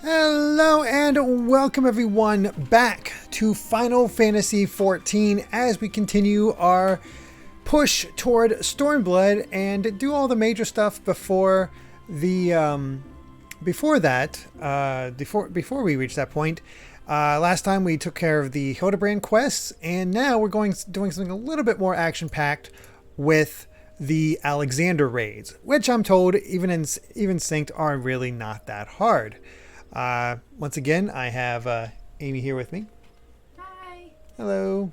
Hello and welcome everyone back to Final Fantasy XIV as we continue our push toward Stormbloood and do all the major stuff before the before we reach that point. Last time we took care of the Hildebrand quests, and now we're doing something a little bit more action-packed with the Alexander raids, which I'm told even synced are really not that hard. Once again, I have Amy here with me. Hi. Hello.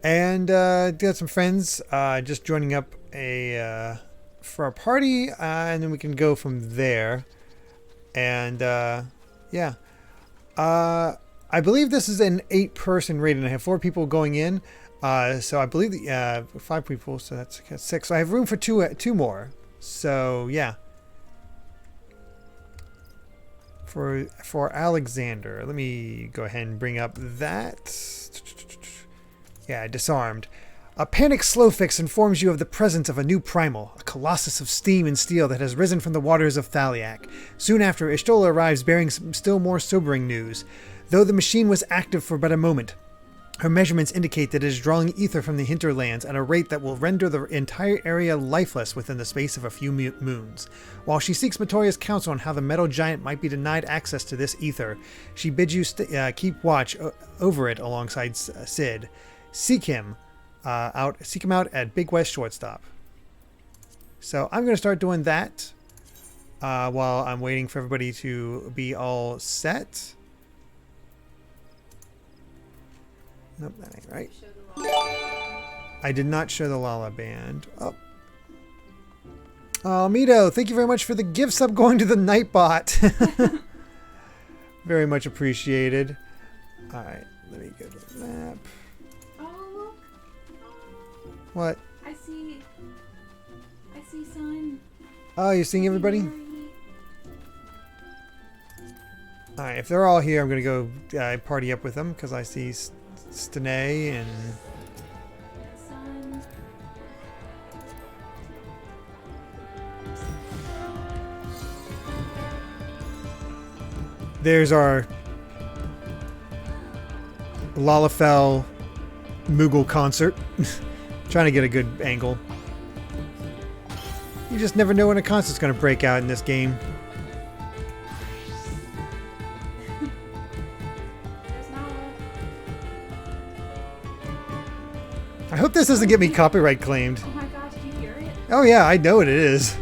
And got some friends just joining up for our party, and then we can go from there. And yeah. I believe this is an 8-person raid, and I have 4 people going in. So I believe 5 people, so that's 6. So I have room for two more. So yeah. For Alexander, let me go ahead and bring up that. Yeah, disarmed. A panic slow fix informs you of the presence of a new Primal, a colossus of steam and steel that has risen from the waters of Thaliak. Soon after, Ishtola arrives bearing some still more sobering news. Though the machine was active for but a moment, her measurements indicate that it is drawing ether from the hinterlands at a rate that will render the entire area lifeless within the space of a few moons. While she seeks Matoya's counsel on how the metal giant might be denied access to this ether, she bids you keep watch over it alongside Sid. Seek him out at Big West Shortstop. So I'm going to start doing that while I'm waiting for everybody to be all set. Nope, that ain't right. I did not show the Lala band. Oh, Mito, thank you very much for the gift sub going to the Nightbot. Very much appreciated. All right, let me go to the map. Oh, look. What? I see Sun. Oh, you're seeing everybody? All right, if they're all here, I'm going to go party up with them because I see Stene and... Sun. There's our Lalafell Moogle concert. Trying to get a good angle. You just never know when a concert's going to break out in this game. I hope this doesn't get me copyright claimed. Oh my gosh, do you hear it? Oh yeah, I know what it is.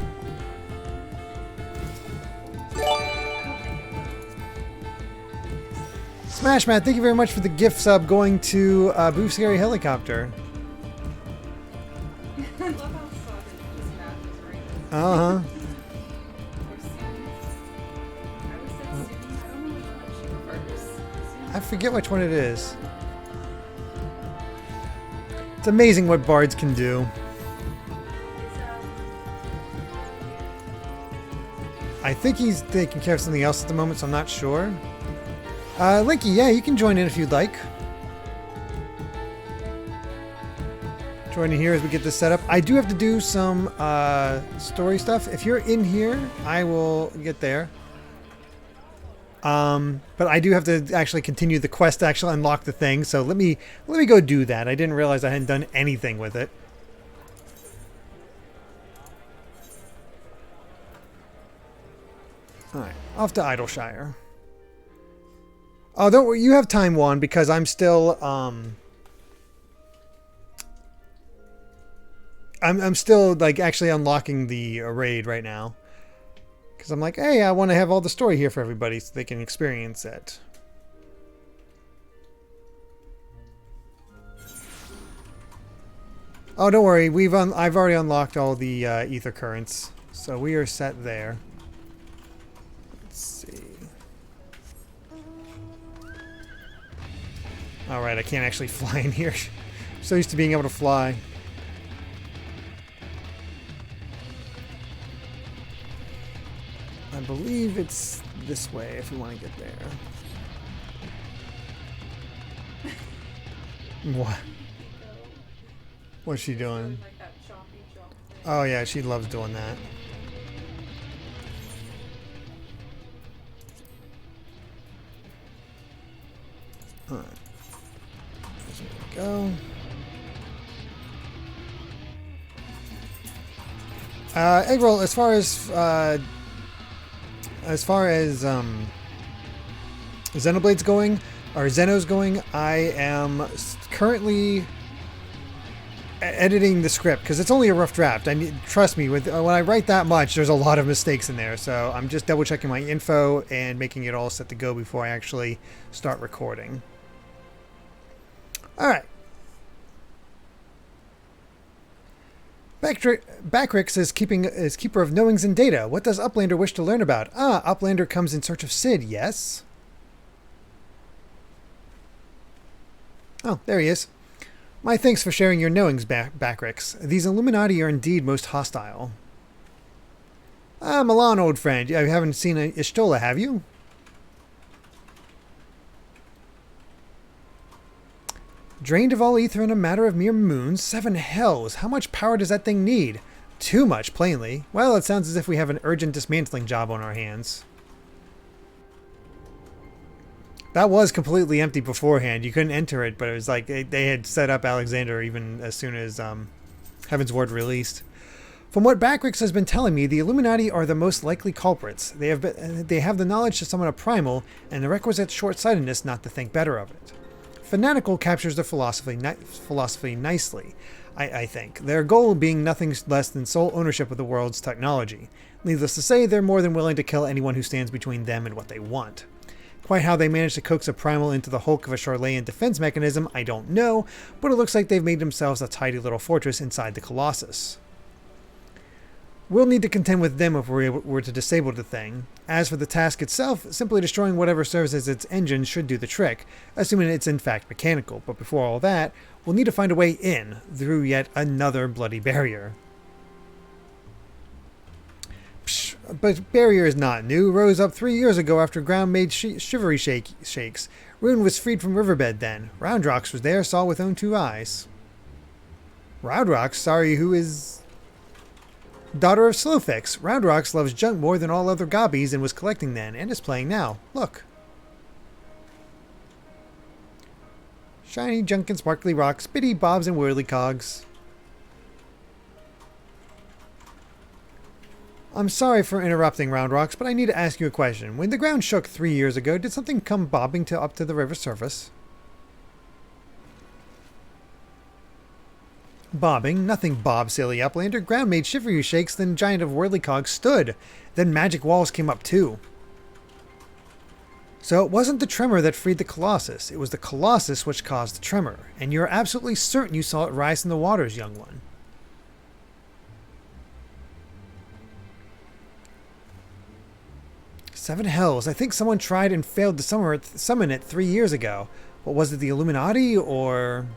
Smash Matt, thank you very much for the gift sub going to Boof Scary Helicopter. I love how sudden this map is right now. Uh-huh. Or Sun. I always said Sun. I don't know which one she prefers. I forget which one it is. It's amazing what bards can do. I think he's taking care of something else at the moment, so I'm not sure. Linky, yeah, you can join in if you'd like. Join in here as we get this set up. I do have to do some story stuff. If you're in here, I will get there. But I do have to actually continue the quest to actually unlock the thing. So let me go do that. I didn't realize I hadn't done anything with it. All right, off to Idleshire. Oh, don't worry, you have time, Juan, because I'm still I'm still like actually unlocking the raid right now. Because I'm like, hey, I want to have all the story here for everybody so they can experience it. Oh, don't worry. I've already unlocked all the ether currents, so we are set there. Let's see. All right, I can't actually fly in here. I'm so used to being able to fly. I believe it's this way if we want to get there. What? What's she doing? Like that choppy chop thing. Oh yeah, she loves doing that. Alright. There we go. Egg roll, as far as Xenoblade's going, or Zeno's going, I am currently editing the script because it's only a rough draft. Trust me, when I write that much, there's a lot of mistakes in there. So I'm just double checking my info and making it all set to go before I actually start recording. All right. Backrix is keeper of knowings and data. What does Uplander wish to learn about? Uplander comes in search of Sid, yes? Oh, there he is. My thanks for sharing your knowings, Backrix. These Illuminati are indeed most hostile. Milan, old friend. You haven't seen Ishtola, have you? Drained of all ether in a matter of mere moons? 7 hells. How much power does that thing need? Too much, plainly. Well, it sounds as if we have an urgent dismantling job on our hands. That was completely empty beforehand. You couldn't enter it, but it was like they had set up Alexander even as soon as Heaven's Ward released. From what Backrix has been telling me, the Illuminati are the most likely culprits. They have the knowledge to summon a Primal, and the requisite short-sightedness not to think better of it. Fanatical captures their philosophy nicely, I think. Their goal being nothing less than sole ownership of the world's technology. Needless to say, they're more than willing to kill anyone who stands between them and what they want. Quite how they managed to coax a Primal into the hulk of a Charlayan defense mechanism, I don't know, but it looks like they've made themselves a tidy little fortress inside the Colossus. We'll need to contend with them if we're to disable the thing. As for the task itself, simply destroying whatever serves as its engine should do the trick, assuming it's in fact mechanical. But before all that, we'll need to find a way in, through yet another bloody barrier. Psh, but barrier is not new. Rose up 3 years ago after ground made shivery shakes. Rune was freed from riverbed then. Roundrox was there, saw with own 2 eyes. Roundrox? Sorry, who is... Daughter of Slowfix. Roundrox loves junk more than all other gobbies and was collecting then, and is playing now. Look. Shiny junk and sparkly rocks, bitty bobs and whirly cogs. I'm sorry for interrupting, Roundrox, but I need to ask you a question. When the ground shook 3 years ago, did something come bobbing up to the river surface? Bobbing? Nothing bobbed, silly Uplander. Ground made shivery shakes, then giant of whirlycogs stood. Then magic walls came up too. So it wasn't the tremor that freed the Colossus. It was the Colossus which caused the tremor. And you're absolutely certain you saw it rise from the waters, young one. Seven hells. I think someone tried and failed to summon it 3 years ago. What was it, the Illuminati or...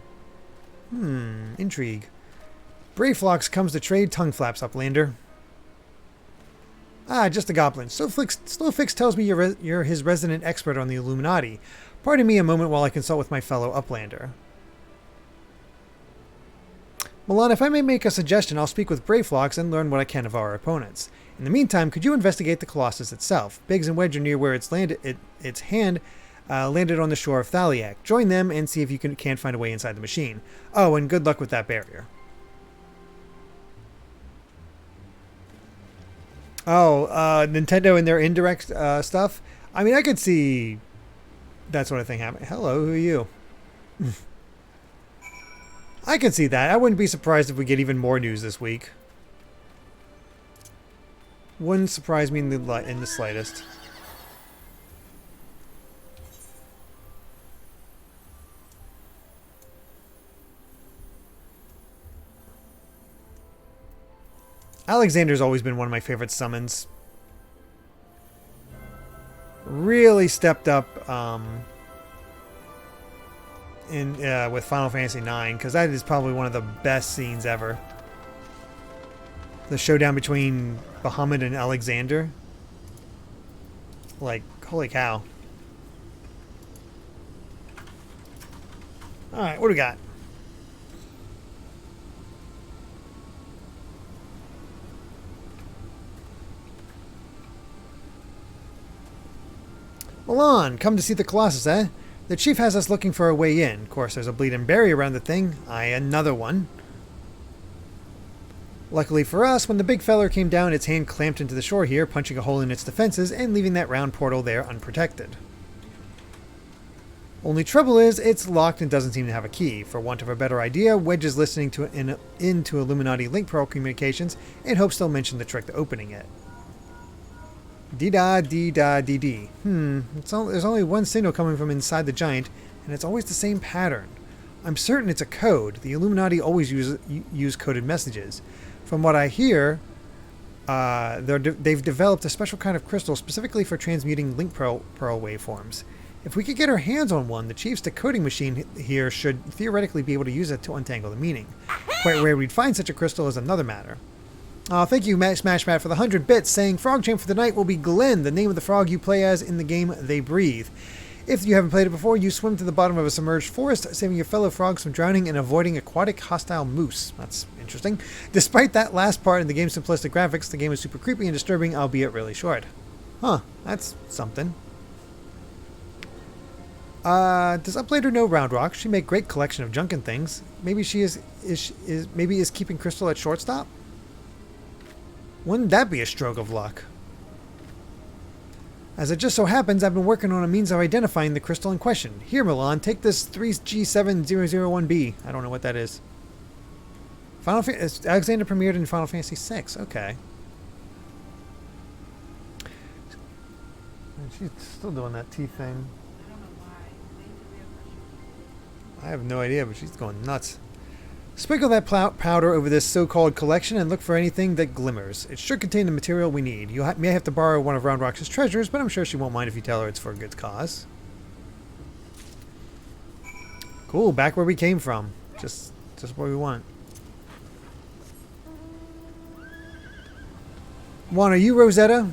intrigue. Brayflox comes to trade tongue flaps, Uplander. Just the Goblins. Slowfix tells me you're his resident expert on the Illuminati. Pardon me a moment while I consult with my fellow Uplander. Milan, if I may make a suggestion, I'll speak with Brayflox and learn what I can of our opponents. In the meantime, could you investigate the Colossus itself? Biggs and Wedge are near where its hand landed on the shore of Thaliak. Join them and see if you can't find a way inside the machine. Oh, and good luck with that barrier. Oh, Nintendo and their indirect stuff? I mean, I could see that sort of thing happening. Hello, who are you? I could see that. I wouldn't be surprised if we get even more news this week. Wouldn't surprise me in the slightest. Alexander's always been one of my favorite summons. Really stepped up with Final Fantasy IX, because that is probably one of the best scenes ever. The showdown between Bahamut and Alexander. Like, holy cow. Alright, what do we got? Milan, come to see the Colossus, eh? The chief has us looking for a way in. Of course, there's a bleeding berry around the thing. Aye, another one. Luckily for us, when the big feller came down, its hand clamped into the shore here, punching a hole in its defenses and leaving that round portal there unprotected. Only trouble is, it's locked and doesn't seem to have a key. For want of a better idea, Wedge is listening to into Illuminati link pearl communications in hopes they'll mention the trick to opening it. Dee-da, dee-da, dee-dee. There's only one signal coming from inside the giant, and it's always the same pattern. I'm certain it's a code. The Illuminati always use coded messages. From what I hear, they've developed a special kind of crystal specifically for transmuting link pearl waveforms. If we could get our hands on one, the chief's decoding machine here should theoretically be able to use it to untangle the meaning. Quite where we'd find such a crystal is another matter. Thank you, Smash Matt, for the 100 bits, saying Frog Champ for the night will be Glenn, the name of the frog you play as in the game They Breathe. If you haven't played it before, you swim to the bottom of a submerged forest, saving your fellow frogs from drowning and avoiding aquatic hostile moose. That's interesting. Despite that last part in the game's simplistic graphics, the game is super creepy and disturbing, albeit really short. Huh, that's something. Does Uplander know Round Rock? She make great collection of junk and things. Maybe she is keeping Crystal at shortstop? Wouldn't that be a stroke of luck? As it just so happens, I've been working on a means of identifying the crystal in question. Here, Milan, take this 3G7001B. I don't know what that is. Alexander premiered in Final Fantasy VI. Okay. She's still doing that T thing. I don't know why. I have no idea, but she's going nuts. Sprinkle that powder over this so-called collection and look for anything that glimmers. It should contain the material we need. You may have to borrow one of Round Rock's treasures, but I'm sure she won't mind if you tell her it's for a good cause. Cool, back where we came from. Just what we want. Juan, are you Rosetta?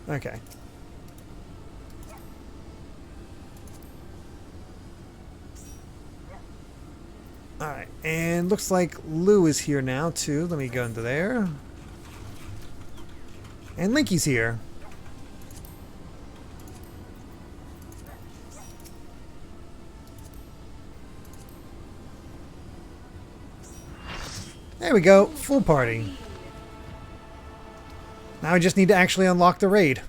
Okay. Alright, and looks like Lou is here now, too. Let me go into there. And Linky's here. There we go, full party. Now I just need to actually unlock the raid.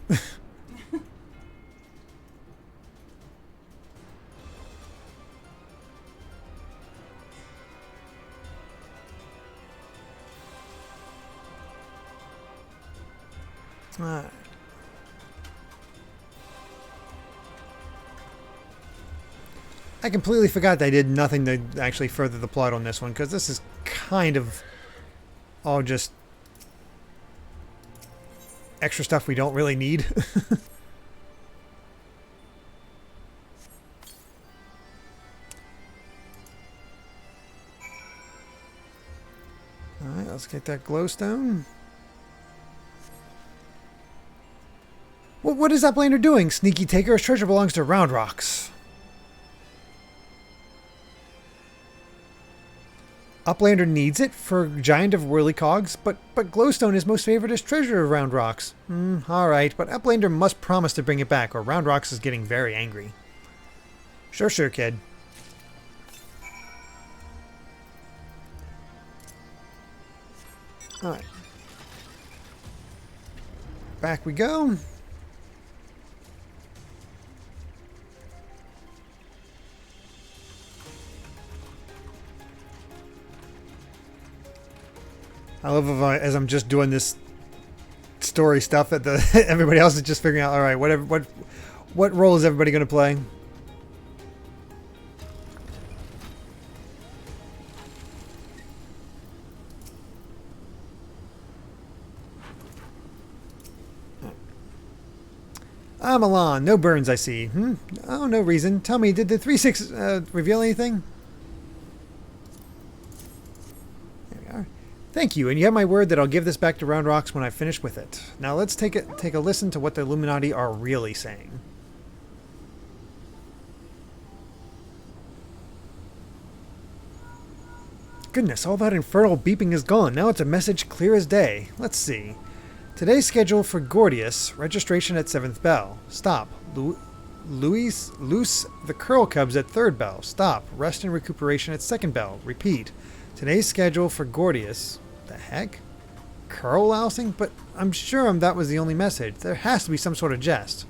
I completely forgot that I did nothing to actually further the plot on this one, because this is kind of all just extra stuff we don't really need. Alright, let's get that glowstone. What is that Blander doing? Sneaky taker, his treasure belongs to Round Rocks. Uplander needs it for Giant of Whirlycogs, but Glowstone is most favored as treasure of Round Rocks. Alright, but Uplander must promise to bring it back, or Round Rocks is getting very angry. Sure, kid. Alright. Back we go. I love as I'm just doing this story stuff that everybody else is just figuring out. All right, what role is everybody going to play? Milan, no burns, I see. Oh, no reason. Tell me, did the 3-6 reveal anything? Thank you, and you have my word that I'll give this back to Round Rocks when I finish with it. Now let's take a listen to what the Illuminati are really saying. Goodness, all that infernal beeping is gone. Now it's a message clear as day. Let's see. Today's schedule for Gordius. Registration at 7th bell. Stop. Loose the curl cubs at 3rd bell. Stop. Rest and recuperation at 2nd bell. Repeat. Today's schedule for Gordius. The heck? Curl lousing? But I'm sure that was the only message. There has to be some sort of jest.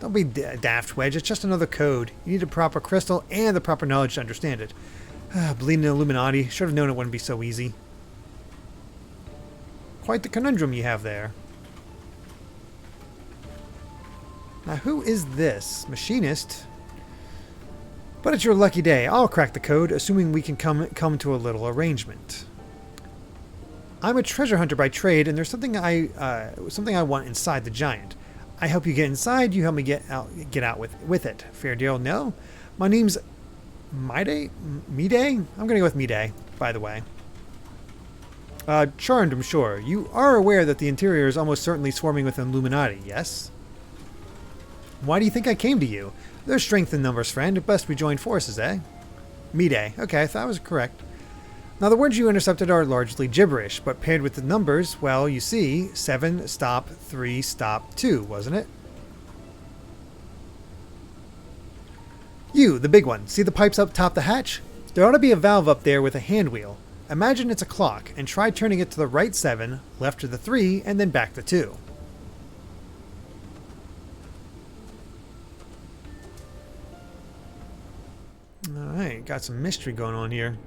Don't be daft, Wedge. It's just another code. You need a proper crystal and the proper knowledge to understand it. Bleeding Illuminati. Should have known it wouldn't be so easy. Quite the conundrum you have there. Now, who is this? Machinist? But it's your lucky day. I'll crack the code, assuming we can come to a little arrangement. I'm a treasure hunter by trade, and there's something I want inside the giant. I help you get inside, you help me get out with it. Fair deal? No? My name's Mide? I'm gonna go with Mide, by the way. Charmed, I'm sure. You are aware that the interior is almost certainly swarming with Illuminati, yes? Why do you think I came to you? There's strength in numbers, friend. Best we join forces, eh? Mide. Okay, I thought I was correct. Now, the words you intercepted are largely gibberish, but paired with the numbers, well, you see, 7, stop, 3, stop, 2, wasn't it? You, the big one. See the pipes up top the hatch? There ought to be a valve up there with a hand wheel. Imagine it's a clock, and try turning it to the right 7, left to the 3, and then back to 2. Alright, got some mystery going on here.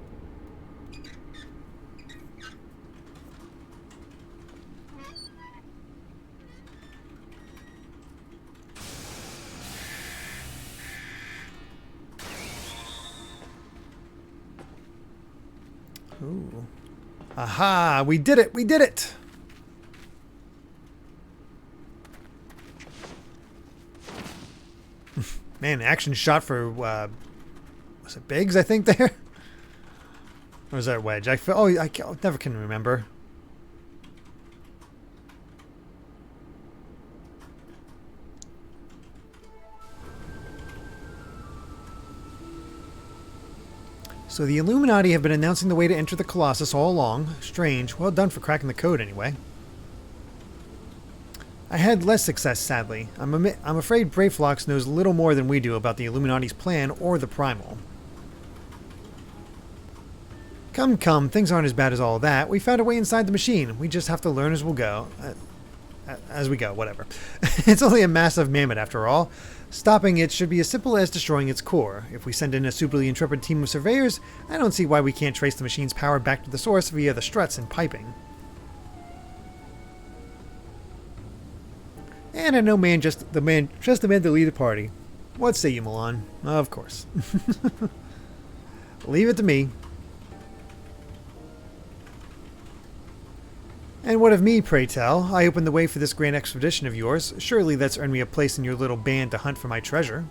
Ooh. Aha! We did it! We did it! Man, action shot for, was it Biggs, I think, there? Or was that Wedge? I never can remember. So the Illuminati have been announcing the way to enter the Colossus all along. Strange. Well done for cracking the code, anyway. I had less success, sadly. I'm afraid Brayflox knows little more than we do about the Illuminati's plan or the Primal. Come, come. Things aren't as bad as all that. We found a way inside the machine. We just have to learn as we'll go. As we go, whatever. It's only a massive mammoth, after all. Stopping it should be as simple as destroying its core. If we send in a superly intrepid team of surveyors, I don't see why we can't trace the machine's power back to the source via the struts and piping. And I know the man to lead the party. What say you, Milan? Of course. Leave it to me. And what of me, pray tell? I opened the way for this grand expedition of yours. Surely that's earned me a place in your little band to hunt for my treasure.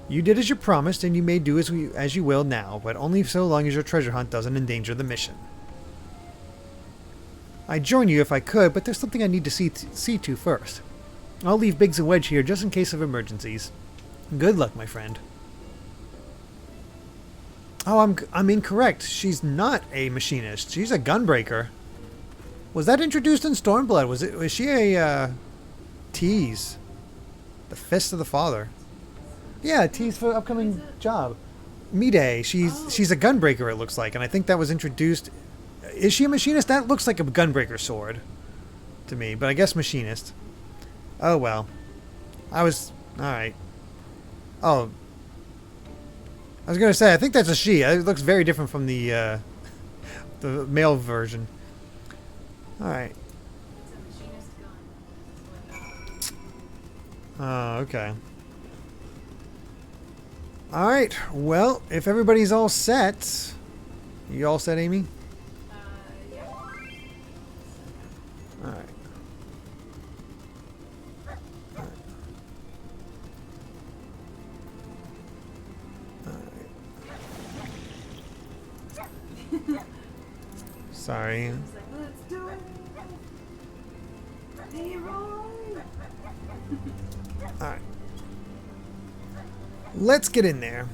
You did as you promised, and you may do as you will now, but only so long as your treasure hunt doesn't endanger the mission. I'd join you if I could, but there's something I need to see to first. I'll leave Biggs and Wedge here just in case of emergencies. Good luck, my friend. Oh, I'm incorrect. She's not a machinist. She's a gunbreaker. Was that introduced in Stormbloood? Was she a tease? The Fist of the Father. Yeah, tease for upcoming job. Mide. She's a gunbreaker, it looks like, and I think that was introduced. Is she a machinist? That looks like a gunbreaker sword to me, but I guess machinist. Oh well. Alright. Oh. I was gonna say, I think that's a she. It looks very different from the male version. Alright. Oh, okay. Alright, well, if everybody's all set... You all set, Amy? Yeah. Alright. Sorry. It's like, let's do it. Leroy. Alright. Let's get in there.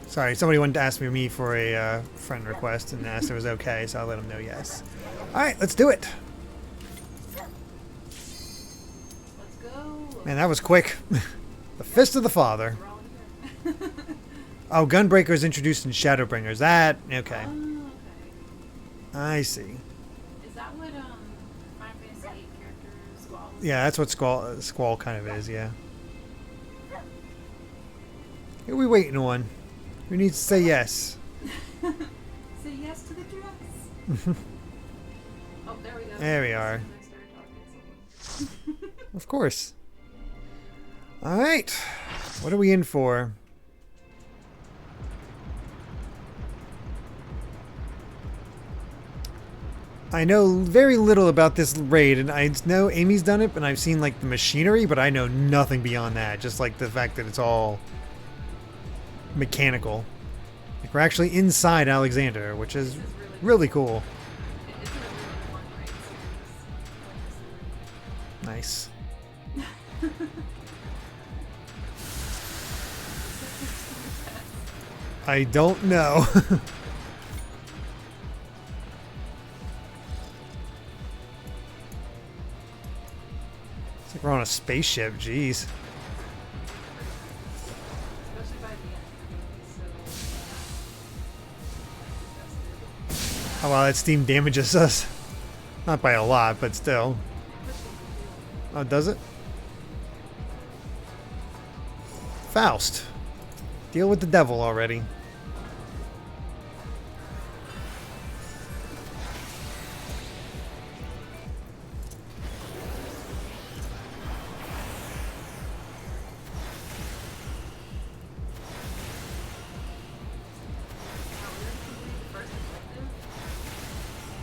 Sorry, somebody wanted to ask me for a friend request and asked if it was okay, so I'll let them know yes. Alright, let's do it. Let's go. Man, that was quick. The Fist of the Father. We're all in here. Oh, Gunbreaker is introduced in Shadowbringers. That, okay. Oh, okay. I see. Is that what Final Fantasy VIII character Squall was? Yeah, that's what Squall kind of is, yeah. Who are we waiting on? Who needs to say yes? Say yes to the dress. Oh, there we go. There we are. As soon as I started talking to someone. Of course. Alright. What are we in for? I know very little about this raid, and I know Amy's done it, and I've seen like the machinery, but I know nothing beyond that. Just like the fact that it's all mechanical. Like we're actually inside Alexander, which is This is really cool. It's a really fun raid series. Nice. I don't know. It's like we're on a spaceship, jeez. Especially by the end. So Oh wow, that steam damages us. Not by a lot, but still. Oh, does it? Faust. Deal with the devil already.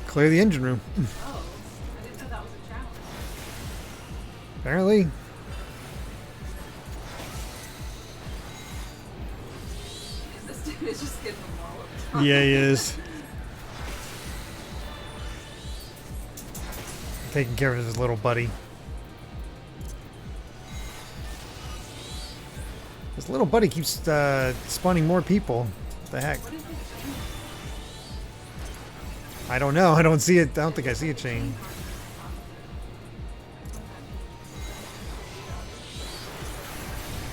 Clear the engine room. Oh, I didn't know that was a challenge. Apparently. Because this dude is just getting them all of the time. Yeah, he is. Taking care of his little buddy. His little buddy keeps spawning more people. What the heck? What is it? I don't know. I don't see it. I don't think I see a chain.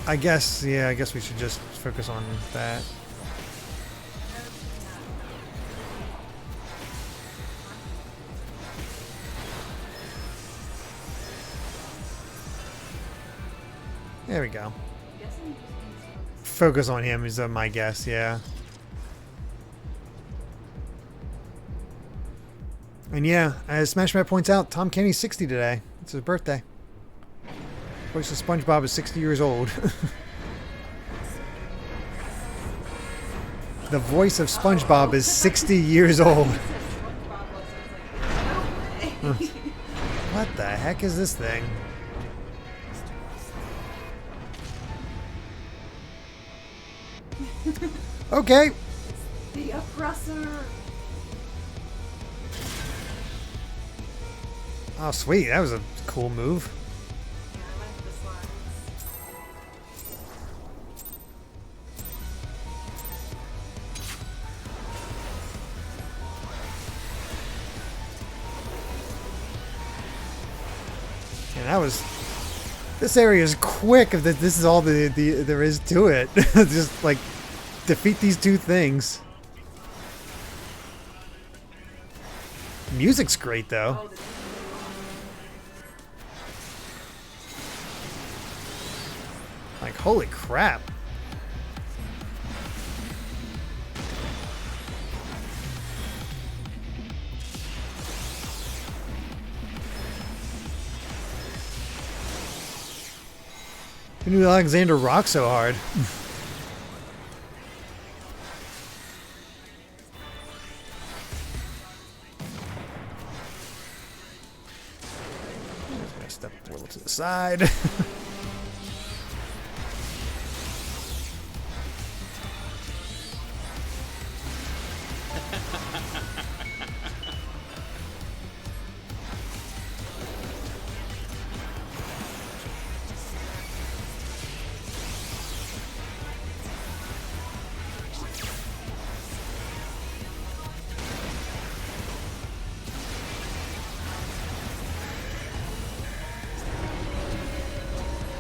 I guess, yeah, I guess we should just focus on that. There we go. Focus on him is my guess, yeah. And yeah, as SmashMat points out, Tom Kenny's 60 today. It's his birthday. Voice of SpongeBob is 60 years old. The voice of SpongeBob is 60 years old. What the heck is this thing? Okay. The oppressor. Oh, sweet. That was a cool move. Yeah, I like the slides. And that was... This area is quick. If this is all there is to it. Just, like, defeat these two things. Music's great, though. Oh, the Like, holy crap. Who knew Alexander rocked so hard? Step a little to the side.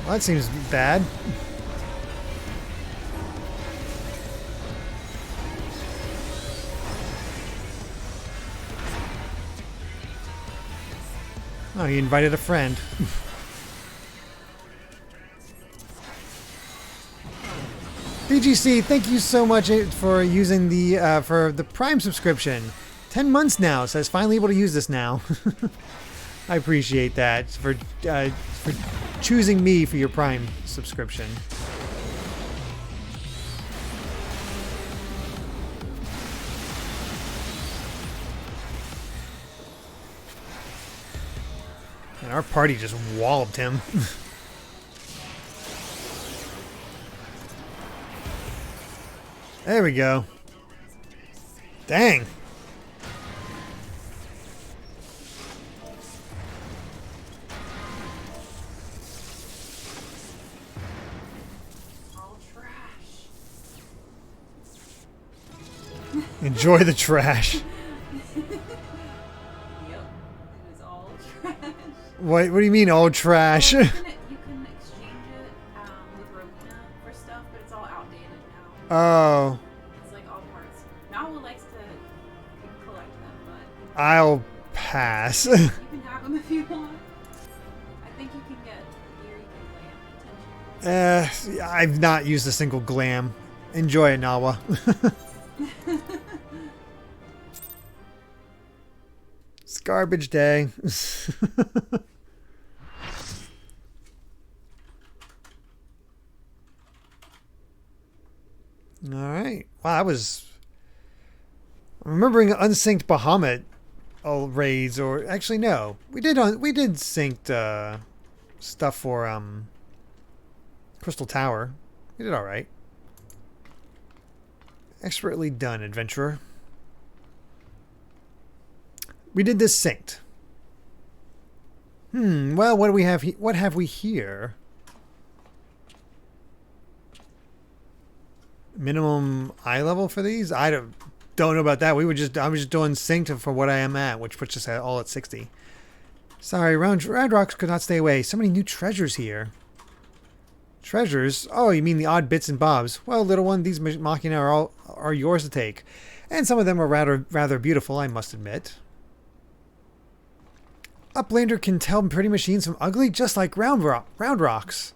Well, that seems bad. Oh, he invited a friend. BGC, thank you so much for using the Prime subscription. 10 months now, says finally able to use this now. I appreciate that for choosing me for your Prime subscription. And our party just walloped him. There we go. Dang. All trash. Enjoy the trash. Yep. It is all trash. What do you mean, all trash? Well, you can exchange it with Rowena for stuff, but it's all outdated now. Oh, It's like all parts. Nawa likes to collect them, but I'll pass. you can have them if you want. I think you can get gear you can land potentially. I've not used a single glam. Enjoy it, Nawa. It's garbage day. All right. Wow, I'm remembering unsynced Bahamut raids, or actually no, we did synced stuff for Crystal Tower. We did all right. Expertly done, adventurer. We did this synced. Well, what do we have? What have we here? Minimum eye level for these? I don't know about that. I was just doing synced for what I am at, which puts us all at 60. Sorry, round rocks could not stay away. So many new treasures here. Treasures? Oh, you mean the odd bits and bobs? Well, little one, these machina are yours to take, and some of them are rather beautiful, I must admit. Uplander can tell pretty machines from ugly, just like round rocks.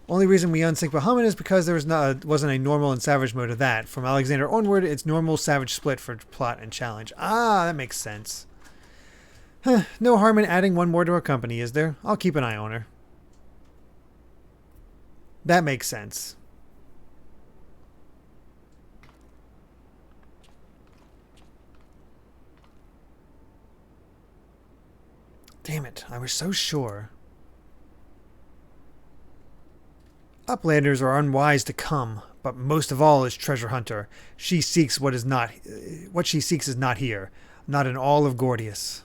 Only reason we unsync Bahamut is because there wasn't a normal and savage mode of that. From Alexander onward, it's normal savage split for plot and challenge. Ah, that makes sense. Huh, no harm in adding one more to our company, is there? I'll keep an eye on her. That makes sense. Damn it, I was so sure. Uplanders are unwise to come, but most of all is Treasure Hunter. She seeks what she seeks is not here, not in all of Gordius.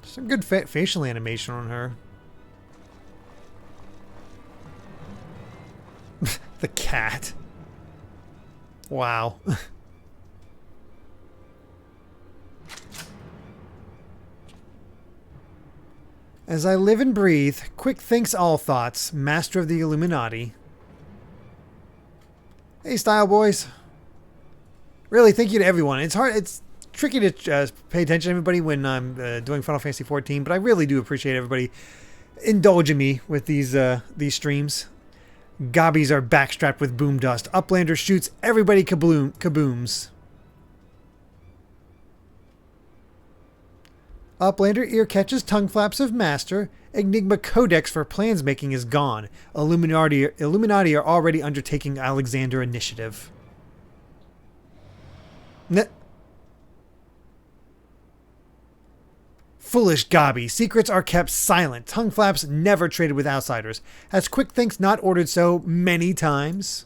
Some good facial animation on her. The cat. Wow. As I live and breathe, quick thinks all thoughts, master of the Illuminati. Hey, Style Boys. Really, thank you to everyone. It's tricky to pay attention to everybody when I'm doing Final Fantasy XIV, but I really do appreciate everybody indulging me with these streams. Gobbies are backstrapped with boom dust. Uplander shoots everybody kabooms. Uplander ear catches tongue flaps of master. Enigma Codex for plans making is gone. Illuminati are already undertaking Alexander initiative. Foolish Gobby. Secrets are kept silent. Tongue flaps never traded with outsiders. Has Quick Thinks not ordered so many times?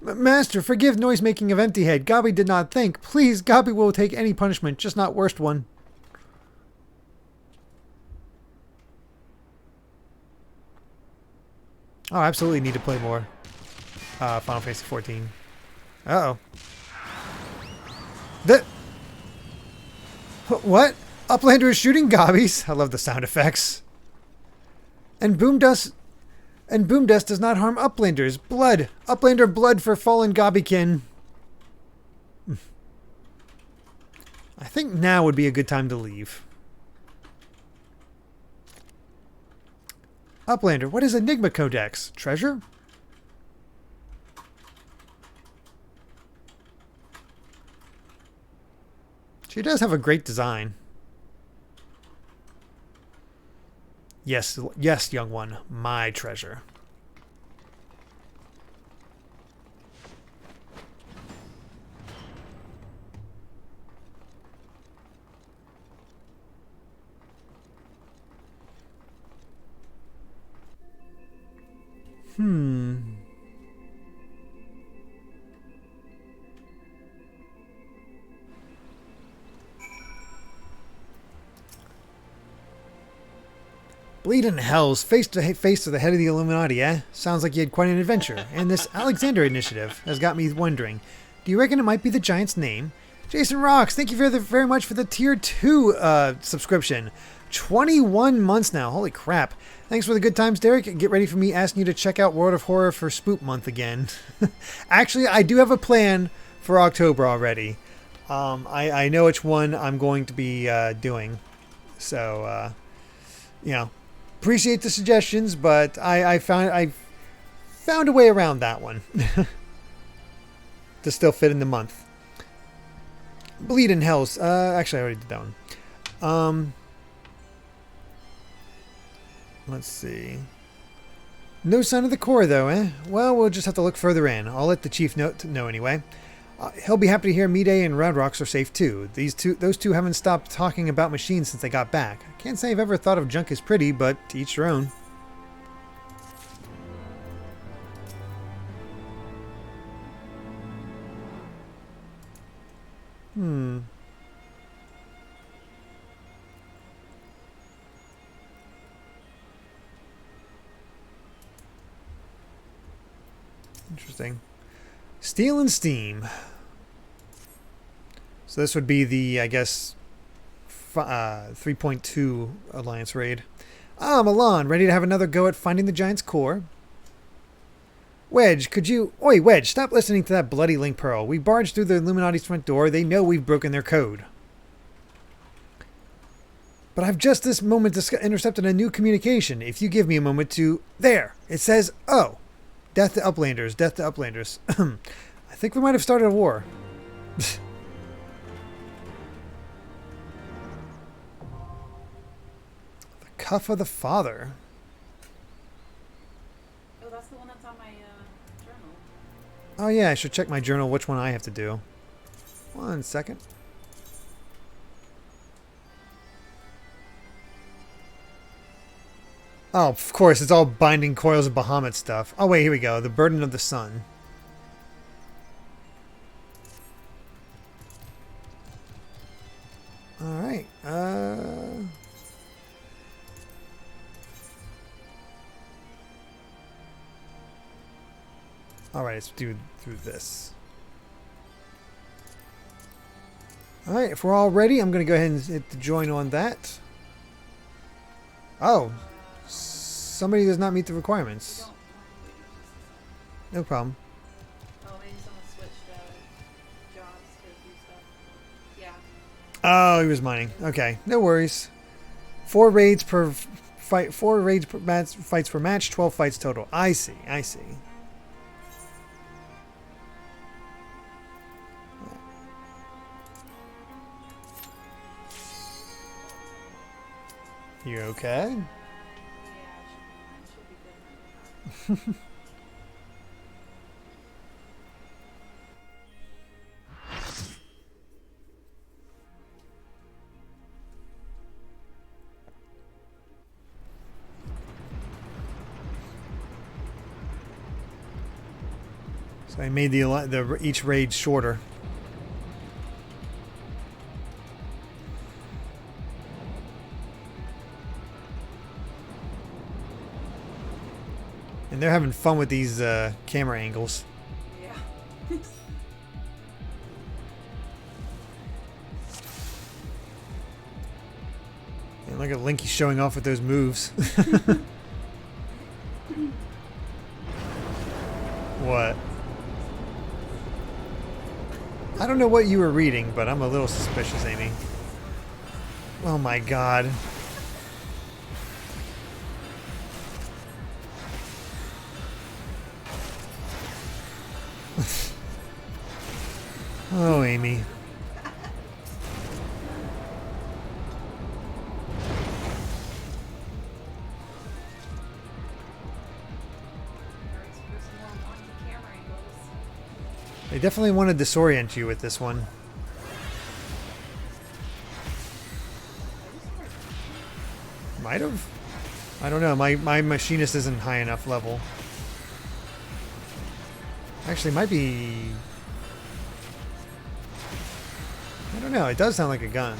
Master, forgive noise-making of Empty Head. Gobby did not think. Please, Gobby will take any punishment, just not worst one. Oh, I absolutely need to play more Final Fantasy XIV. Uh-oh. What? Uplander is shooting Gobbies? I love the sound effects. And Boom Dust does not harm Uplanders. Blood. Uplander blood for fallen Gobbykin. I think now would be a good time to leave. Uplander, what is Enigma Codex? Treasure? She does have a great design. Yes, yes, young one. My treasure. Bleeding hells, face to face to the head of the Illuminati, eh? Sounds like you had quite an adventure. And this Alexander initiative has got me wondering, do you reckon it might be the giant's name? Jason Rocks, thank you very much for the Tier 2 subscription. 21 months now, holy crap. Thanks for the good times, Derek. Get ready for me asking you to check out World of Horror for Spook Month again. Actually, I do have a plan for October already. I know which one I'm going to be doing. So, you know, appreciate the suggestions, but I found a way around that one to still fit in the month. Bleeding Hells. Actually, I already did that one. Let's see. No sign of the core, though, eh? Well, we'll just have to look further in. I'll let the chief know anyway. He'll be happy to hear Mayday and Round Rocks are safe, too. Those two haven't stopped talking about machines since they got back. I can't say I've ever thought of junk as pretty, but to each their own. Interesting. Steel and Steam. So this would be the, I guess, 3.2 Alliance raid. Ah, Milan, ready to have another go at finding the giant's core? Wedge, could you... Oi, Wedge, stop listening to that bloody Link Pearl. We barged through the Illuminati's front door. They know we've broken their code. But I've just this moment intercepted a new communication. If you give me a moment to... There! It says, oh... Death to Uplanders. Death to Uplanders. I think we might have started a war. The Cuff of the Father. Oh, that's the one that's on my journal. Oh yeah, I should check my journal which one I have to do. 1 second. Oh, of course, it's all binding coils of Bahamut stuff. Oh wait, here we go. The Burden of the Sun. Alright. Alright, let's do through this. Alright, if we're all ready, I'm going to go ahead and hit the join on that. Oh. Somebody does not meet the requirements. No problem. Oh, maybe someone switched jobs to do stuff. Yeah. Oh, he was mining. Okay, no worries. 4 raids per fight. 4 raids per match, fights per match. 12 fights total. I see. I see. You okay? So I made each raid shorter. And they're having fun with these camera angles. Yeah. And look at Linky showing off with those moves. What? I don't know what you were reading, but I'm a little suspicious, Amy. Oh my god. Oh, Amy. They definitely want to disorient you with this one. Might have. I don't know. My machinist isn't high enough level. Actually, it might be... I don't know. It does sound like a gun.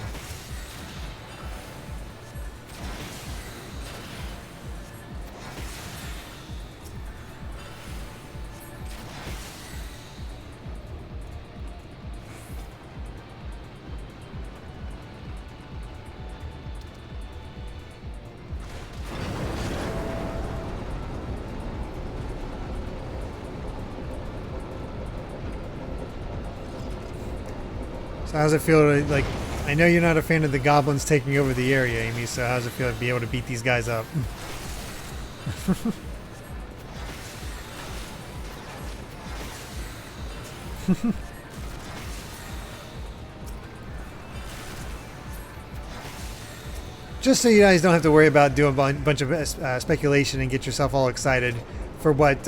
So how's it feel to, like, I know you're not a fan of the goblins taking over the area, Amy, so how's it feel to be able to beat these guys up? Just so you guys don't have to worry about doing a bunch of speculation and get yourself all excited for what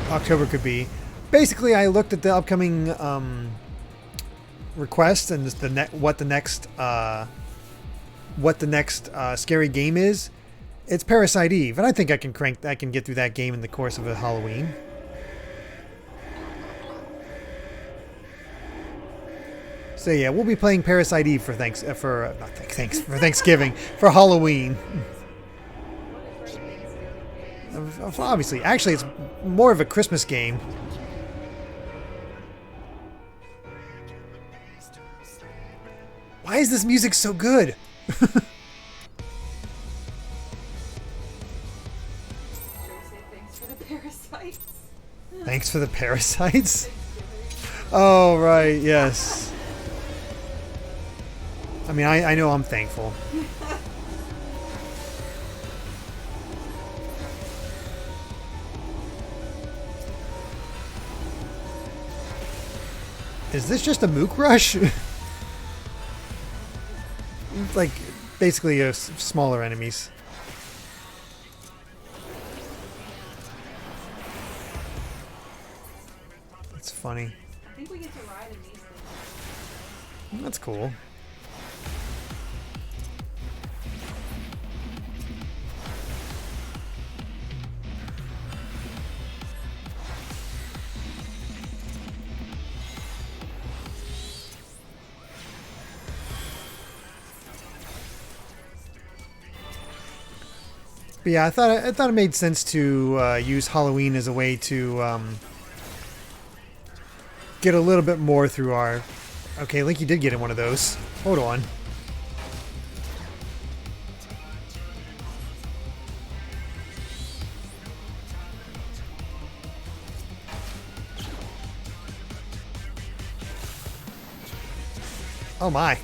October could be. Basically, I looked at the upcoming request and what the next scary game is. It's Parasite Eve, and I think I can get through that game in the course of a Halloween. So yeah, we'll be playing Parasite Eve for Thanksgiving for Halloween. Obviously, actually, it's more of a Christmas game. Why is this music so good? Thanks for the parasites. Thanks for the parasites? Oh, right, yes. I mean, I know I'm thankful. Is this just a mook rush? Like, basically smaller enemies. That's funny. I think we get to ride in these things. That's cool. But yeah, I thought it made sense to use Halloween as a way to get a little bit more through our... Okay, Linky did get in one of those. Hold on. Oh my.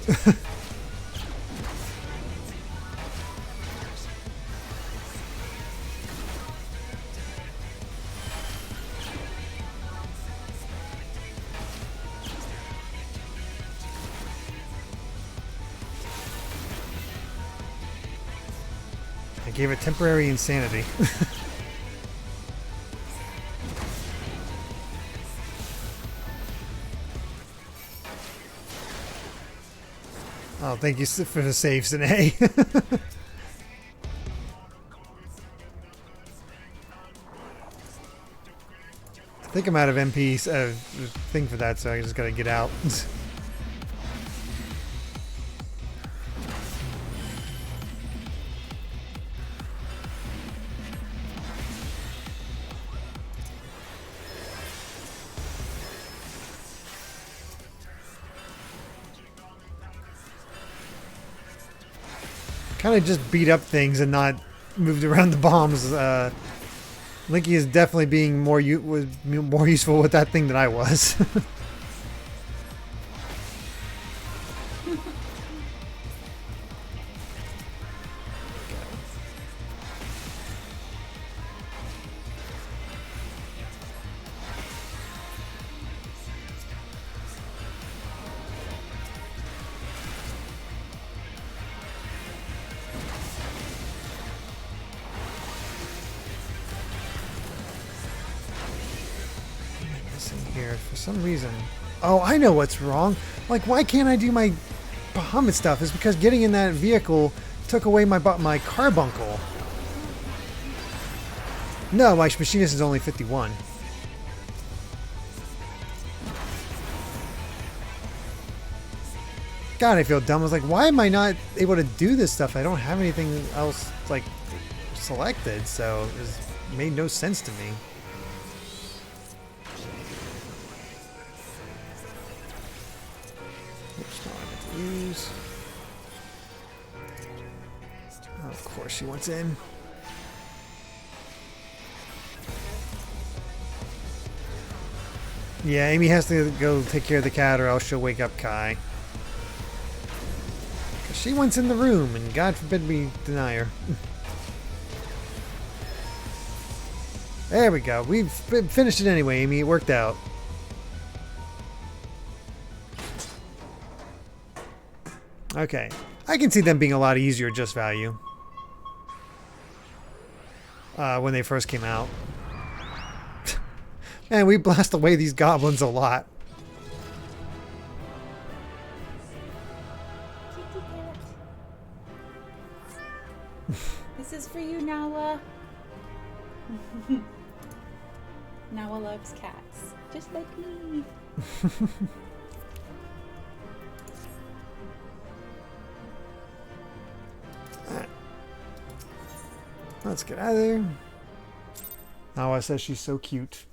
I gave it temporary insanity. Oh, thank you for the saves, Sine. think I'm out of MP thing for that, so I just gotta get out. Kind of just beat up things and not moved around the bombs. Linky is definitely being more useful with that thing than I was. Here for some reason. Oh, I know what's wrong. Like, why can't I do my Bahamut stuff? Is because getting in that vehicle took away my carbuncle. No, my machinist is only 51. God, I feel dumb. I was like, why am I not able to do this stuff? I don't have anything else like selected, so it made no sense to me. Use. Oh, of course she wants in. Yeah, Amy has to go take care of the cat or else she'll wake up Kai. 'Cause she wants in the room and God forbid we deny her. There we go. We've finished it anyway, Amy. It worked out. Okay, I can see them being a lot easier just value when they first came out. Man, we blast away these goblins a lot. This is for you, Nawa. Nawa loves cats, just like me. Let's get out of there. Nawa says she's so cute.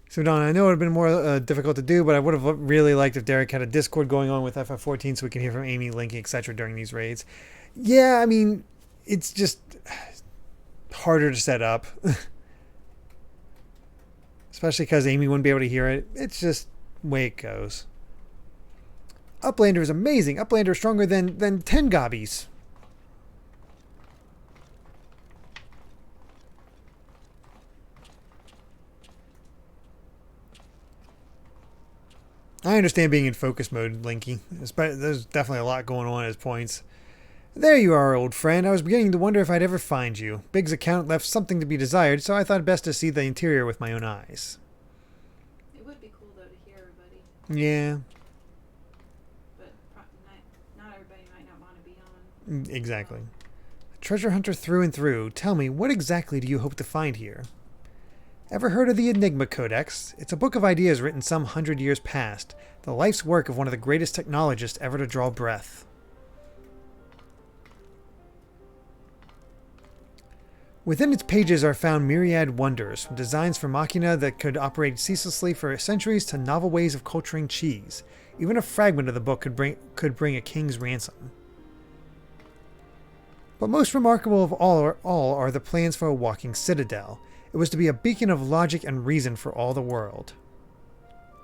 So Don, I know it would have been more difficult to do, but I would have really liked if Derek had a Discord going on with FF14 so we can hear from Amy, Linky, etc. during these raids. Yeah, I mean, it's just harder to set up. Especially because Amy wouldn't be able to hear it. It's just the way it goes. Uplander is amazing. Uplander is stronger than 10 gobbies. I understand being in focus mode, Linky. There's definitely a lot going on at points. There you are, old friend. I was beginning to wonder if I'd ever find you. Big's account left something to be desired, so I thought it best to see the interior with my own eyes. It would be cool, though, to hear everybody. Yeah. But not everybody might not want to be on. Exactly. A treasure hunter through and through. Tell me, what exactly do you hope to find here? Ever heard of the Enigma Codex? It's a book of ideas written some 100 years past. The life's work of one of the greatest technologists ever to draw breath. Within its pages are found myriad wonders, from designs for machina that could operate ceaselessly for centuries to novel ways of culturing cheese. Even a fragment of the book could bring a king's ransom. But most remarkable of all are the plans for a walking citadel. It was to be a beacon of logic and reason for all the world.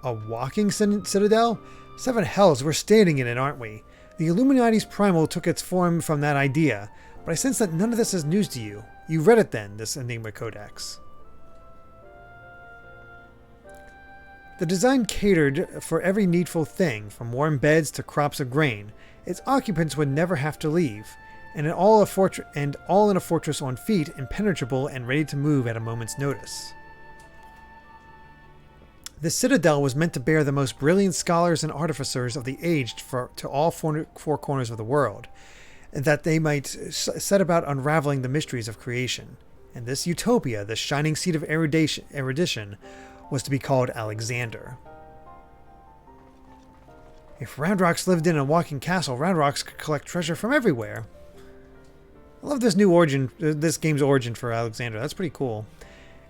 A walking citadel? Seven hells, we're standing in it, aren't we? The Illuminati's Primal took its form from that idea, but I sense that none of this is news to you. You read it then, this Enigma Codex. The design catered for every needful thing, from warm beds to crops of grain. Its occupants would never have to leave, and all in a fortress on feet, impenetrable and ready to move at a moment's notice. This citadel was meant to bear the most brilliant scholars and artificers of the age to all four corners of the world, and that they might set about unraveling the mysteries of creation. And this utopia, this shining seat of erudition, was to be called Alexander. If Roundrocks lived in a walking castle, Roundrocks could collect treasure from everywhere. I love this game's origin for Alexander. That's pretty cool.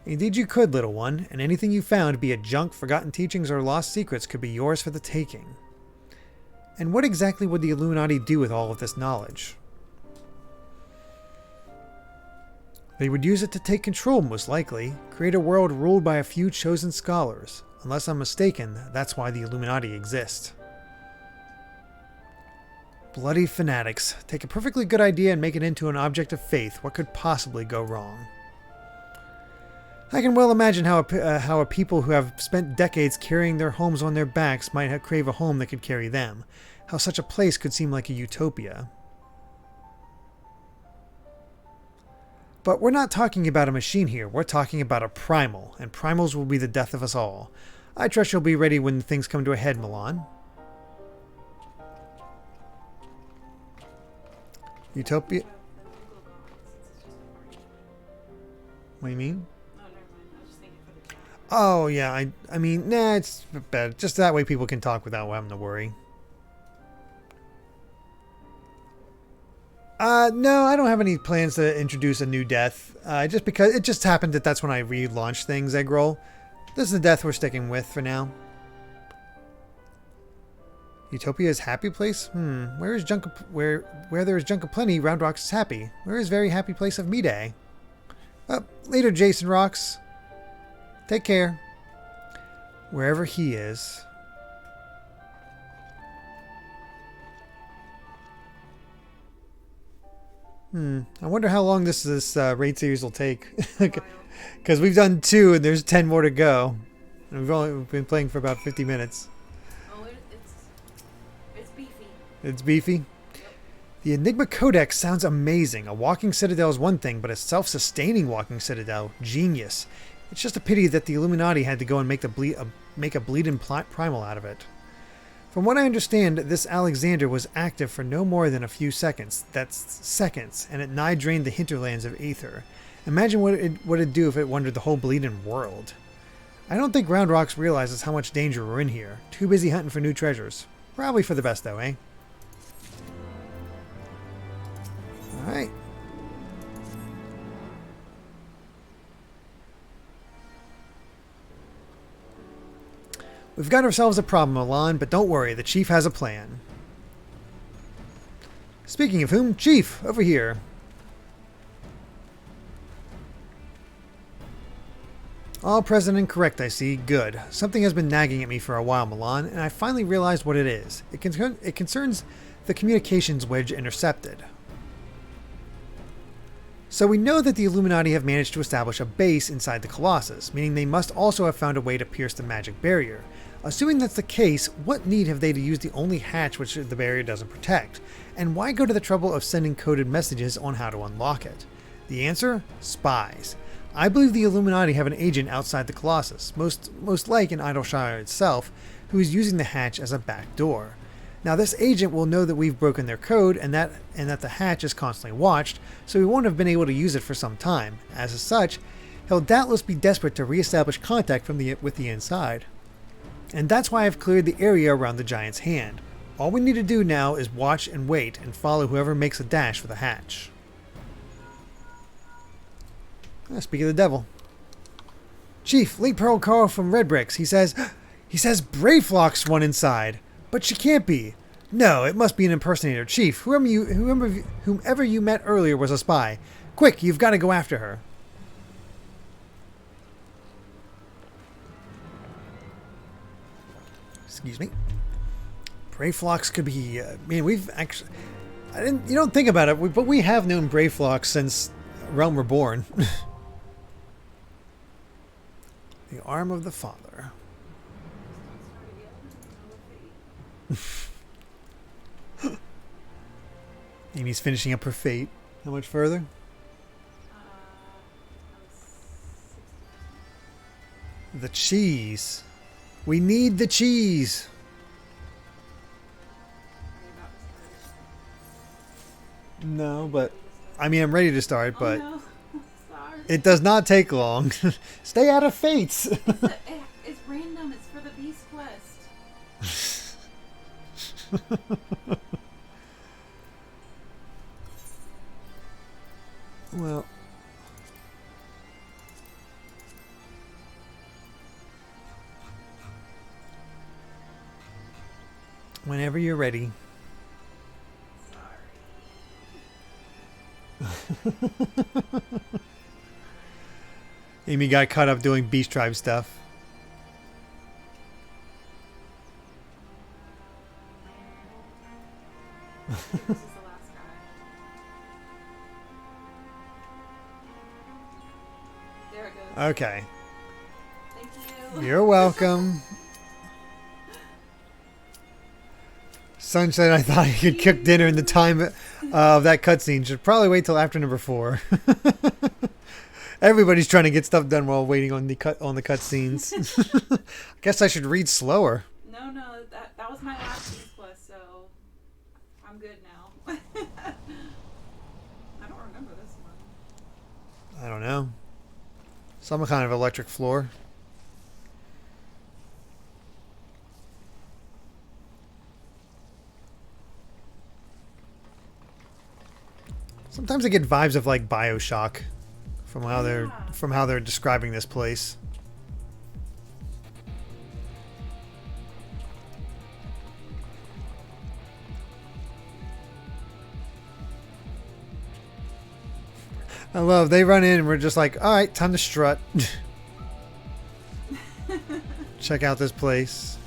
Indeed you could, little one, and anything you found, be it junk, forgotten teachings, or lost secrets, could be yours for the taking. And what exactly would the Illuminati do with all of this knowledge? They would use it to take control, most likely, create a world ruled by a few chosen scholars. Unless I'm mistaken, that's why the Illuminati exist. Bloody fanatics. Take a perfectly good idea and make it into an object of faith. What could possibly go wrong? I can well imagine how a people who have spent decades carrying their homes on their backs might crave a home that could carry them. How such a place could seem like a utopia. But we're not talking about a machine here. We're talking about a primal, and primals will be the death of us all. I trust you'll be ready when things come to a head, Milan. Utopia. What do you mean? Oh, yeah, I mean, nah, it's better. Just that way people can talk without having to worry. No, I don't have any plans to introduce a new death. Just because it just happened that that's when I relaunched things, Eggroll. This is the death we're sticking with for now. Utopia's happy place? Where is junk? Where there is junk aplenty, Roundrocks is happy. Where is very happy place of me-day? Later, Jason Rocks. Take care. Wherever he is. I wonder how long this raid series will take. Because we've done 2 and there's 10 more to go. And we've only been playing for about 50 minutes. Oh, it's beefy. It's beefy? Yep. The Enigma Codex sounds amazing. A walking citadel is one thing, but a self-sustaining walking citadel, genius. It's just a pity that the Illuminati had to go and make a bleeding primal out of it. From what I understand, this Alexander was active for no more than a few seconds. That's seconds, and it nigh drained the hinterlands of Aether. Imagine what it'd do if it wandered the whole bleeding world. I don't think Roundrocks realizes how much danger we're in here. Too busy hunting for new treasures. Probably for the best though, eh? Alright. We've got ourselves a problem, Milan, but don't worry, the Chief has a plan. Speaking of whom, Chief, over here. All present and correct, I see. Good. Something has been nagging at me for a while, Milan, and I finally realized what it is. It concerns the communications wedge intercepted. So we know that the Illuminati have managed to establish a base inside the Colossus, meaning they must also have found a way to pierce the magic barrier. Assuming that's the case, what need have they to use the only hatch which the barrier doesn't protect? And why go to the trouble of sending coded messages on how to unlock it? The answer? Spies. I believe the Illuminati have an agent outside the Colossus, most like in Idleshire itself, who is using the hatch as a back door. Now this agent will know that we've broken their code and that the hatch is constantly watched, so he won't have been able to use it for some time. As such, he'll doubtless be desperate to re-establish contact with the inside. And that's why I've cleared the area around the giant's hand. All we need to do now is watch and wait and follow whoever makes a dash for the hatch. Speak of the devil. Chief, Late Pearl Carl from Red Bricks. He says Brayflock's one inside. But she can't be. No, it must be an impersonator. Chief, whomever you met earlier was a spy. Quick, you've got to go after her. Excuse me. Brayflocks could be. We've actually. You don't think about it, but we have known Brayflocks since Realm Reborn. The arm of the father. Amy's finishing up her fate. How much further? The cheese. We need the cheese. Are you about to start? No, but I mean, I'm ready to start, but Oh, no. Sorry. it does not take long. Stay out of fates. It's random. It's for the Beast Quest. Well, whenever you're ready. Amy got caught up doing Beast Tribe stuff. This is the last guy. There it goes. Okay. Thank you. You're welcome. Son said I thought he could cook dinner in the time of that cutscene. Should probably wait till after number 4. Everybody's trying to get stuff done while waiting on the cutscenes. I guess I should read slower. No, that was my last Beast Quest, so I'm good now. I don't remember this one. I don't know. Some kind of electric floor. Sometimes I get vibes of like BioShock from how they're describing this place. I love they run in and we're just like, all right, time to strut. Check out this place.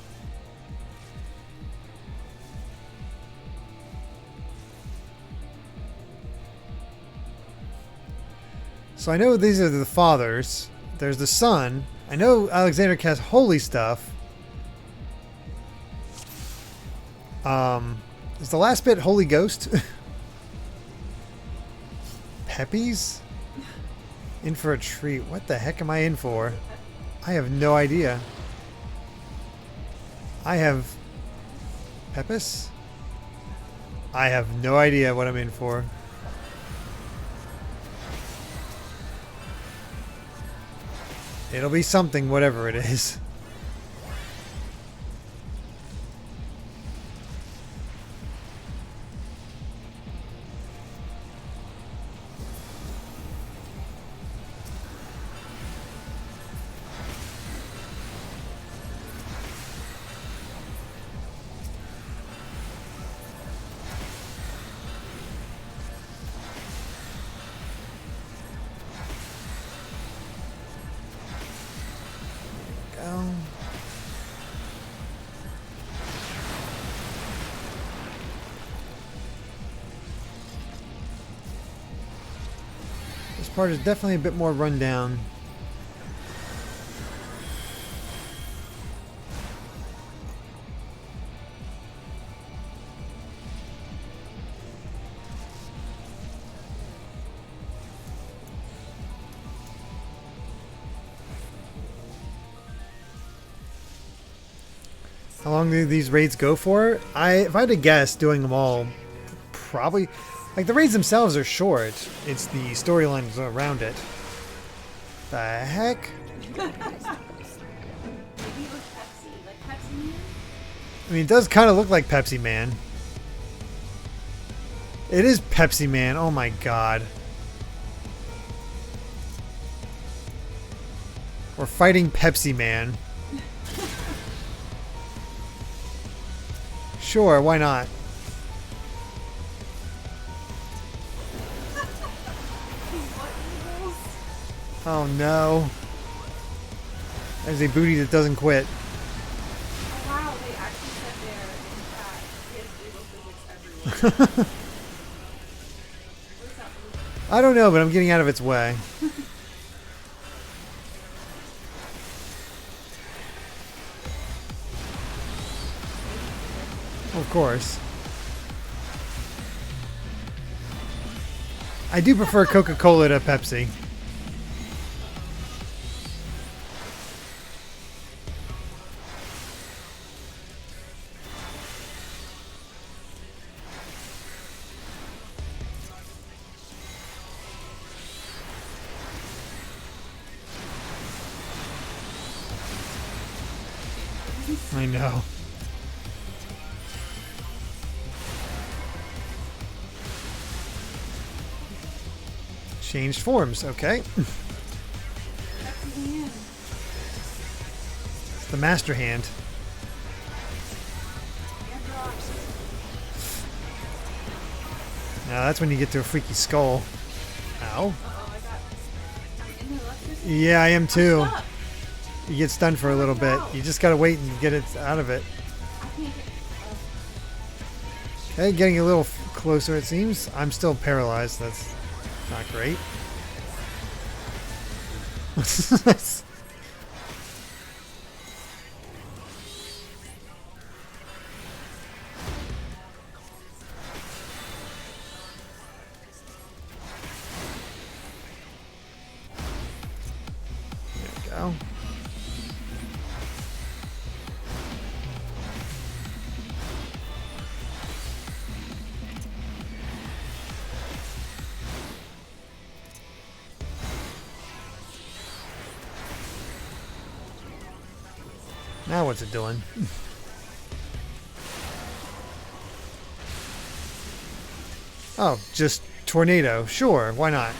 So I know these are the fathers. There's the son. I know Alexander casts holy stuff. Is the last bit Holy Ghost? Peppies? In for a treat. What the heck am I in for? I have no idea. I have... Peppis? I have no idea what I'm in for. It'll be something, whatever it is. This part is definitely a bit more run down. How long do these raids go for? If I had to guess, doing them all, probably... Like, the raids themselves are short. It's the storylines around it. The heck? Maybe it was Pepsi. Like Pepsi Man? I mean, it does kind of look like Pepsi Man. It is Pepsi Man. Oh my god. We're fighting Pepsi Man. Sure, why not? Oh no. There's a booty that doesn't quit. Oh, wow, they actually said there in chat, he has legal physics everywhere. Where's that blue? I don't know, but I'm getting out of its way. Of course. I do prefer Coca-Cola to Pepsi. I know. Changed forms, okay. That's the hand. It's the master hand. And drops. Now that's when you get to a freaky skull. Ow. Uh-oh, I'm in the electricity. Yeah, I am too. Stop. You get stunned for a little bit. You just gotta wait and get it out of it. I can't get... Okay, getting a little closer it seems. I'm still paralyzed. That's not great. There we go. Now what's it doing? Oh, just tornado. Sure, why not?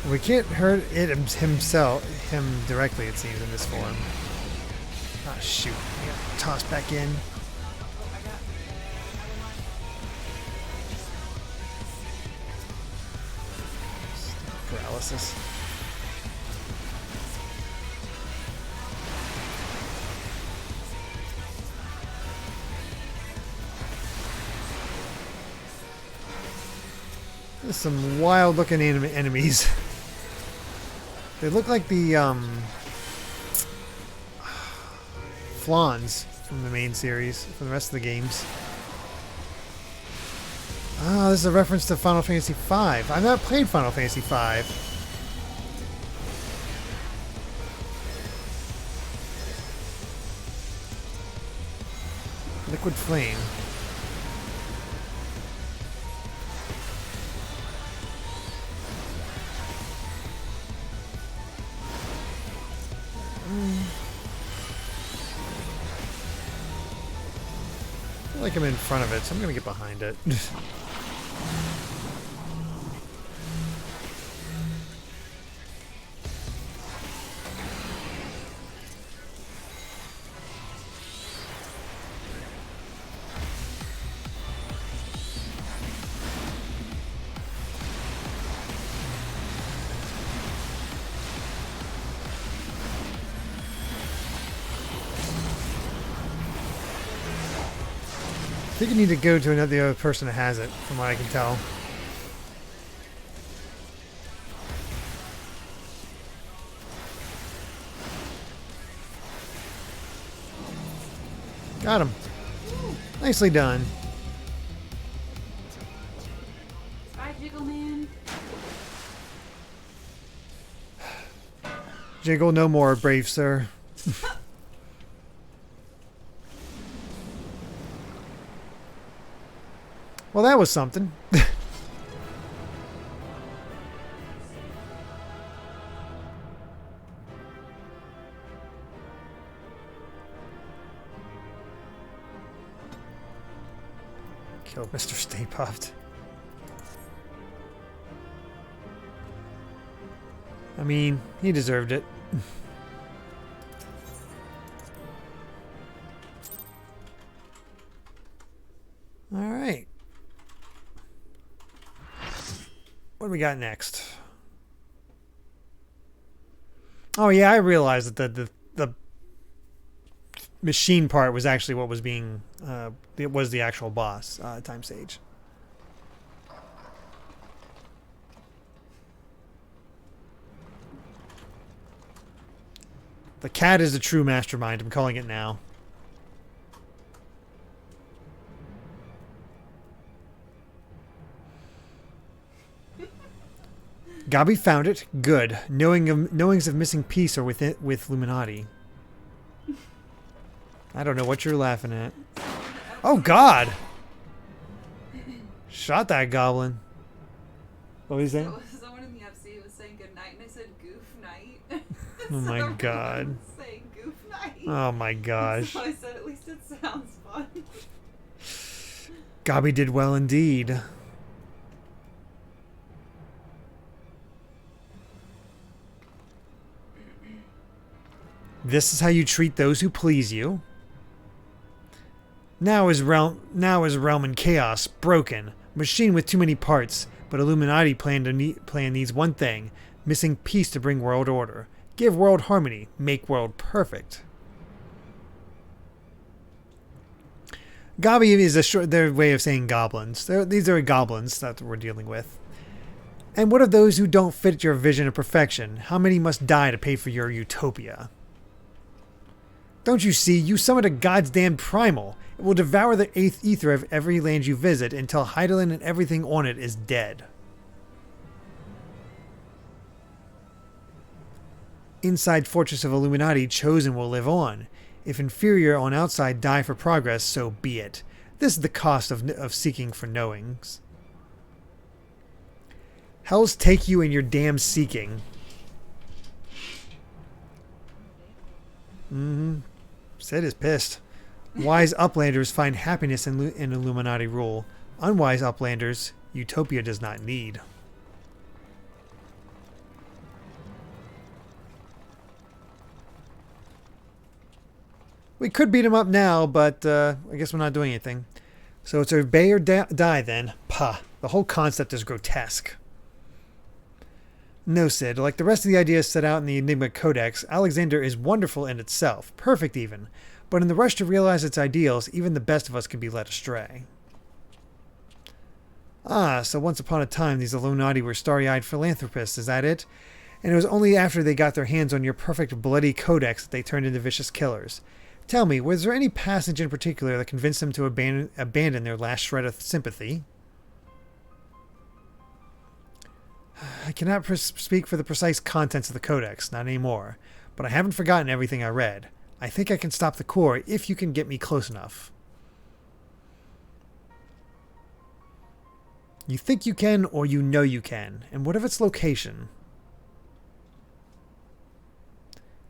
We can't hurt it him directly, it seems, in this form. Ah, shoot. I got tossed back in. Paralysis. There's some wild looking enemies. They look like the Flans from the main series, from the rest of the games. Ah, this is a reference to Final Fantasy V. I've not played Final Fantasy V. Liquid Flame. I feel like I'm in front of it, so I'm gonna get behind it. I think you need to go to the other person that has it, from what I can tell. Got him. Nicely done. Bye, Jiggle Man. Jiggle no more, brave sir. Well, that was something. Kill Mr. Stay Puft. I mean, he deserved it. All right. What do we got next? Oh yeah, I realized that the machine part was actually what was being it was the actual boss time stage. The cat is the true mastermind. I'm calling it now. Gabi found it. Good. Knowings of missing piece are with Illuminati. I don't know what you're laughing at. Oh, God! Shot that goblin. What was he saying? Someone in the FC was saying good night, and I said goof night. Oh, my God. Saying goof night. Oh, my gosh. So I said at least it sounds fun. Gabi did well indeed. This is how you treat those who please you. Now is realm in chaos, broken, machine with too many parts, but Illuminati plan needs one thing, missing peace to bring world order. Give world harmony, make world perfect. Gabi is their way of saying goblins. These are goblins that we're dealing with. And what of those who don't fit your vision of perfection? How many must die to pay for your utopia? Don't you see? You summoned a goddamn Primal. It will devour the eighth ether of every land you visit until Heidelin and everything on it is dead. Inside Fortress of Illuminati, Chosen will live on. If inferior on outside die for progress, so be it. This is the cost of seeking for knowings. Hells take you in your damn seeking. Sid is pissed. Wise uplanders find happiness in Illuminati rule. Unwise uplanders, utopia does not need. We could beat him up now, but I guess we're not doing anything. So it's obey or die then. Pah. The whole concept is grotesque. No, Sid. Like the rest of the ideas set out in the Enigma Codex, Alexander is wonderful in itself. Perfect even. But in the rush to realize its ideals, even the best of us can be led astray. Ah, so once upon a time these Illuminati were starry-eyed philanthropists, is that it? And it was only after they got their hands on your perfect bloody codex that they turned into vicious killers. Tell me, was there any passage in particular that convinced them to abandon their last shred of sympathy? I cannot speak for the precise contents of the codex, not anymore, but I haven't forgotten everything I read. I think I can stop the core if you can get me close enough. You think you can, or you know you can, and what of its location?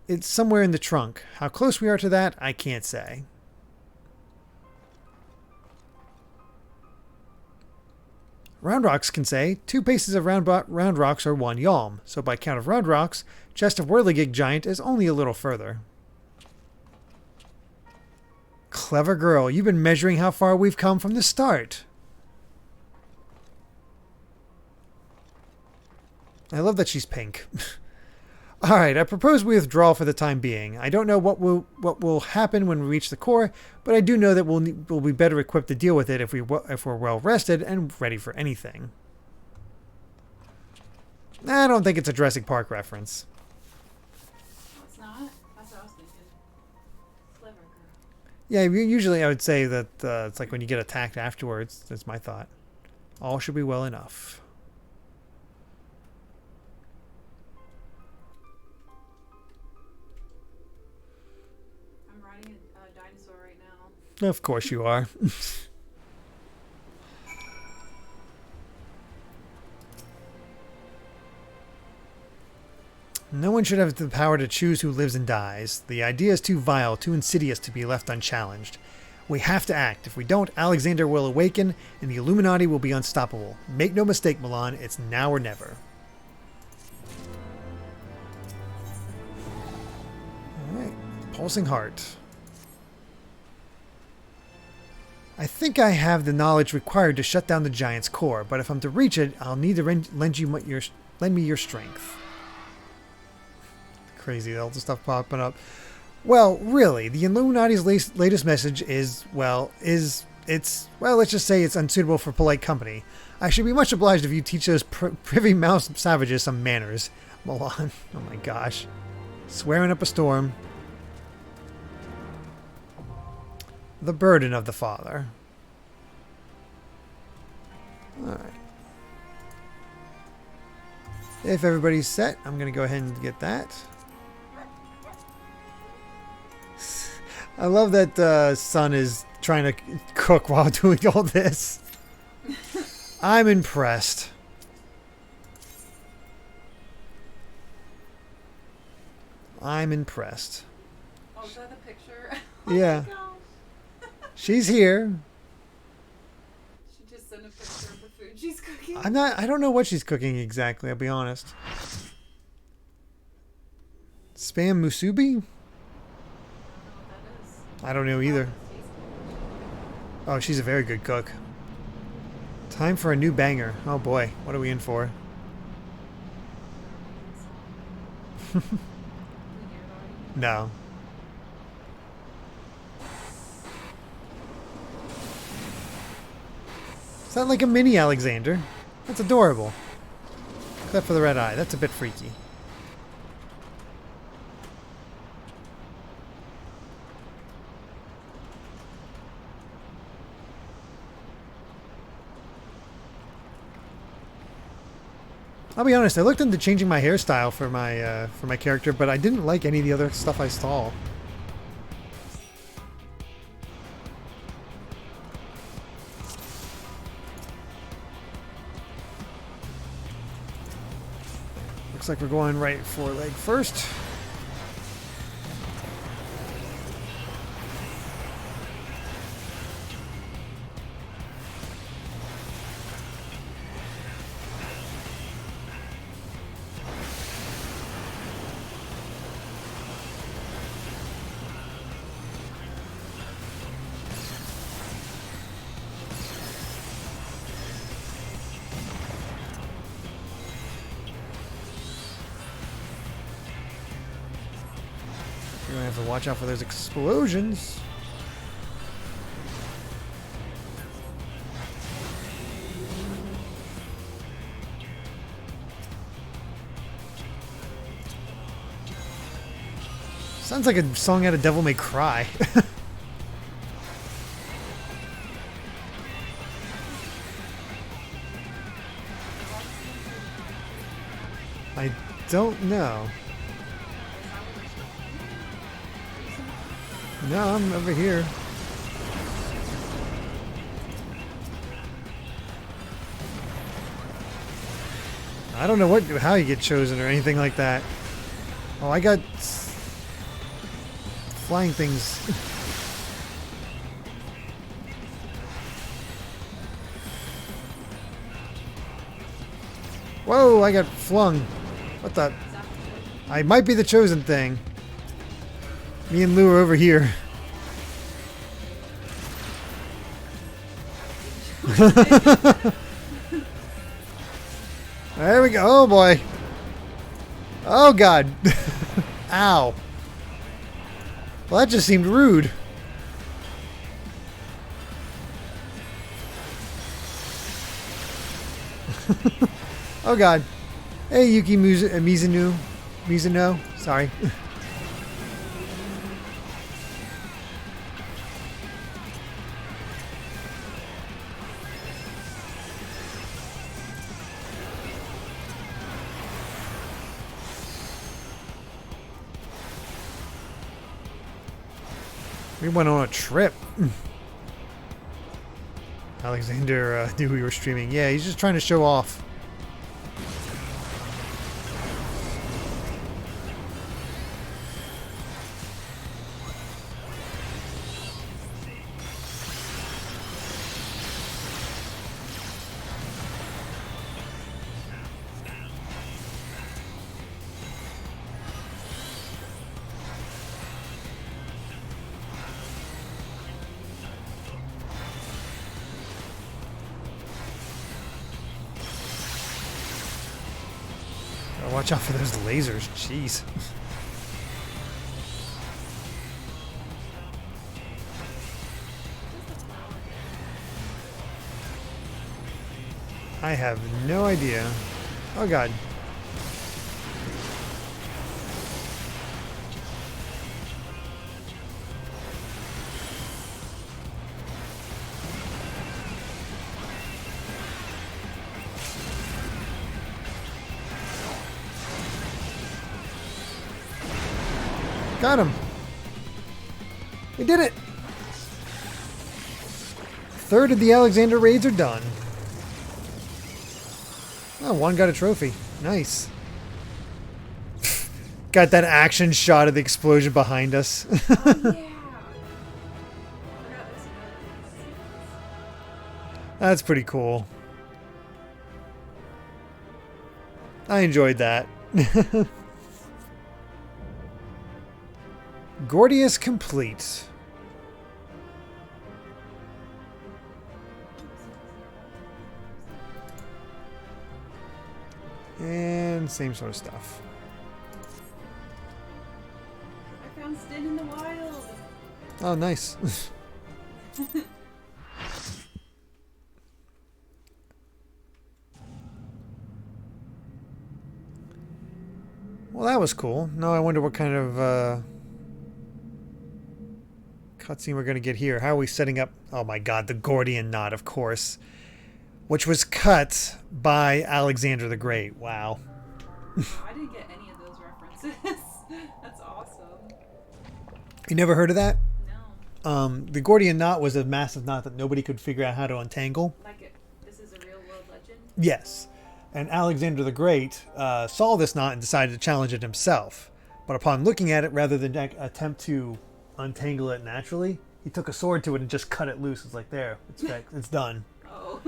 It's somewhere in the trunk. How close we are to that, I can't say. Round Rocks can say, 2 paces of round rocks are 1 yalm, so by count of Round Rocks, Chest of Whirligig Giant is only a little further. Clever girl, you've been measuring how far we've come from the start. I love that she's pink. Alright, I propose we withdraw for the time being. I don't know what will happen when we reach the core, but I do know that we'll be better equipped to deal with it if we're well rested and ready for anything. I don't think it's a Jurassic Park reference. No, it's not. That's what I was thinking. Clever girl. Yeah, usually I would say that it's like when you get attacked afterwards. That's my thought. All should be well enough. Of course you are. No one should have the power to choose who lives and dies. The idea is too vile, too insidious to be left unchallenged. We have to act. If we don't, Alexander will awaken, and the Illuminati will be unstoppable. Make no mistake, Milan, it's now or never. Alright, Pulsing Heart. I think I have the knowledge required to shut down the giant's core, but if I'm to reach it, I'll need to lend me your strength. Crazy, all the stuff popping up. Well, really, the Illuminati's latest message is, let's just say it's unsuitable for polite company. I should be much obliged if you teach those privy mouse savages some manners. Milan, oh my gosh. Swearing up a storm. The burden of the father. Alright. If everybody's set, I'm going to go ahead and get that. I love that Son is trying to cook while doing all this. I'm impressed. I'm impressed. Oh, is that the picture? Yeah. Oh my gosh. She's here. She just sent a picture of the food she's cooking. I don't know what she's cooking exactly, I'll be honest. Spam musubi? I don't know either. Oh, she's a very good cook. Time for a new banger. Oh boy, what are we in for? No. Is that like a mini Alexander? That's adorable. Except for the red eye. That's a bit freaky. I'll be honest, I looked into changing my hairstyle for my character, but I didn't like any of the other stuff I saw. Looks like we're going right for leg first. You're gonna have to watch out for those explosions. Sounds like a song out of Devil May Cry. I don't know. No, I'm over here. I don't know how you get chosen or anything like that. Oh, I got flying things. Whoa, I got flung. What the? I might be the chosen thing. Me and Lou are over here. There we go. Oh boy. Oh god. Ow. Well, that just seemed rude. Oh god. Hey Yuki Mizuno. Sorry. We went on a trip. Alexander knew we were streaming. Yeah, he's just trying to show off. Watch out for those lasers, jeez. I have no idea. Oh god. Got him. We did it. Third of the Alexander raids are done. Oh, one got a trophy. Nice. Got that action shot of the explosion behind us. Oh, yeah. I forgot there's another sequence. That's pretty cool. I enjoyed that. Gordius complete. And same sort of stuff. I found Stin in the wild. Oh, nice. Well, that was cool. Now I wonder what kind of cutscene we're going to get here. How are we setting up? Oh my god, the Gordian knot, of course. Which was cut by Alexander the Great. Wow. I didn't get any of those references. That's awesome. You never heard of that? No. The Gordian knot was a massive knot that nobody could figure out how to untangle. This is a real world legend? Yes. And Alexander the Great saw this knot and decided to challenge it himself. But upon looking at it, rather than attempt to untangle it naturally, he took a sword to it and just cut it loose. It's like, there, it's done. Oh.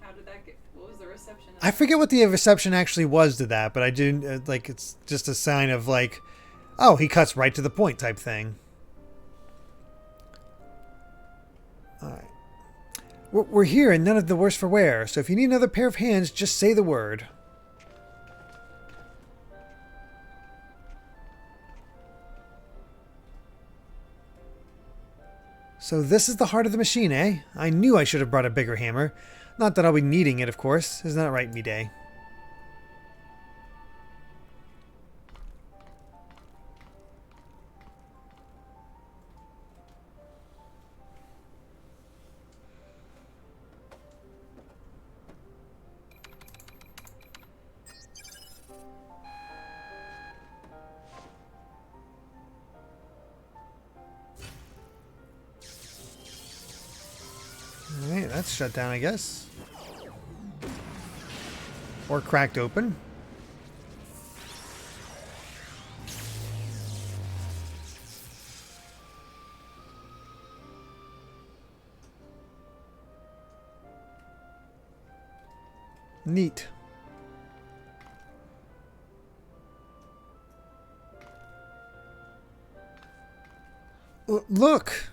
How did that get? What was the reception? I forget what the reception actually was to that, but I didn't, it's just a sign of like, oh, he cuts right to the point type thing. Alright. We're here and none of the worse for wear, so if you need another pair of hands, just say the word. So this is the heart of the machine, eh? I knew I should have brought a bigger hammer. Not that I'll be needing it, of course. Isn't that right, me-day? Alright, that's shut down, I guess. Or cracked open. Neat. Look!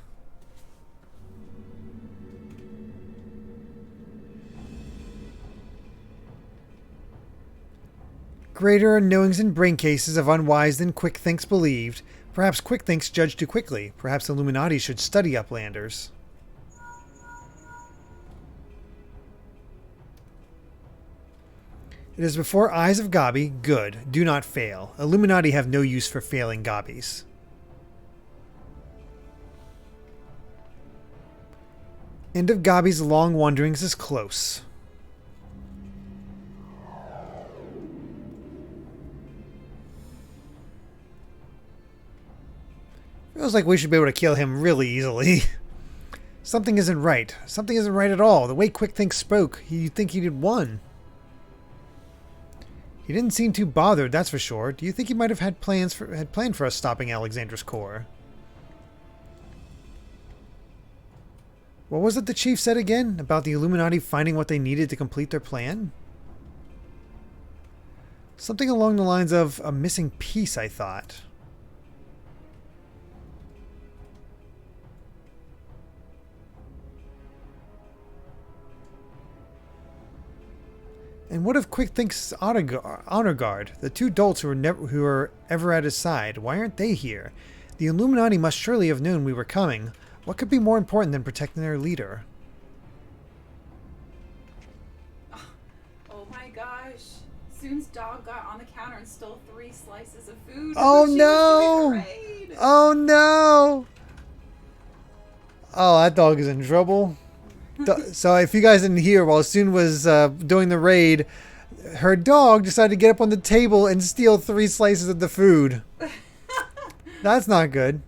Greater knowings and brain cases of unwise than Quick Thinks believed. Perhaps Quick Thinks judged too quickly. Perhaps the Illuminati should study Uplanders. It is before eyes of Gabi. Good. Do not fail. Illuminati have no use for failing Gabis. End of Gabi's long wanderings is close. Feels like we should be able to kill him really easily. Something isn't right. Something isn't right at all. The way Quick Thinks spoke, you'd think he'd won. He didn't seem too bothered, that's for sure. Do you think he might have had planned for us stopping Alexander's core? What was it the chief said again about the Illuminati finding what they needed to complete their plan? Something along the lines of a missing piece, I thought. And what of Quick Think's honor guard? The two dolts who were ever at his side. Why aren't they here? The Illuminati must surely have known we were coming. What could be more important than protecting their leader? Oh my gosh. Soon's dog got on the counter and stole 3 slices of food. Oh no! Oh no! Oh, that dog is in trouble. So if you guys didn't hear, while Soon was doing the raid, her dog decided to get up on the table and steal 3 slices of the food. That's not good.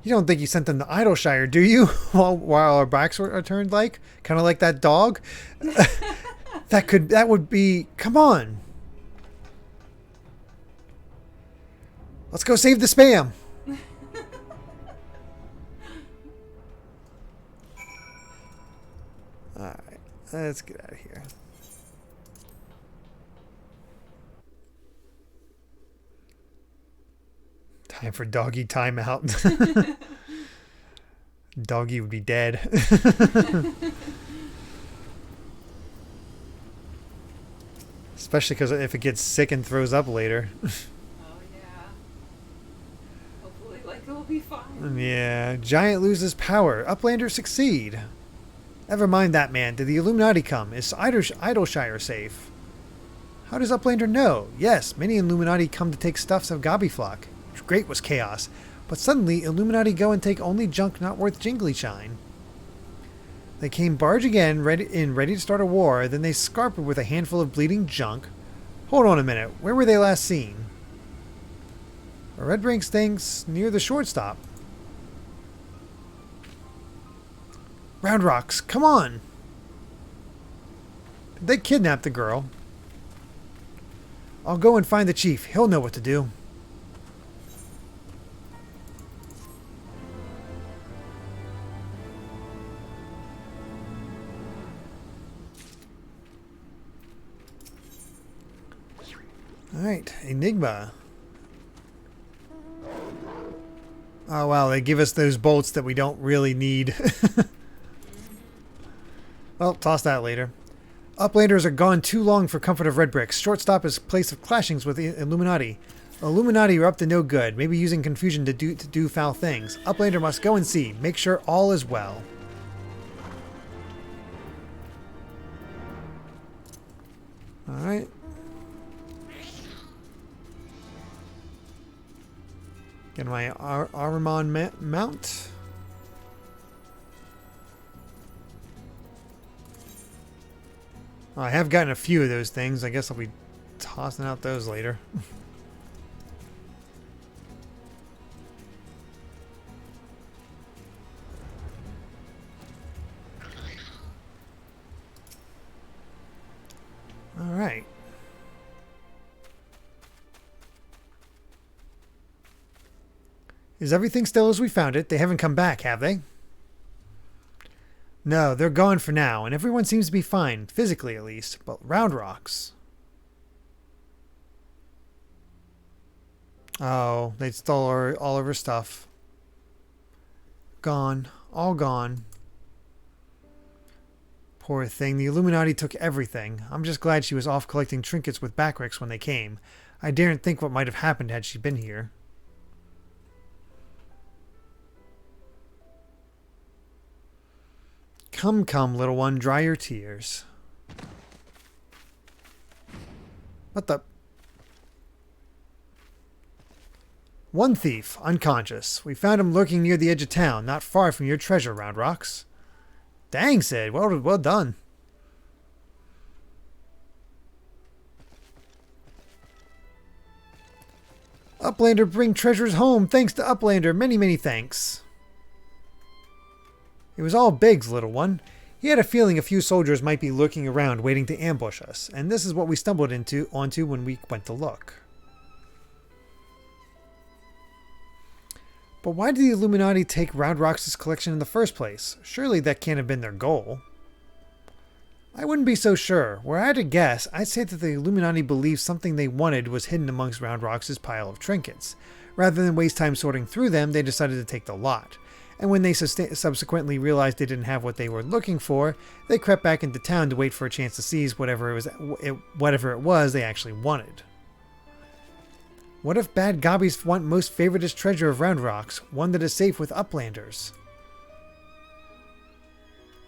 You don't think you sent them to Idleshire, do you? While our backs are turned like? Kind of like that dog? That would be... Come on. Let's go save the spam. Alright, let's get out of here. Time for doggy timeout. Doggy would be dead. Especially because if it gets sick and throws up later. Oh yeah. Hopefully, like, it'll be fine. Yeah. Giant loses power. Uplanders succeed. Never mind that, man. Did the Illuminati come? Is Idleshire safe? How does Uplander know? Yes, many Illuminati come to take stuffs of Gobbyflock. Great was chaos. But suddenly, Illuminati go and take only junk not worth jingly shine. They came barge again, ready to start a war, then they scarpered with a handful of bleeding junk. Hold on a minute, where were they last seen? A red ring stinks near the shortstop. Round Rocks, come on! Did they kidnap the girl? I'll go and find the chief, he'll know what to do. Alright, Enigma. Oh wow, they give us those bolts that we don't really need. Well, toss that later. Uplanders are gone too long for comfort of red bricks. Shortstop is place of clashings with the Illuminati. Illuminati are up to no good, maybe using confusion to do foul things. Uplander must go and see, make sure all is well. Alright. Get my Armamon mount. I have gotten a few of those things. I guess I'll be tossing out those later. All right. Is everything still as we found it? They haven't come back, have they? No, they're gone for now, and everyone seems to be fine, physically at least, but Round Rocks. Oh, they stole all of her stuff. Gone. All gone. Poor thing, the Illuminati took everything. I'm just glad she was off collecting trinkets with Backricks when they came. I daren't think what might have happened had she been here. Come, come, little one, dry your tears. What the? One thief, unconscious. We found him lurking near the edge of town, not far from your treasure, Round Rocks. Dang, Sid. Well done. Uplander, bring treasures home. Thanks to Uplander. Many, many thanks. It was all Biggs, little one. He had a feeling a few soldiers might be lurking around waiting to ambush us, and this is what we stumbled onto when we went to look. But why did the Illuminati take Round Rocks' collection in the first place? Surely that can't have been their goal. I wouldn't be so sure. Were I to guess, I'd say that the Illuminati believed something they wanted was hidden amongst Round Rocks' pile of trinkets. Rather than waste time sorting through them, they decided to take the lot. And when they subsequently realized they didn't have what they were looking for, they crept back into town to wait for a chance to seize whatever it was they actually wanted. What if Bad Gobbies want most favoritist treasure of Round Rocks, one that is safe with Uplanders?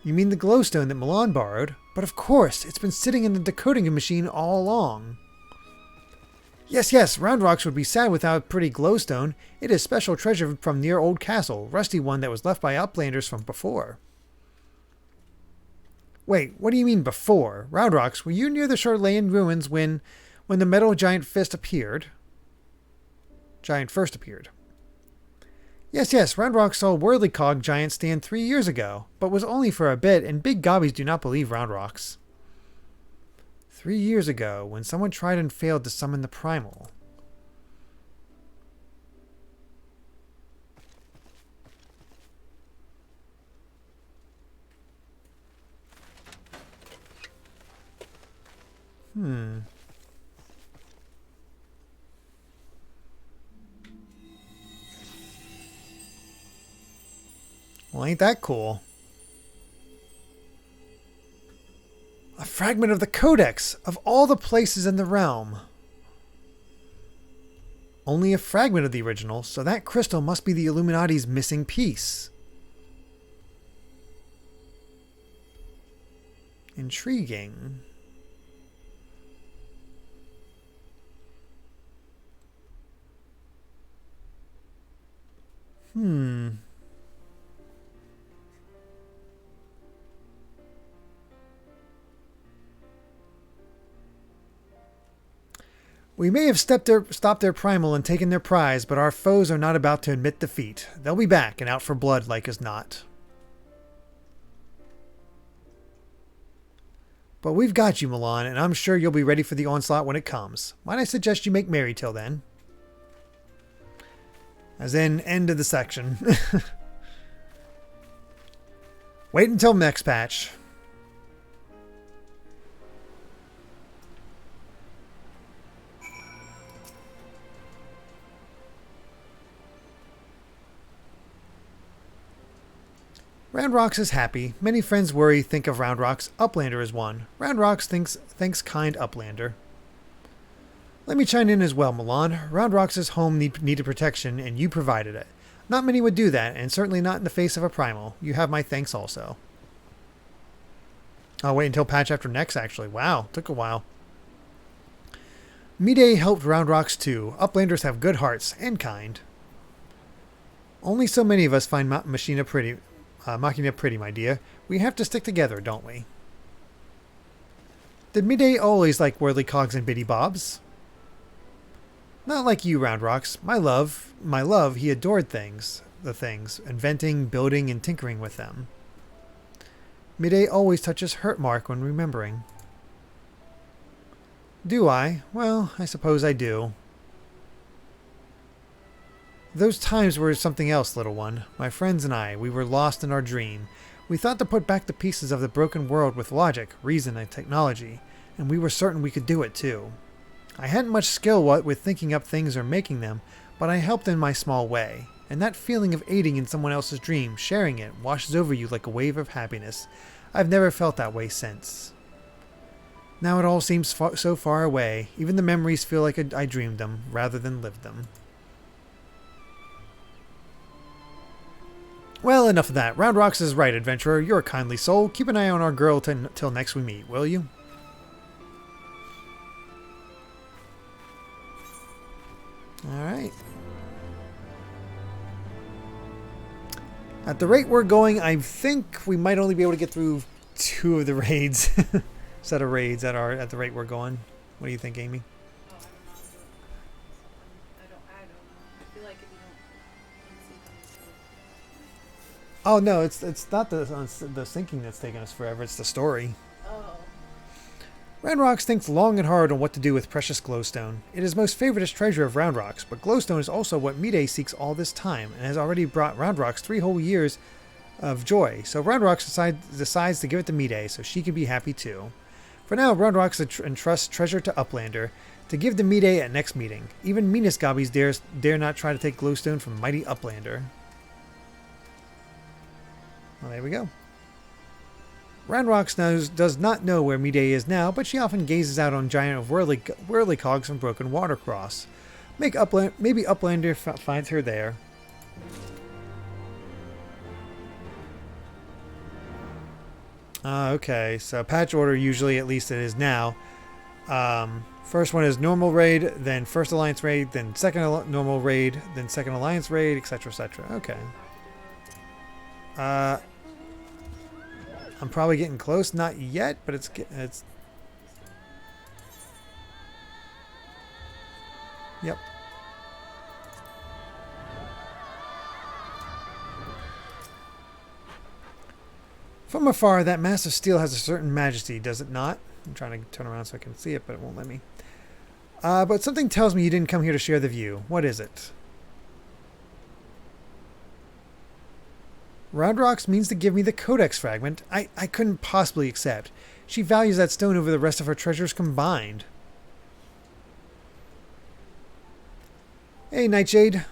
You mean the glowstone that Milan borrowed? But of course, it's been sitting in the decoding machine all along. Yes, Round Rocks would be sad without a pretty glowstone. It is special treasure from near Old Castle, rusty one that was left by Uplanders from before. Wait, what do you mean before? Round Rocks, were you near the Charlayan ruins when the metal giant fist appeared? giant first appeared. Yes, Roundrock saw Whirlycog giant stand 3 years ago, but was only for a bit, and big gobbies do not believe Roundrocks. 3 years ago, when someone tried and failed to summon the Primal. Well, ain't that cool? A fragment of the Codex of all the places in the realm. Only a fragment of the original, so that crystal must be the Illuminati's missing piece. Intriguing. We may have stopped their primal and taken their prize, but our foes are not about to admit defeat. They'll be back and out for blood like as not. But we've got you, Milan, and I'm sure you'll be ready for the onslaught when it comes. Might I suggest you make merry till then? As in, end of the section. Wait until next patch. Roundrocks is happy. Many friends worry, think of Roundrocks. Uplander is one. Roundrocks thanks kind Uplander. Let me chime in as well, Milan. Roundrocks' home needed protection, and you provided it. Not many would do that, and certainly not in the face of a Primal. You have my thanks also. I'll wait until patch after next, actually. Wow, took a while. Mide helped Roundrocks too. Uplanders have good hearts, and kind. Only so many of us find Machina pretty, my dear. We have to stick together, don't we? Did Mide always like Whirlycogs and Biddy Bobs? Not like you, Roundrocks. My love, he adored the things, inventing, building, and tinkering with them. Mide always touches hurt mark when remembering. Do I? Well, I suppose I do. Those times were something else, little one. My friends and I, we were lost in our dream. We thought to put back the pieces of the broken world with logic, reason, and technology, and we were certain we could do it too. I hadn't much skill with thinking up things or making them, but I helped in my small way, and that feeling of aiding in someone else's dream, sharing it, washes over you like a wave of happiness. I've never felt that way since. Now it all seems so far away. Even the memories feel like I dreamed them, rather than lived them. Well, enough of that. Roundrocks is right, adventurer. You're a kindly soul. Keep an eye on our girl till next we meet, will you? Alright. At the rate we're going, I think we might only be able to get through 2 of the raids. Set of raids at the rate we're going. What do you think, Amy? I don't know. I feel like if you don't. Oh no, it's not the sinking that's taking us forever. It's the story. Oh. Roundrocks thinks long and hard on what to do with precious glowstone. It is most favoritist treasure of Roundrocks, but glowstone is also what Mide seeks all this time, and has already brought Roundrocks 3 whole years of joy. So Roundrocks decides to give it to Mide, so she can be happy too. For now, Roundrocks entrusts treasure to Uplander, to give to Mide at next meeting. Even meanest gobbies dare not try to take glowstone from mighty Uplander. Well, there we go. Roundrocks does not know where Mide is now, but she often gazes out on giant of Whirlycogs from Broken Watercross. Maybe Uplander finds her there. Okay, so patch order usually, at least it is now. First one is normal raid, then first alliance raid, then second normal raid, then second alliance raid, etc., etc. Okay. I'm probably getting close. Not yet, but it's. Yep. From afar, that mass of steel has a certain majesty, does it not? I'm trying to turn around so I can see it, but it won't let me. But something tells me you didn't come here to share the view. What is it? Roundrox means to give me the Codex fragment. I couldn't possibly accept. She values that stone over the rest of her treasures combined. Hey, Nightshade.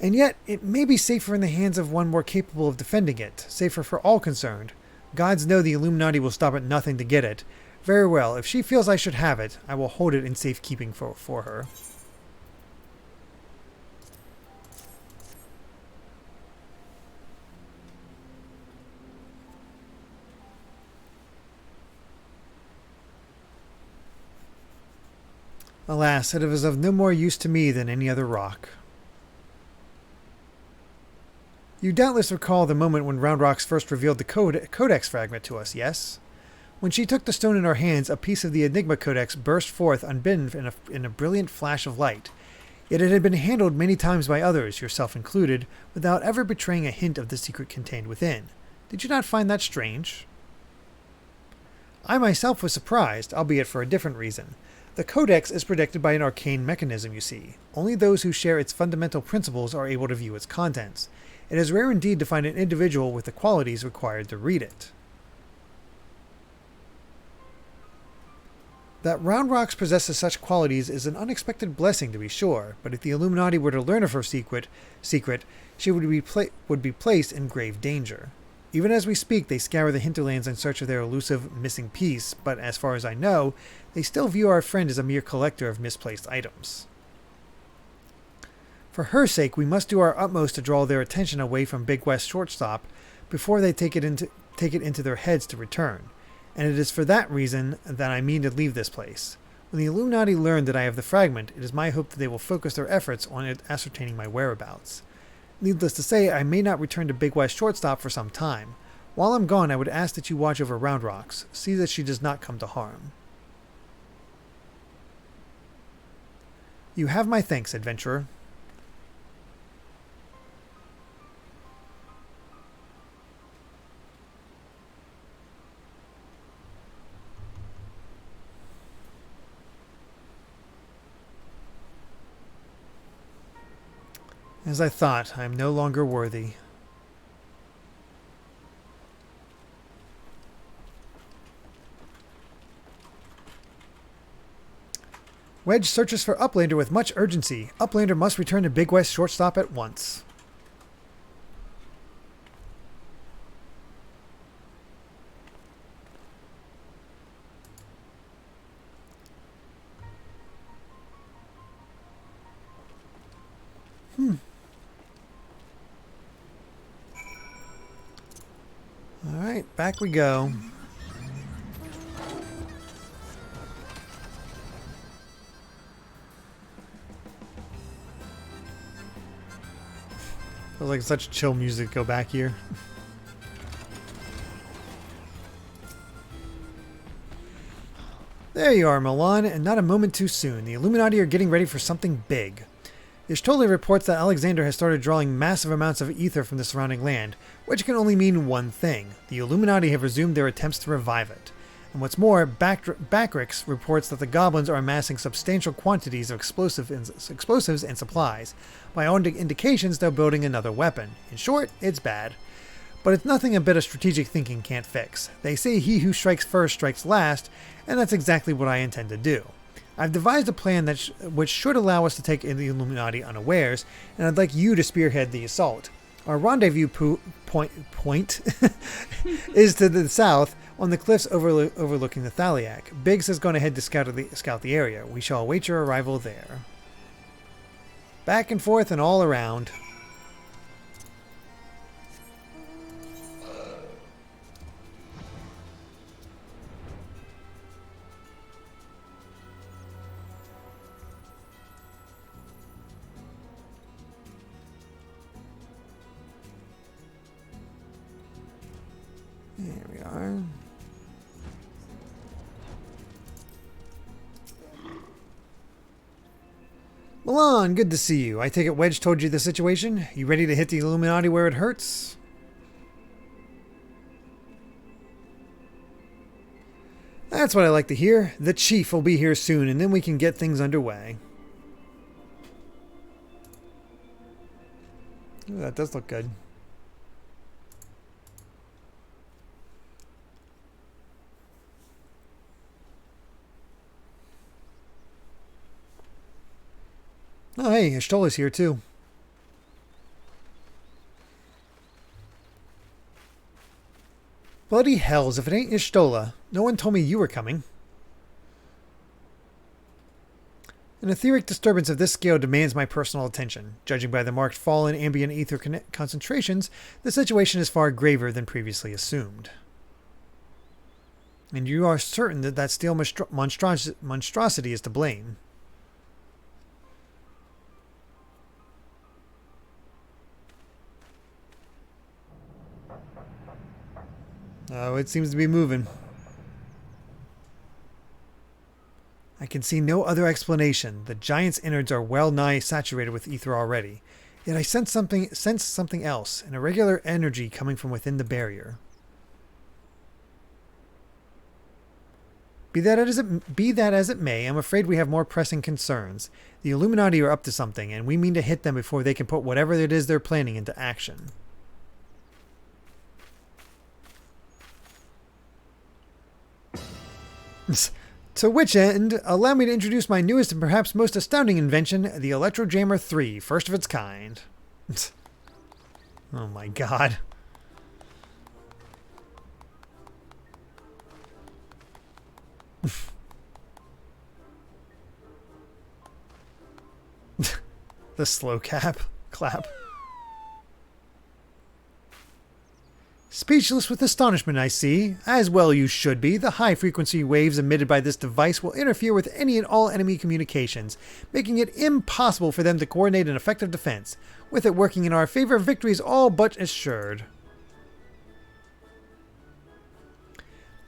And yet, it may be safer in the hands of one more capable of defending it. Safer for all concerned. Gods know the Illuminati will stop at nothing to get it. Very well, if she feels I should have it, I will hold it in safekeeping for her. Alas, it was of no more use to me than any other rock. You doubtless recall the moment when Roundrox first revealed the Codex fragment to us, yes? When she took the stone in her hands, a piece of the Enigma Codex burst forth unbidden in a brilliant flash of light. Yet it had been handled many times by others, yourself included, without ever betraying a hint of the secret contained within. Did you not find that strange? I myself was surprised, albeit for a different reason. The Codex is protected by an arcane mechanism, you see. Only those who share its fundamental principles are able to view its contents. It is rare indeed to find an individual with the qualities required to read it. That Roundrox possesses such qualities is an unexpected blessing, to be sure, but if the Illuminati were to learn of her secret, she would be placed in grave danger. Even as we speak, they scour the hinterlands in search of their elusive missing piece, but as far as I know, they still view our friend as a mere collector of misplaced items. For her sake, we must do our utmost to draw their attention away from Big West Shortstop before they take it into their heads to return. And it is for that reason that I mean to leave this place. When the Illuminati learn that I have the fragment, it is my hope that they will focus their efforts on ascertaining my whereabouts. Needless to say, I may not return to Big West Shortstop for some time. While I'm gone, I would ask that you watch over Roundrox. See that she does not come to harm. You have my thanks, adventurer. As I thought, I am no longer worthy. Wedge searches for Uplander with much urgency. Uplander must return to Big West Shortstop at once. Alright, back we go. Feels like such chill music to go back here. There you are, Milan, and not a moment too soon. The Illuminati are getting ready for something big. Ishtoli reports that Alexander has started drawing massive amounts of ether from the surrounding land, which can only mean one thing. The Illuminati have resumed their attempts to revive it. And what's more, Backrix reports that the Goblins are amassing substantial quantities of explosives and supplies. By all indications, they're building another weapon. In short, it's bad. But it's nothing a bit of strategic thinking can't fix. They say he who strikes first strikes last, and that's exactly what I intend to do. I've devised a plan which should allow us to take in the Illuminati unawares, and I'd like you to spearhead the assault. Our rendezvous point is to the south, on the cliffs overlooking the Thaliak. Biggs has gone ahead to scout the area. We shall await your arrival there. Back and forth and all around. There we are. Milan, good to see you. I take it Wedge told you the situation? You ready to hit the Illuminati where it hurts? That's what I like to hear. The chief will be here soon, and then we can get things underway. Ooh, that does look good. Oh, hey, Ishtola's here too. Bloody hells, if it ain't Ishtola. No one told me you were coming. An etheric disturbance of this scale demands my personal attention. Judging by the marked fall in ambient ether concentrations, the situation is far graver than previously assumed. And you are certain that that steel monstrosity is to blame. Oh, it seems to be moving. I can see no other explanation. The giant's innards are well nigh saturated with ether already. Yet I sense something else, an irregular energy coming from within the barrier. Be that as it may, I'm afraid we have more pressing concerns. The Illuminati are up to something, and we mean to hit them before they can put whatever it is they're planning into action. To which end, allow me to introduce my newest and perhaps most astounding invention, the Electrojammer 3, first of its kind. Oh my god. The slow clap. Speechless with astonishment, I see. As well you should be. The high-frequency waves emitted by this device will interfere with any and all enemy communications, making it impossible for them to coordinate an effective defense. With it working in our favor, victory is all but assured.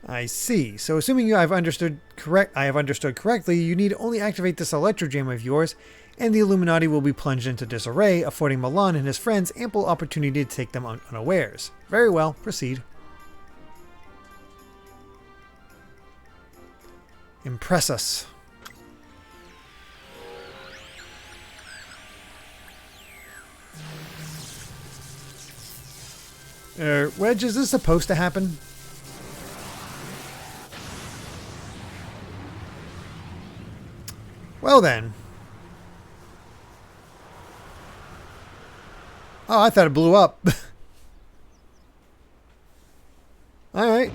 I see. So assuming I have understood correctly, you need only activate this Electrojam of yours, and the Illuminati will be plunged into disarray, affording Milan and his friends ample opportunity to take them unawares. Very well, proceed. Impress us. Wedge, is this supposed to happen? Well then. Oh, I thought it blew up. Alright.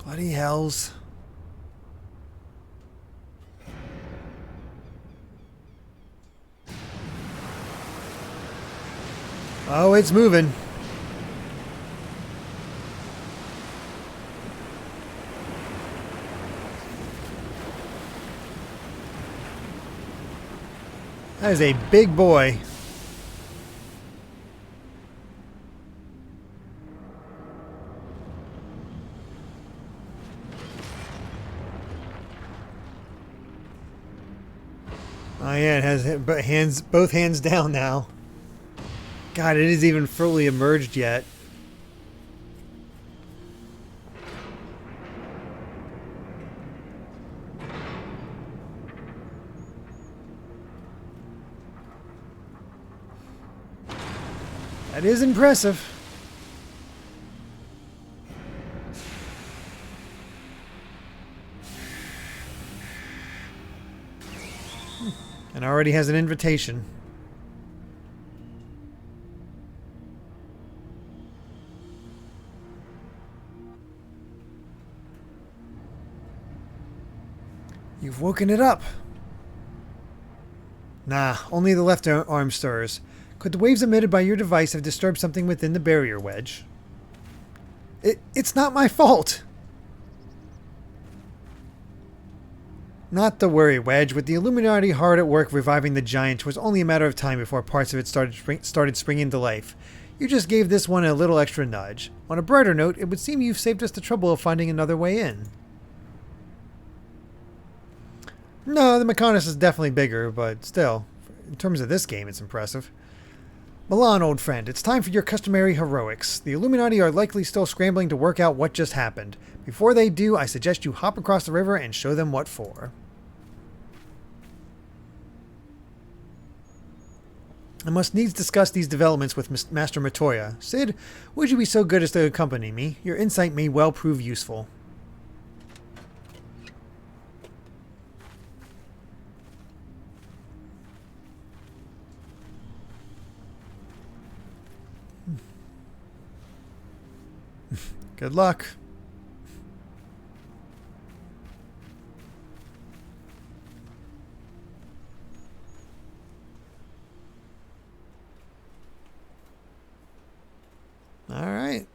Bloody hells. Oh, it's moving. That is a big boy. Oh yeah, it has both hands down now. God, it isn't even fully emerged yet. That is impressive. And already has an invitation. You've woken it up. Nah, only the left arm stirs. Could the waves emitted by your device have disturbed something within the barrier, Wedge? It's not my fault! Not to worry, Wedge. With the Illuminati hard at work reviving the giant, it was only a matter of time before parts of it started springing to life. You just gave this one a little extra nudge. On a brighter note, it would seem you've saved us the trouble of finding another way in. No, the Mechonis is definitely bigger, but still, in terms of this game, it's impressive. Milan, old friend, it's time for your customary heroics. The Illuminati are likely still scrambling to work out what just happened. Before they do, I suggest you hop across the river and show them what for. I must needs discuss these developments with Master Matoya. Sid, would you be so good as to accompany me? Your insight may well prove useful. Good luck. All right.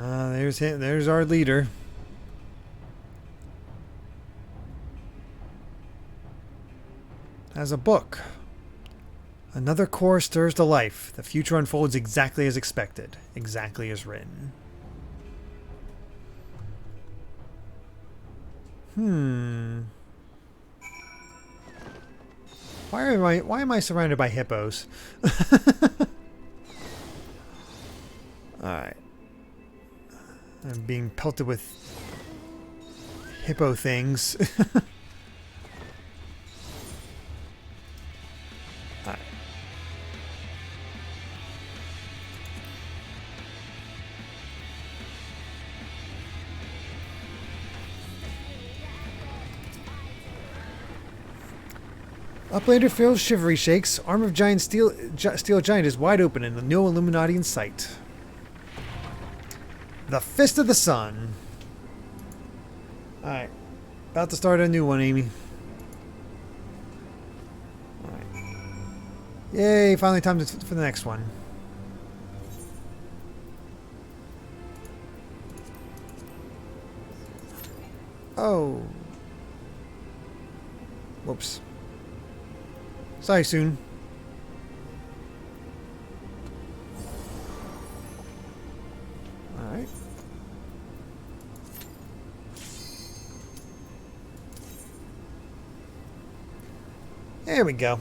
There's him. There's our leader. As a book. Another core stirs to life. The future unfolds exactly as expected, exactly as written. Why am I surrounded by hippos? Alright. I'm being pelted with hippo things. Alright. Uplander feels shivery shakes. Arm of giant steel giant is wide open and no Illuminati in sight. The Fist of the Sun. Alright. About to start a new one, Amy. Alright. Yay, finally time for the next one. Oh. Whoops. Sorry, soon. Alright. There we go.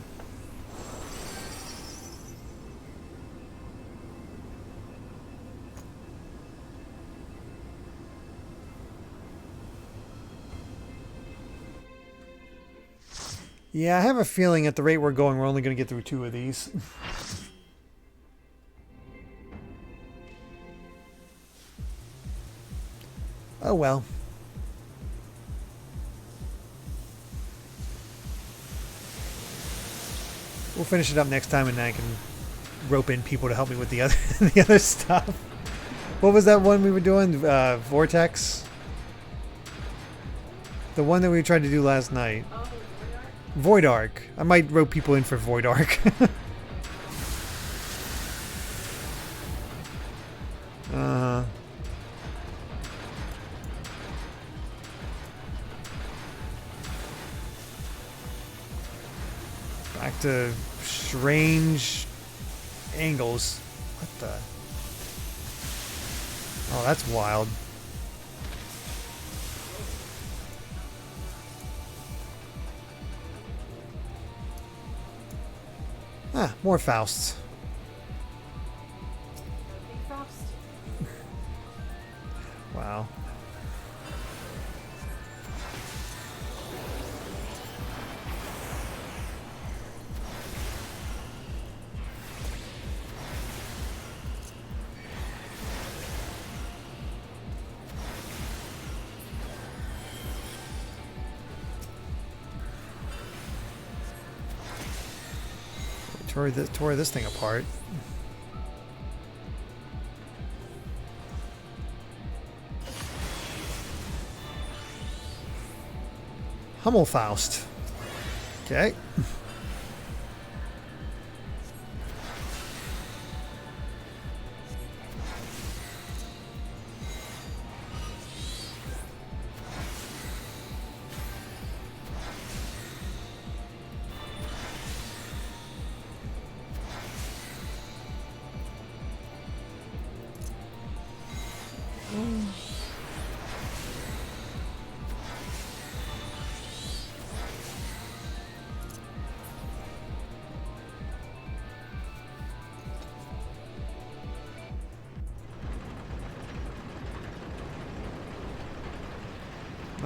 Yeah, I have a feeling at the rate we're going, we're only going to get through 2 of these. Oh well. We'll finish it up next time, and then I can rope in people to help me with the other the other stuff. What was that one we were doing? Vortex? The one that we tried to do last night. Void Arc. I might rope people in for Void Arc. Back to strange angles. What the? Oh, that's wild. Ah, more Fausts. Wow. Tore this thing apart. Hummelfaust. Okay.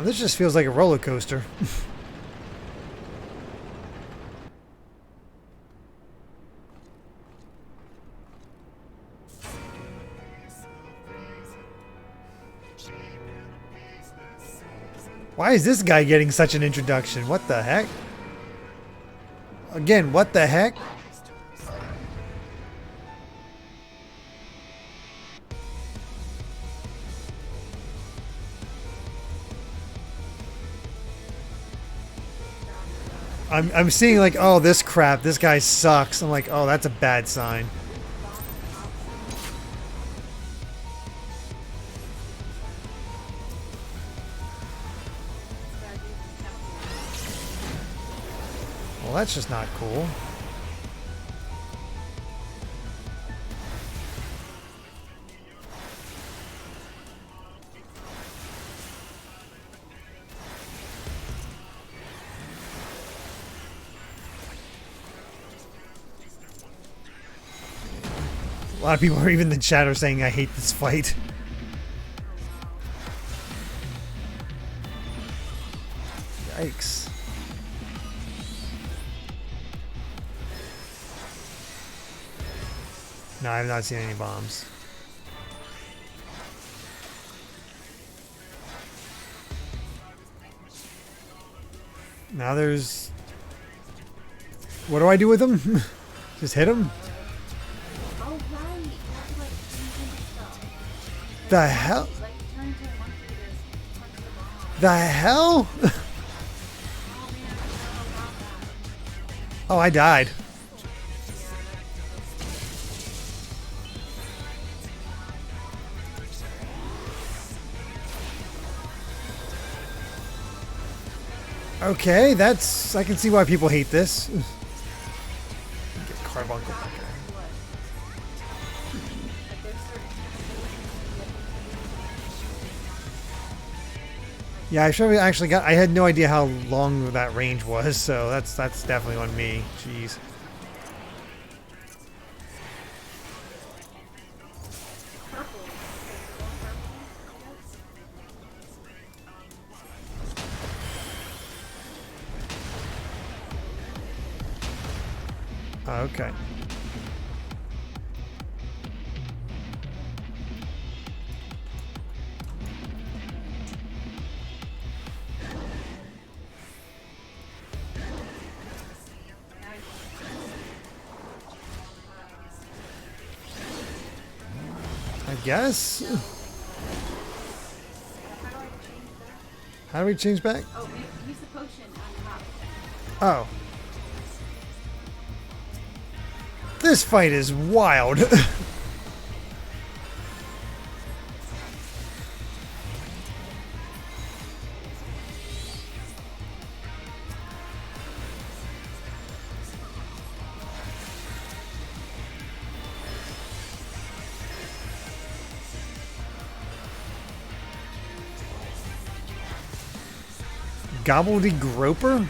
Well, this just feels like a roller coaster. Why is this guy getting such an introduction? What the heck? Again, what the heck? I'm seeing like, oh, this crap, this guy sucks. I'm like, oh, that's a bad sign. Well, that's just not cool. A lot of people are even in the chat are saying, I hate this fight. Yikes. No, I have not seen any bombs. Now there's... What do I do with them? Just hit them? Oh, right. You have to, like, change into stuff. The hell? Like, turn into a monkey to punch the bomb. The hell? Oh, man, I don't know about that. Oh, I died. Okay, that's... I can see why people hate this. Get carbuncle. Yeah, I should have actually got... I had no idea how long that range was, so that's definitely on me. Jeez. Okay. I guess. How do we change back? Oh, use the potion on the map. Oh. This fight is wild. Gobbledy Groper?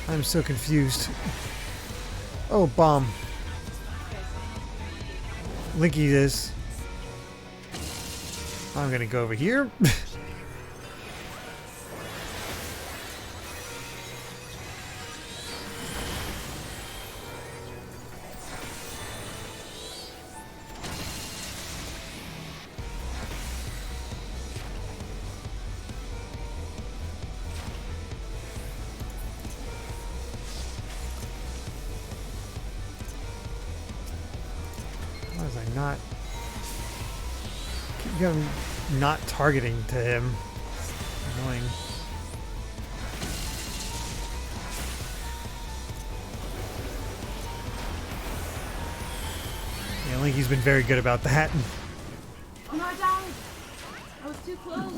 I'm so confused. Oh, bomb. Linky this. I'm gonna go over here. Why was I not? Keep going, not targeting to him. It's annoying. Yeah, Linky's been very good about that. Oh no, I died! I was too close.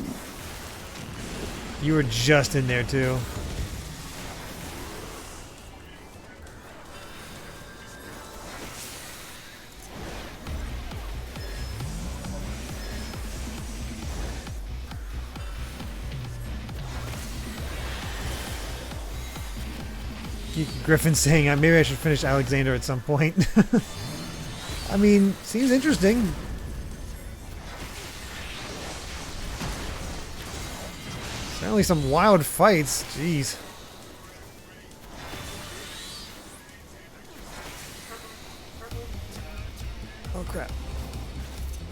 You were just in there too. Griffin saying maybe I should finish Alexander at some point. I mean, seems interesting. Certainly some wild fights. Jeez. Oh crap.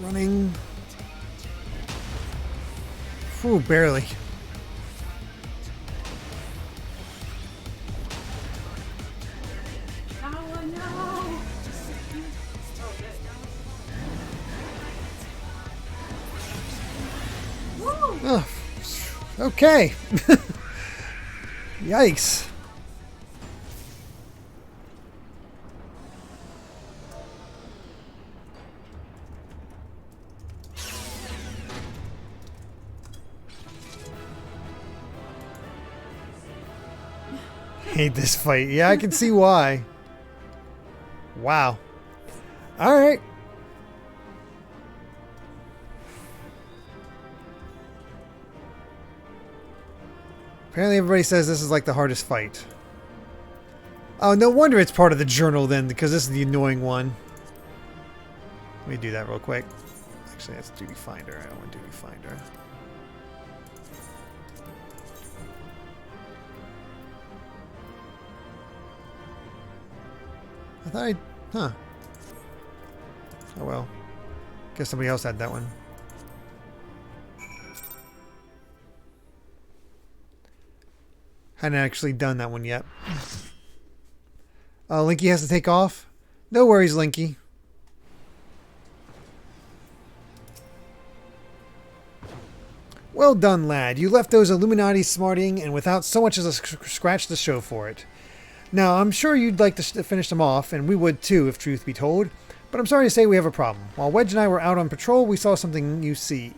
Running. Ooh, barely. Oh, okay. Yikes. Hate this fight. Yeah, I can see why. Wow. All right. Apparently everybody says this is like the hardest fight. Oh, no wonder it's part of the journal then, because this is the annoying one. Let me do that real quick. Actually, that's Duty Finder. I don't want Duty Finder. I thought huh. Oh well. Guess somebody else had that one. Hadn't actually done that one yet. Linky has to take off. No worries, Linky. Well done, lad. You left those Illuminati smarting and without so much as a scratch to show for it. Now, I'm sure you'd like to finish them off, and we would too, if truth be told. But I'm sorry to say we have a problem. While Wedge and I were out on patrol, we saw something you see.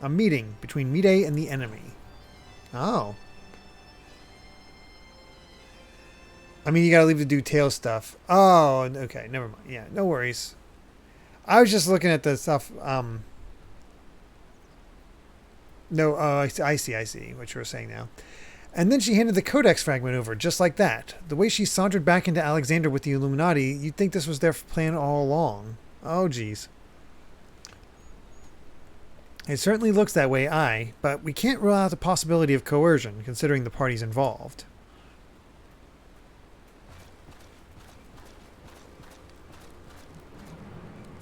A meeting between Mide and the enemy. Oh. I mean, you gotta leave to do tail stuff. Oh, okay, never mind. Yeah, no worries. I was just looking at the stuff. No, I see what you were saying now. And then she handed the Codex fragment over, just like that. The way she sauntered back into Alexander with the Illuminati, you'd think this was their plan all along. Oh, geez. It certainly looks that way, but we can't rule out the possibility of coercion, considering the parties involved.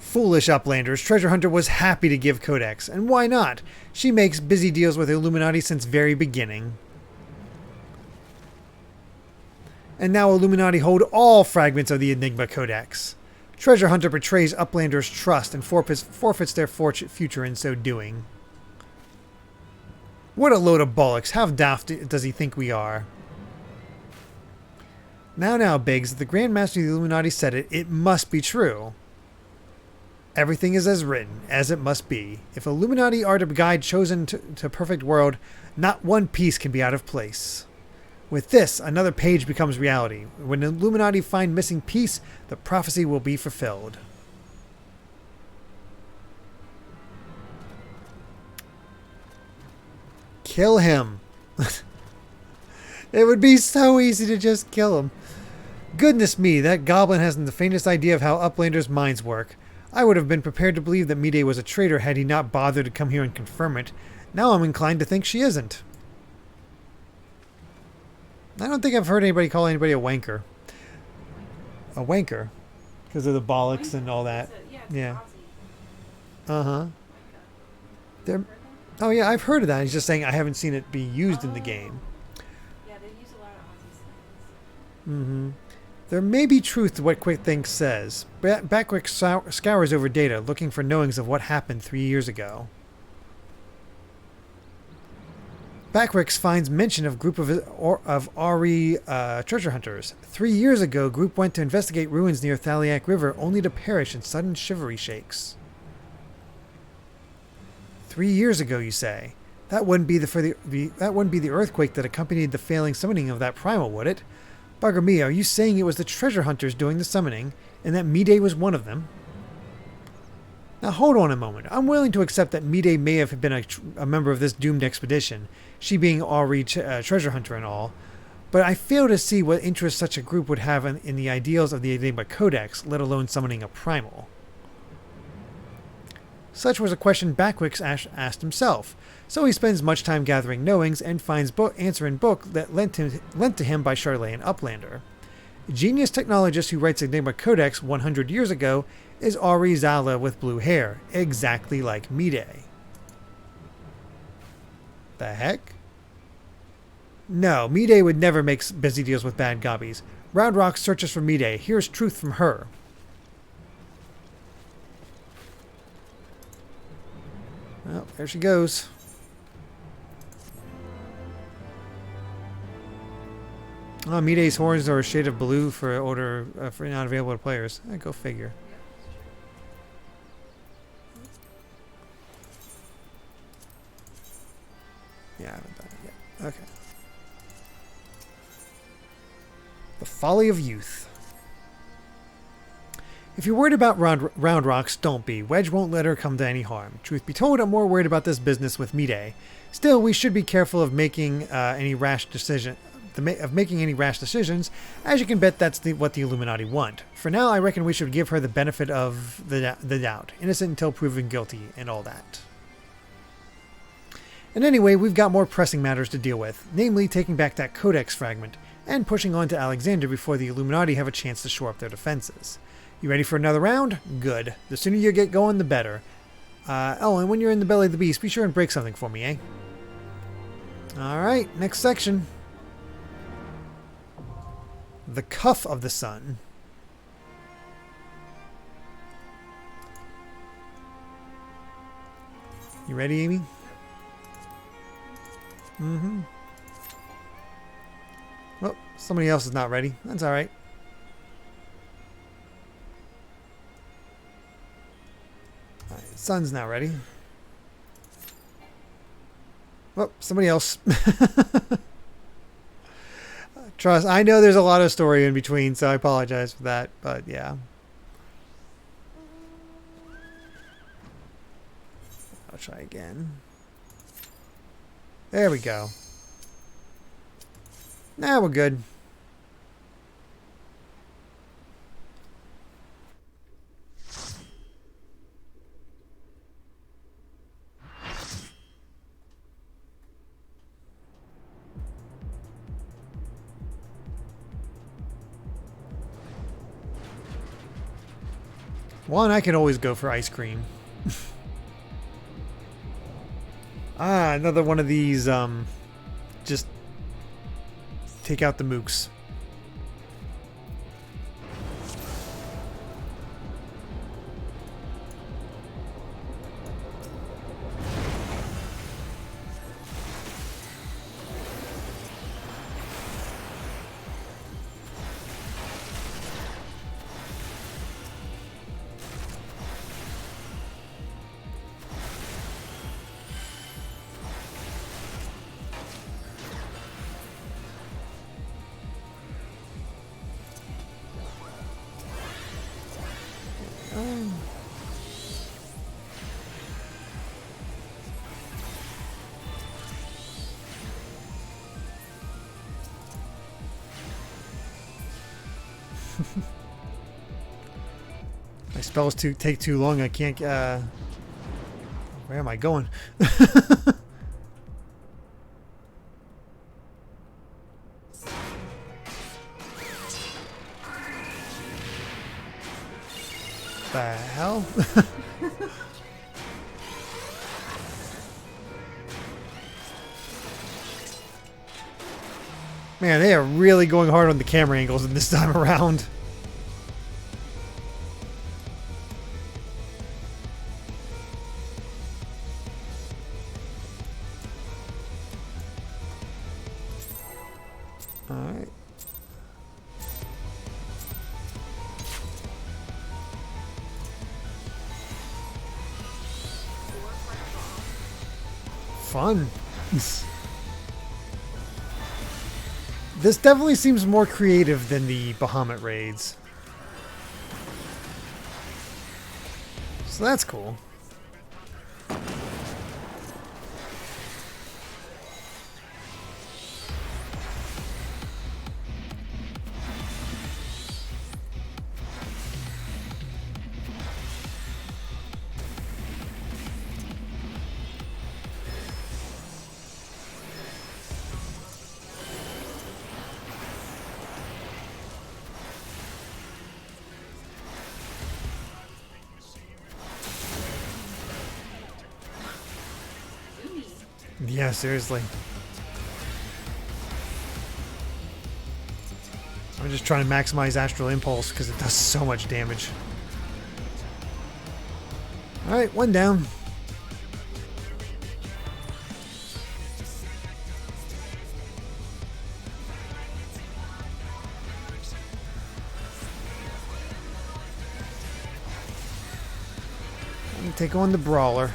Foolish Uplanders, Treasure Hunter was happy to give Codex, and why not? She makes busy deals with Illuminati since very beginning. And now Illuminati hold all fragments of the Enigma Codex. Treasure Hunter betrays Uplanders' trust and forfeits their future in so doing. What a load of bollocks. How daft does he think we are? Now, Biggs, if the Grand Master of the Illuminati said it, it must be true. Everything is as written, as it must be. If Illuminati are to guide chosen to perfect world, not one piece can be out of place. With this, another page becomes reality. When the Illuminati find missing piece, the prophecy will be fulfilled. Kill him. It would be so easy to just kill him. Goodness me, that goblin hasn't the faintest idea of how Uplanders' minds work. I would have been prepared to believe that Mide was a traitor had he not bothered to come here and confirm it. Now I'm inclined to think she isn't. I don't think I've heard anybody call anybody a wanker. A wanker? Because of the bollocks and all that. Yeah. Uh-huh. Oh yeah, I've heard of that. He's just saying I haven't seen it be used in the game. Yeah, they use a lot of Aussie slangs. Mm-hmm. There may be truth to what QuickThink says. Backwick scours over data, looking for knowings of what happened 3 years ago. Backwicks finds mention of group of Ari treasure hunters. 3 years ago, group went to investigate ruins near Thaliak River, only to perish in sudden shivery shakes. 3 years ago, you say? That wouldn't be the earthquake that accompanied the failing summoning of that primal, would it? Bugger me, are you saying it was the treasure hunters doing the summoning, and that Mide was one of them? Now hold on a moment. I'm willing to accept that Mide may have been a member of this doomed expedition, she being Ari treasure hunter and all, but I fail to see what interest such a group would have in the ideals of the Enigma Codex, let alone summoning a Primal. Such was a question Backwix asked himself, so he spends much time gathering knowings and finds answer in book that lent to him by Charlet and Uplander. Genius technologist who writes Enigma Codex 100 years ago is Ari Zala with blue hair, exactly like Mide. The heck? No, Mide would never make busy deals with bad gobbies. Round Rock searches for Mide. Here's truth from her. Well, there she goes. Oh, Mide's horns are a shade of blue for not available to players. Go figure. Yeah, I haven't done it yet. Okay. The folly of youth. If you're worried about round rocks, don't be. Wedge won't let her come to any harm. Truth be told, I'm more worried about this business with Mide. Still, we should be careful of making any rash decisions. As you can bet, that's what the Illuminati want. For now, I reckon we should give her the benefit of the doubt. Innocent until proven guilty, and all that. And anyway, we've got more pressing matters to deal with, namely taking back that Codex fragment, and pushing on to Alexander before the Illuminati have a chance to shore up their defenses. You ready for another round? Good. The sooner you get going, the better. Oh, and when you're in the belly of the beast, be sure and break something for me, eh? Alright, next section. The Cuff of the Sun. You ready, Amy? Mm-hmm. Well, somebody else is not ready. That's alright. Alright, Sun's not ready. Well, somebody else. Trust, I know there's a lot of story in between, so I apologize for that, but yeah. I'll try again. There we go. Now we're good. One, I can always go for ice cream. Another one of these, just take out the mooks. My spells take too long. I can't. Where am I going? The hell? Man, they are really going hard on the camera angles this time around. Alright. Fun. This definitely seems more creative than the Bahamut raids. So that's cool. Yeah, seriously. I'm just trying to maximize Astral Impulse because it does so much damage. Alright, one down. I'm gonna take on the Brawler.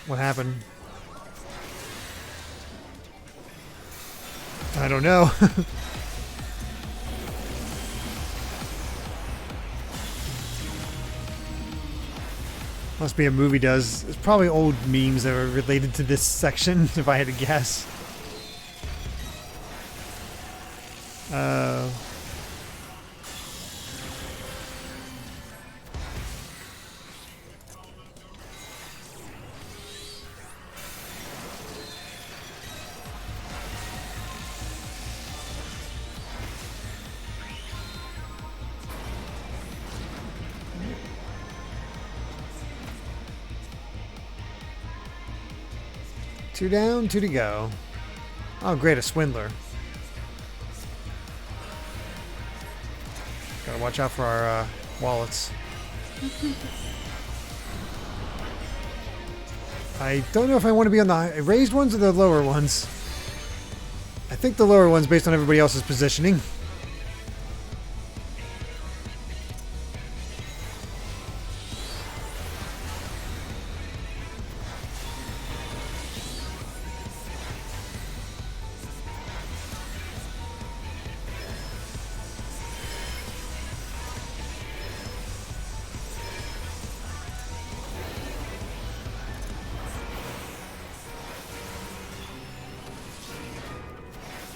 What happened? I don't know. Must be a movie does. It's probably old memes that are related to this section, if I had to guess. Two down, two to go. Oh, great, a Swindler. Gotta watch out for our wallets. I don't know if I want to be on the raised ones or the lower ones. I think the lower ones based on everybody else's positioning.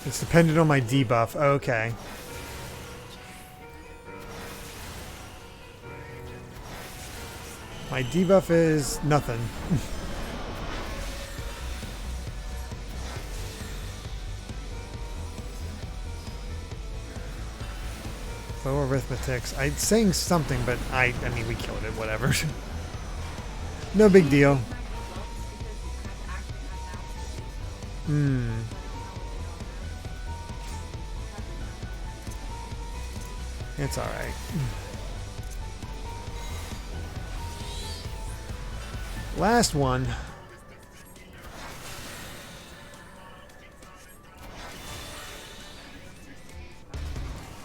It's dependent on my debuff. Okay. My debuff is nothing. Low arithmetics. I'm saying something, but I mean, we killed it. Whatever. No big deal. Hmm. It's alright. Last one.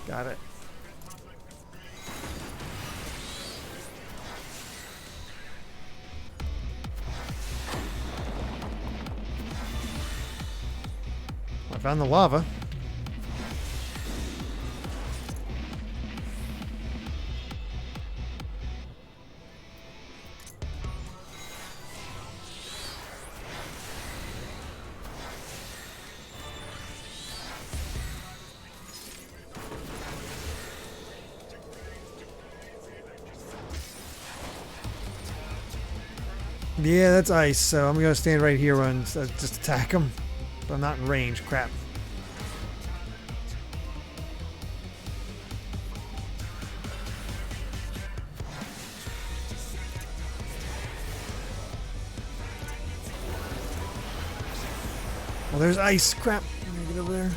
Got it. I found the lava. Yeah, that's ice, so I'm gonna stand right here and just attack him. But I'm not in range. Crap. Well, there's ice. Crap. I'm gonna get over there.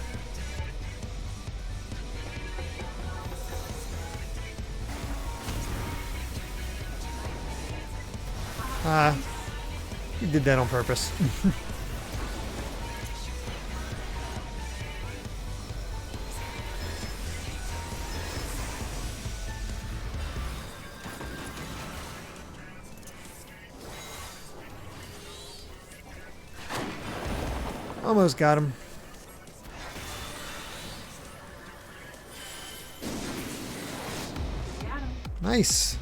You did that on purpose. Almost got him. Nice.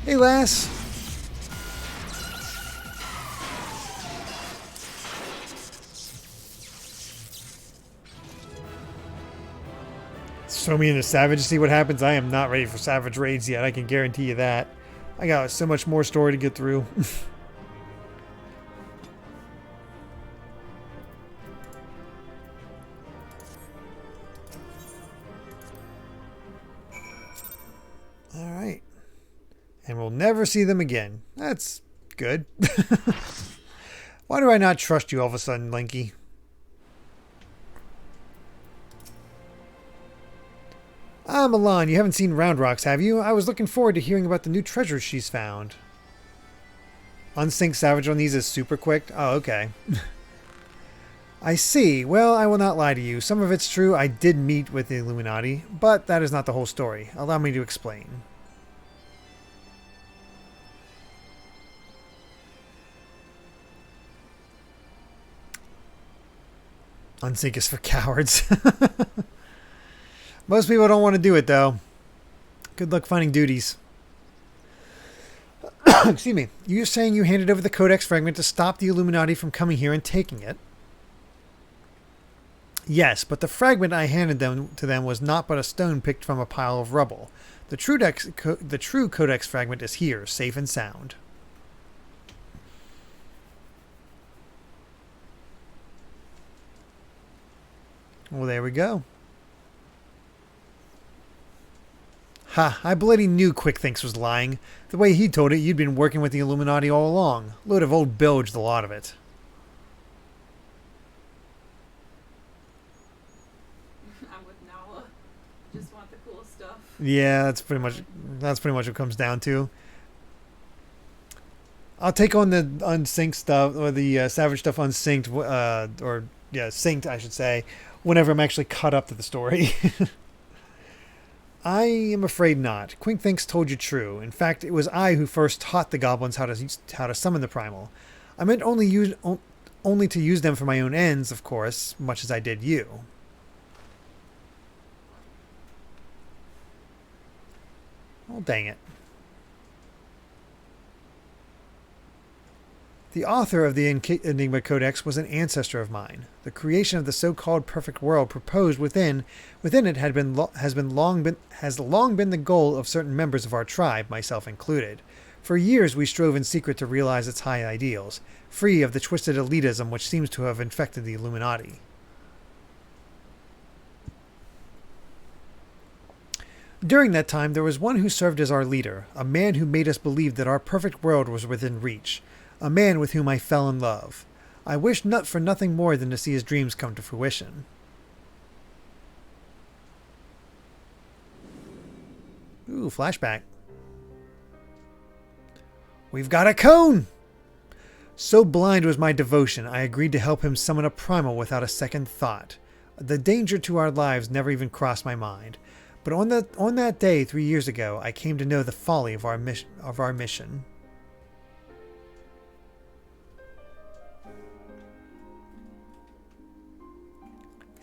Hey, lass. throw me into Savage to see what happens. I am not ready for Savage raids yet. I can guarantee you that. I got so much more story to get through. Alright. And we'll never see them again. That's good. Why do I not trust you all of a sudden, Linky? Ah, Milan, you haven't seen Round Rocks, have you? I was looking forward to hearing about the new treasures she's found. Unsync Savage on these is super quick? Oh, okay. I see. Well, I will not lie to you. Some of it's true. I did meet with the Illuminati, but that is not the whole story. Allow me to explain. Unsync is for cowards. Most people don't want to do it, though. Good luck finding duties. Excuse me. You're saying you handed over the Codex fragment to stop the Illuminati from coming here and taking it? Yes, but the fragment I handed to them was not but a stone picked from a pile of rubble. The true Codex fragment is here, safe and sound. Well, there we go. Ha, I bloody knew Quickthinks was lying. The way he told it, you'd been working with the Illuminati all along. Load of old bilge, the lot of it. I'm with Nala. Just want the cool stuff. Yeah, that's pretty much what it comes down to. I'll take on the unsynced stuff, or the Savage stuff unsynced, synced, I should say, whenever I'm actually caught up to the story. I am afraid not. Quickthinks told you true. In fact, it was I who first taught the goblins how to summon the Primal. I meant only to use them for my own ends, of course, much as I did you. Oh, dang it. The author of the Enigma Codex was an ancestor of mine. The creation of the so-called perfect world proposed within it has long been the goal of certain members of our tribe, myself included. For years we strove in secret to realize its high ideals, free of the twisted elitism which seems to have infected the Illuminati. During that time there was one who served as our leader, a man who made us believe that our perfect world was within reach. A man with whom I fell in love. I wished for nothing more than to see his dreams come to fruition. Ooh, flashback. We've got a cone! So blind was my devotion, I agreed to help him summon a Primal without a second thought. The danger to our lives never even crossed my mind. But on that day 3 years ago, I came to know the folly of our mission.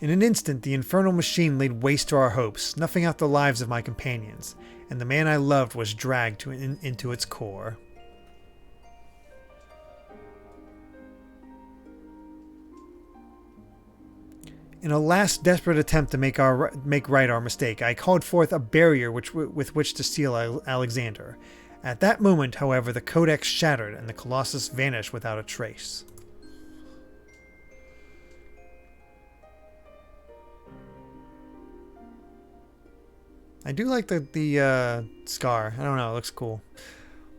In an instant, the infernal machine laid waste to our hopes, snuffing out the lives of my companions, and the man I loved was dragged into its core. In a last desperate attempt to make right our mistake, I called forth a barrier with which to seal Alexander. At that moment, however, the Codex shattered and the Colossus vanished without a trace. I do like the scar. I don't know, it looks cool.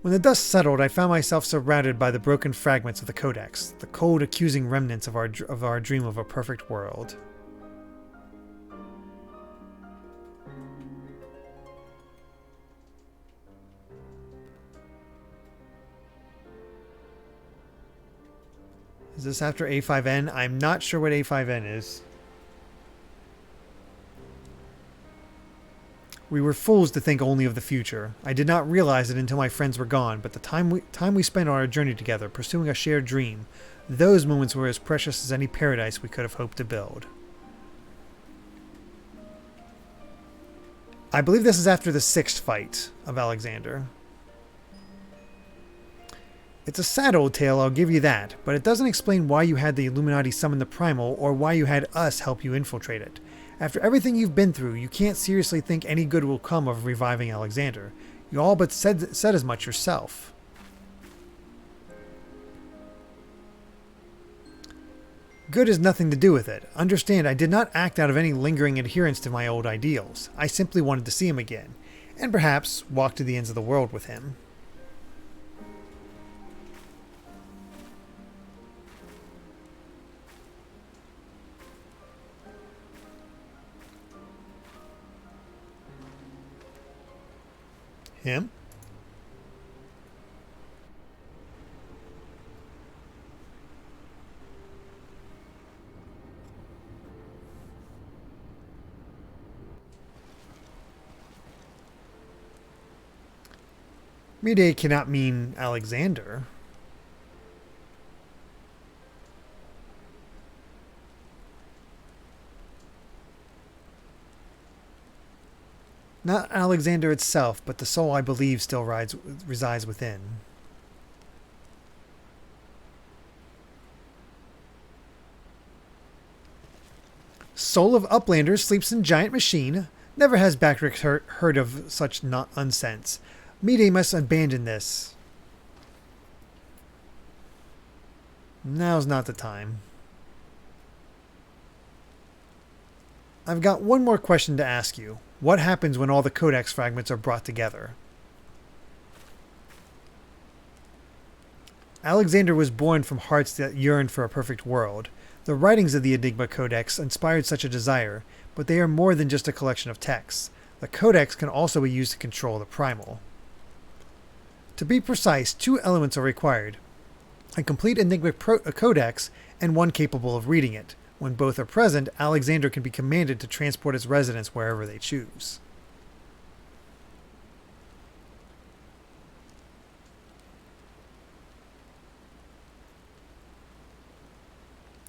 When the dust settled, I found myself surrounded by the broken fragments of the Codex, the cold, accusing remnants of our dream of a perfect world. Is this after A5N? I'm not sure what A5N is. We were fools to think only of the future. I did not realize it until my friends were gone, but the time we spent on our journey together, pursuing a shared dream, those moments were as precious as any paradise we could have hoped to build. I believe this is after the 6th fight of Alexander. It's a sad old tale, I'll give you that, but it doesn't explain why you had the Illuminati summon the Primal or why you had us help you infiltrate it. After everything you've been through, you can't seriously think any good will come of reviving Alexander. You all but said as much yourself. Good has nothing to do with it. Understand, I did not act out of any lingering adherence to my old ideals. I simply wanted to see him again, and perhaps walk to the ends of the world with him. Him? Mide cannot mean Alexander. Not Alexander itself, but the soul I believe still resides within. Soul of Uplanders sleeps in giant machine. Never has Bactric heard of such nonsense. Mide must abandon this. Now's not the time. I've got one more question to ask you. What happens when all the codex fragments are brought together? Alexander was born from hearts that yearned for a perfect world. The writings of the Enigma Codex inspired such a desire, but they are more than just a collection of texts. The Codex can also be used to control the Primal. To be precise, 2 elements are required. A complete Enigma Codex and one capable of reading it. When both are present, Alexander can be commanded to transport his residents wherever they choose.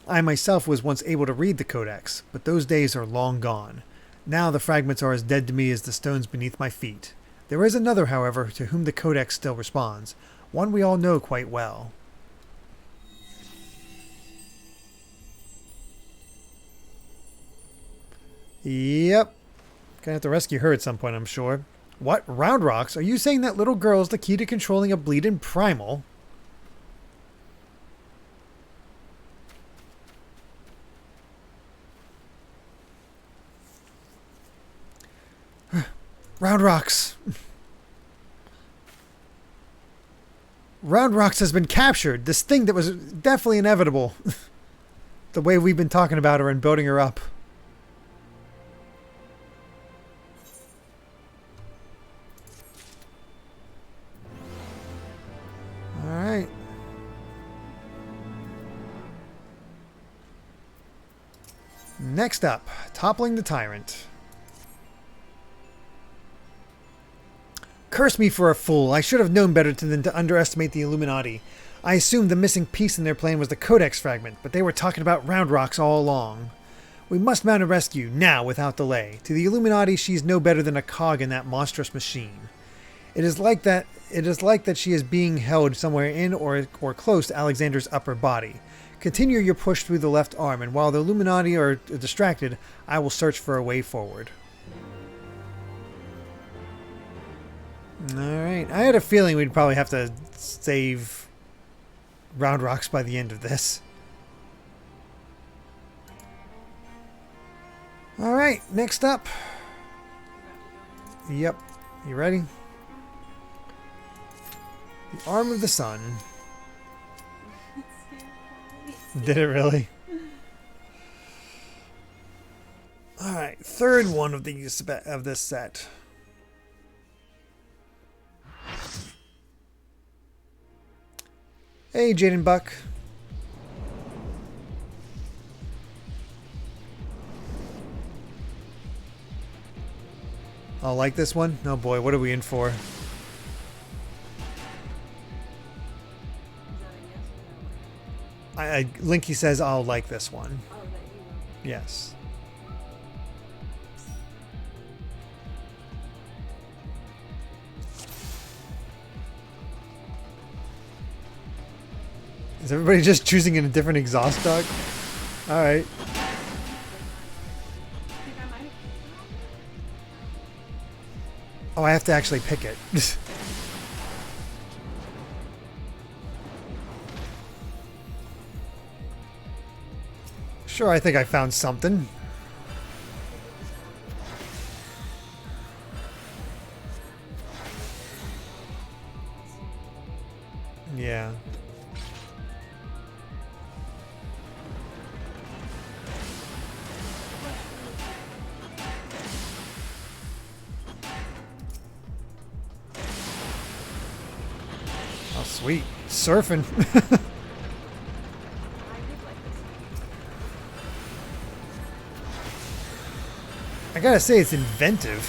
I myself was once able to read the Codex, but those days are long gone. Now the fragments are as dead to me as the stones beneath my feet. There is another, however, to whom the Codex still responds, one we all know quite well. Yep. Gonna have to rescue her at some point, I'm sure. What? Round Rocks? Are you saying that little girl's the key to controlling a bleeding Primal? Round Rocks. Round Rocks has been captured. This thing that was definitely inevitable. The way we've been talking about her and building her up. Alright. Next up, toppling the tyrant. Curse me for a fool. I should have known better than to underestimate the Illuminati. I assumed the missing piece in their plan was the Codex fragment, but they were talking about Round Rocks all along. We must mount a rescue, now, without delay. To the Illuminati, she's no better than a cog in that monstrous machine. It is like that she is being held somewhere in or close to Alexander's upper body. Continue your push through the left arm, and while the Illuminati are distracted, I will search for a way forward. Alright, I had a feeling we'd probably have to save Round Rocks by the end of this. Alright, next up. Yep, you ready? The Arm of the Sun. Did it really? Alright, third one of this set. Hey, Jaden Buck. I'll like this one? Oh boy, what are we in for? Linky says I'll like this one. Yes. Is everybody just choosing a different exhaust dog? Alright. I think I'm Oh, I have to actually pick it. Sure, I think I found something. Yeah. Oh, sweet. Surfing. I gotta say, it's inventive.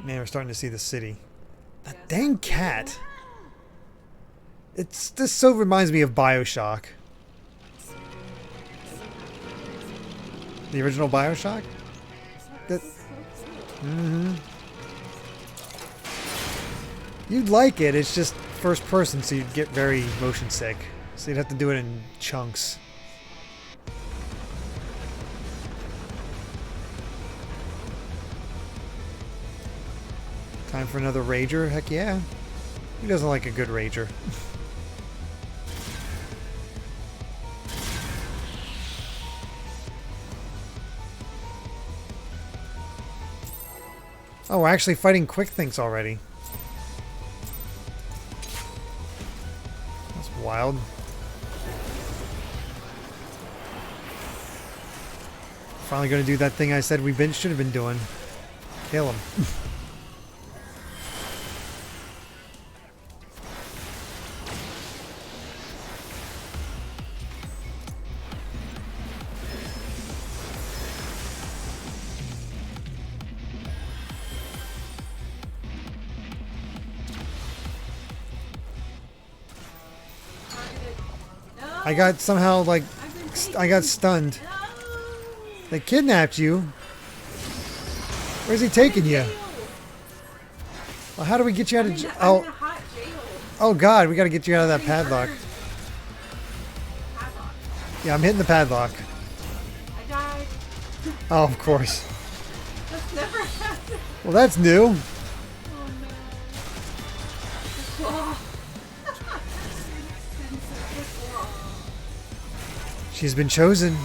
Man, we're starting to see the city. That dang cat. This so reminds me of BioShock. The original BioShock? You'd like it, it's just first person, so you'd get very motion sick. So you'd have to do it in chunks. Time for another rager? Heck yeah. Who doesn't like a good rager? Oh, we're actually fighting quick things already. That's wild. Finally gonna do that thing I said we should have been doing. Kill him. I got somehow, like, I got stunned. They kidnapped you? Where's he taking you? Well, how do we get you out of jail? Oh god, we gotta get you out of that padlock. Yeah, I'm hitting the padlock. I died. Oh, of course. That's never happened. Well, that's new. She's been chosen.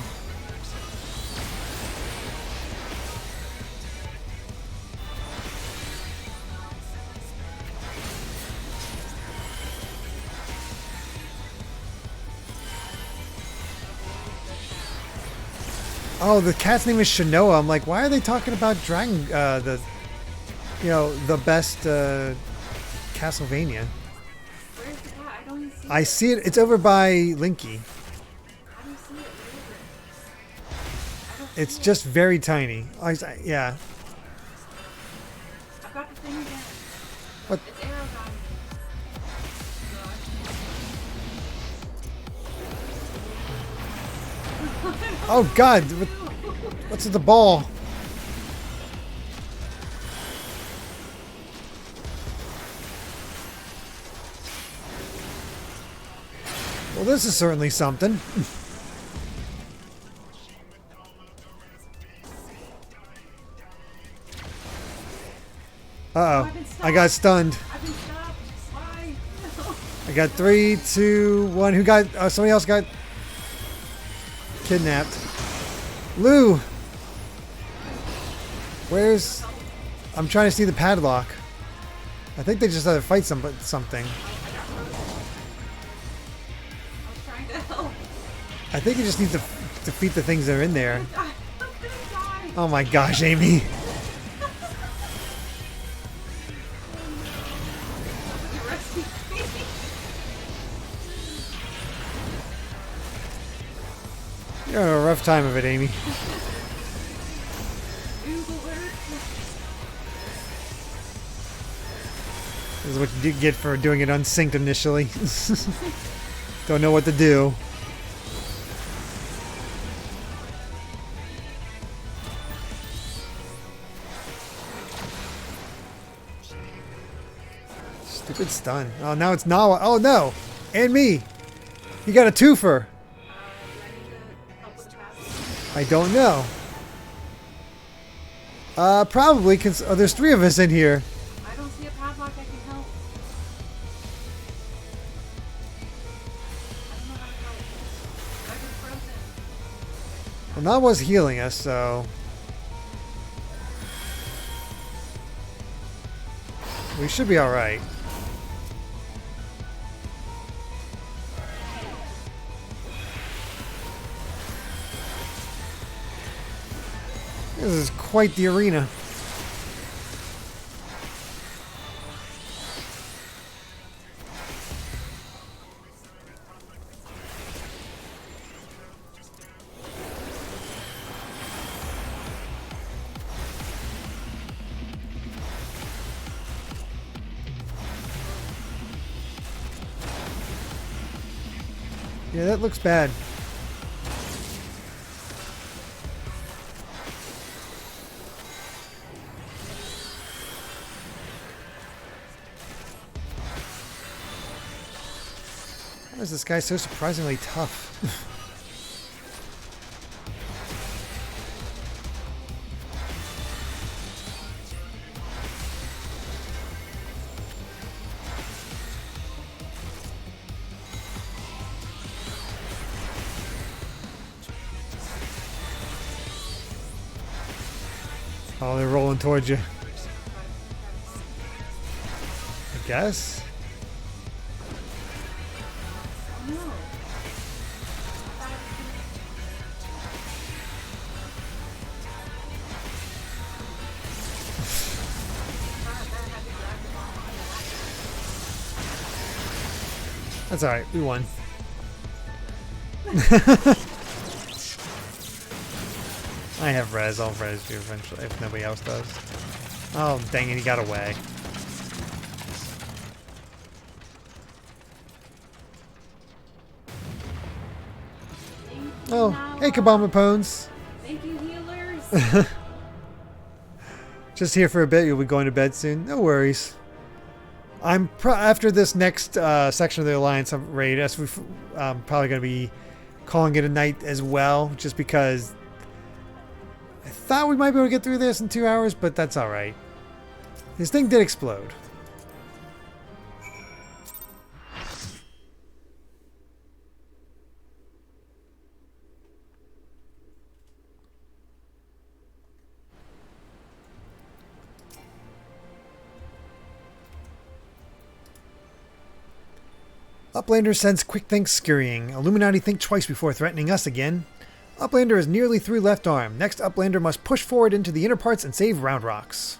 Oh, the cat's name is Shanoa. I'm like, why are they talking about Dragon, the best Castlevania? Where's the cat? I don't even see I see it. It's over by Linky. How do you see it? It's just very tiny. Yeah. I've got the thing again. What? It's arrows on me. Oh god! What's with the ball? Well, this is certainly something. Uh-oh. I got stunned. I've been stopped. Why? I got 3, 2, 1. Who got... somebody else got kidnapped. Lou! Where's... I'm trying to see the padlock. I think they just had to fight something. I was trying to help. I think you just need to defeat the things that are in there. I'm gonna die. Oh my gosh, Amy. Rescue me. You're having a rough time of it, Amy. This is what you get for doing it unsynced initially. Don't know what to do. Stupid stun. Oh, now it's Nawa. Oh, no. And me. You got a twofer. Do I need to help with the pass? I don't know. Probably, because there's 3 of us in here. I don't see a padlock I can help. I don't know how to help. I've been frozen. Well, Nawa's healing us, so... we should be alright. This is quite the arena. Yeah, that looks bad. Why is this guy so surprisingly tough? Oh, they're rolling towards you. I guess. Oh no. That's alright, we won. I have res, I'll res you eventually if nobody else does. Oh, dang it, he got away. Oh, hey Kabama Pones. Thank you, healers. Just here for a bit, you'll be going to bed soon. No worries. I'm after this next section of the Alliance raid, I'm probably going to be calling it a night as well, just because I thought we might be able to get through this in 2 hours, but that's alright. This thing did explode. Uplander sends quick think scurrying. Illuminati think twice before threatening us again. Uplander has nearly through left arm. Next, Uplander must push forward into the inner parts and save Round Rocks.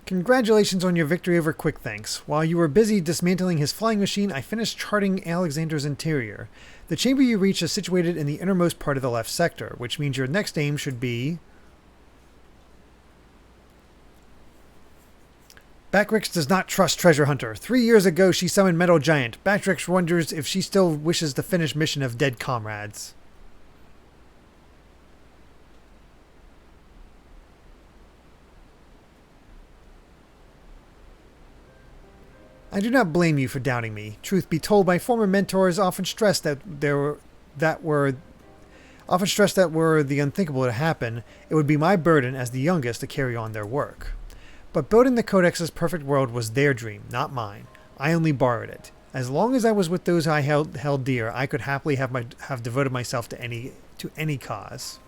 Congratulations on your victory over Quick Thanks. While you were busy dismantling his flying machine, I finished charting Alexander's interior. The chamber you reach is situated in the innermost part of the left sector, which means your next aim should be... Backrix does not trust Treasure Hunter. 3 years ago, she summoned Metal Giant. Backrix wonders if she still wishes to finish mission of dead comrades. I do not blame you for doubting me. Truth be told, my former mentors often stressed that were the unthinkable to happen. It would be my burden as the youngest to carry on their work. But building the Codex's perfect world was their dream, not mine. I only borrowed it. As long as I was with those I held dear, I could happily have devoted myself to any cause.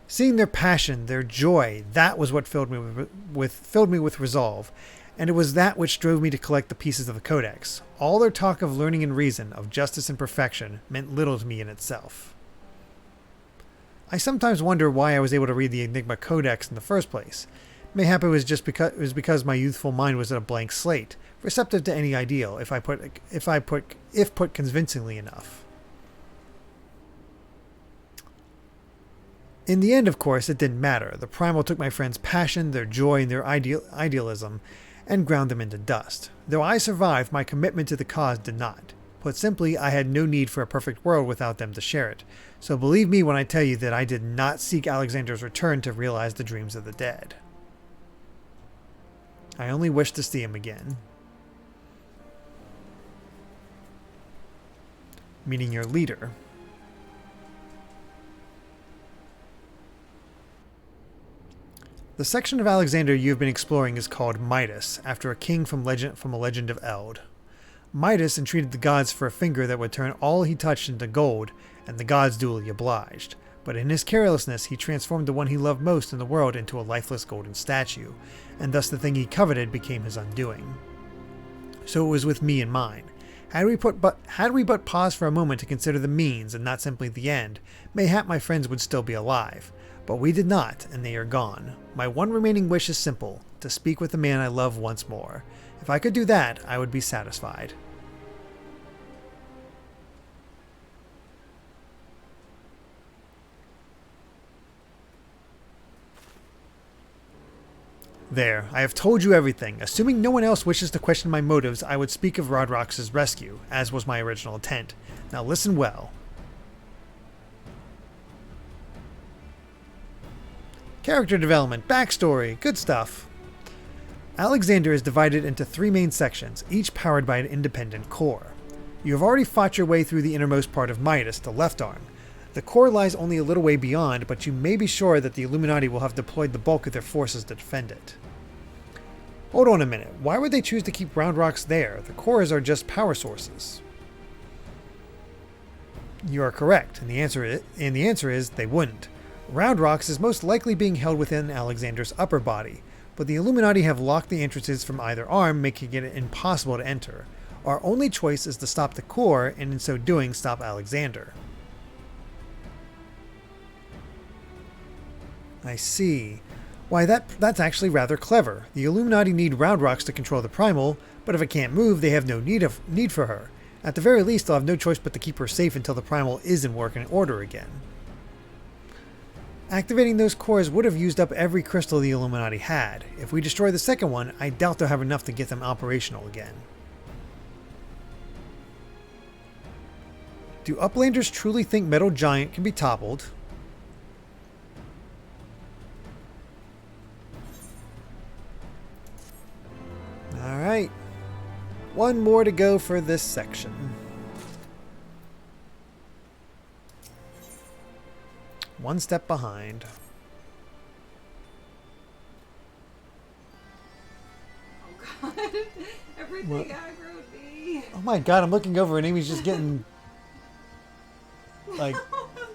Seeing their passion, their joy, that was what filled me with resolve. And it was that which drove me to collect the pieces of the Codex. All their talk of learning and reason, of justice and perfection, meant little to me in itself. I sometimes wonder why I was able to read the Enigma Codex in the first place. Mayhap it was just because my youthful mind was a blank slate, receptive to any ideal, if put convincingly enough. In the end, of course, it didn't matter. The Primal took my friends' passion, their joy, and their idealism, and ground them into dust. Though I survived, my commitment to the cause did not. Put simply, I had no need for a perfect world without them to share it. So believe me when I tell you that I did not seek Alexander's return to realize the dreams of the dead. I only wish to see him again. Meaning your leader. The section of Alexander you've been exploring is called Midas, after a king from a legend of Eld. Midas entreated the gods for a finger that would turn all he touched into gold, and the gods duly obliged. But in his carelessness, he transformed the one he loved most in the world into a lifeless golden statue, and thus the thing he coveted became his undoing. So it was with me in mind. Had we but paused for a moment to consider the means and not simply the end, mayhap my friends would still be alive. But we did not, and they are gone. My one remaining wish is simple, to speak with the man I love once more. If I could do that, I would be satisfied. There, I have told you everything. Assuming no one else wishes to question my motives, I would speak of Rodrox's rescue, as was my original intent. Now listen well. Character development, backstory, good stuff. Alexander is divided into 3 main sections, each powered by an independent core. You have already fought your way through the innermost part of Midas, the left arm. The core lies only a little way beyond, but you may be sure that the Illuminati will have deployed the bulk of their forces to defend it. Hold on a minute, why would they choose to keep Round Rocks there? The cores are just power sources. You are correct, and the answer is they wouldn't. Round Rocks is most likely being held within Alexander's upper body, but the Illuminati have locked the entrances from either arm, making it impossible to enter. Our only choice is to stop the core, and in so doing, stop Alexander. I see. Why, that's actually rather clever. The Illuminati need Round Rocks to control the Primal, but if it can't move, they have no need for her. At the very least, they'll have no choice but to keep her safe until the Primal is in working order again. Activating those cores would have used up every crystal the Illuminati had. If we destroy the second one, I doubt they'll have enough to get them operational again. Do Uplanders truly think Metal Giant can be toppled? Alright. One more to go for this section. One step behind. Oh god. Everything What? aggroed me. Oh my god, I'm looking over and Amy's just getting like I'm gonna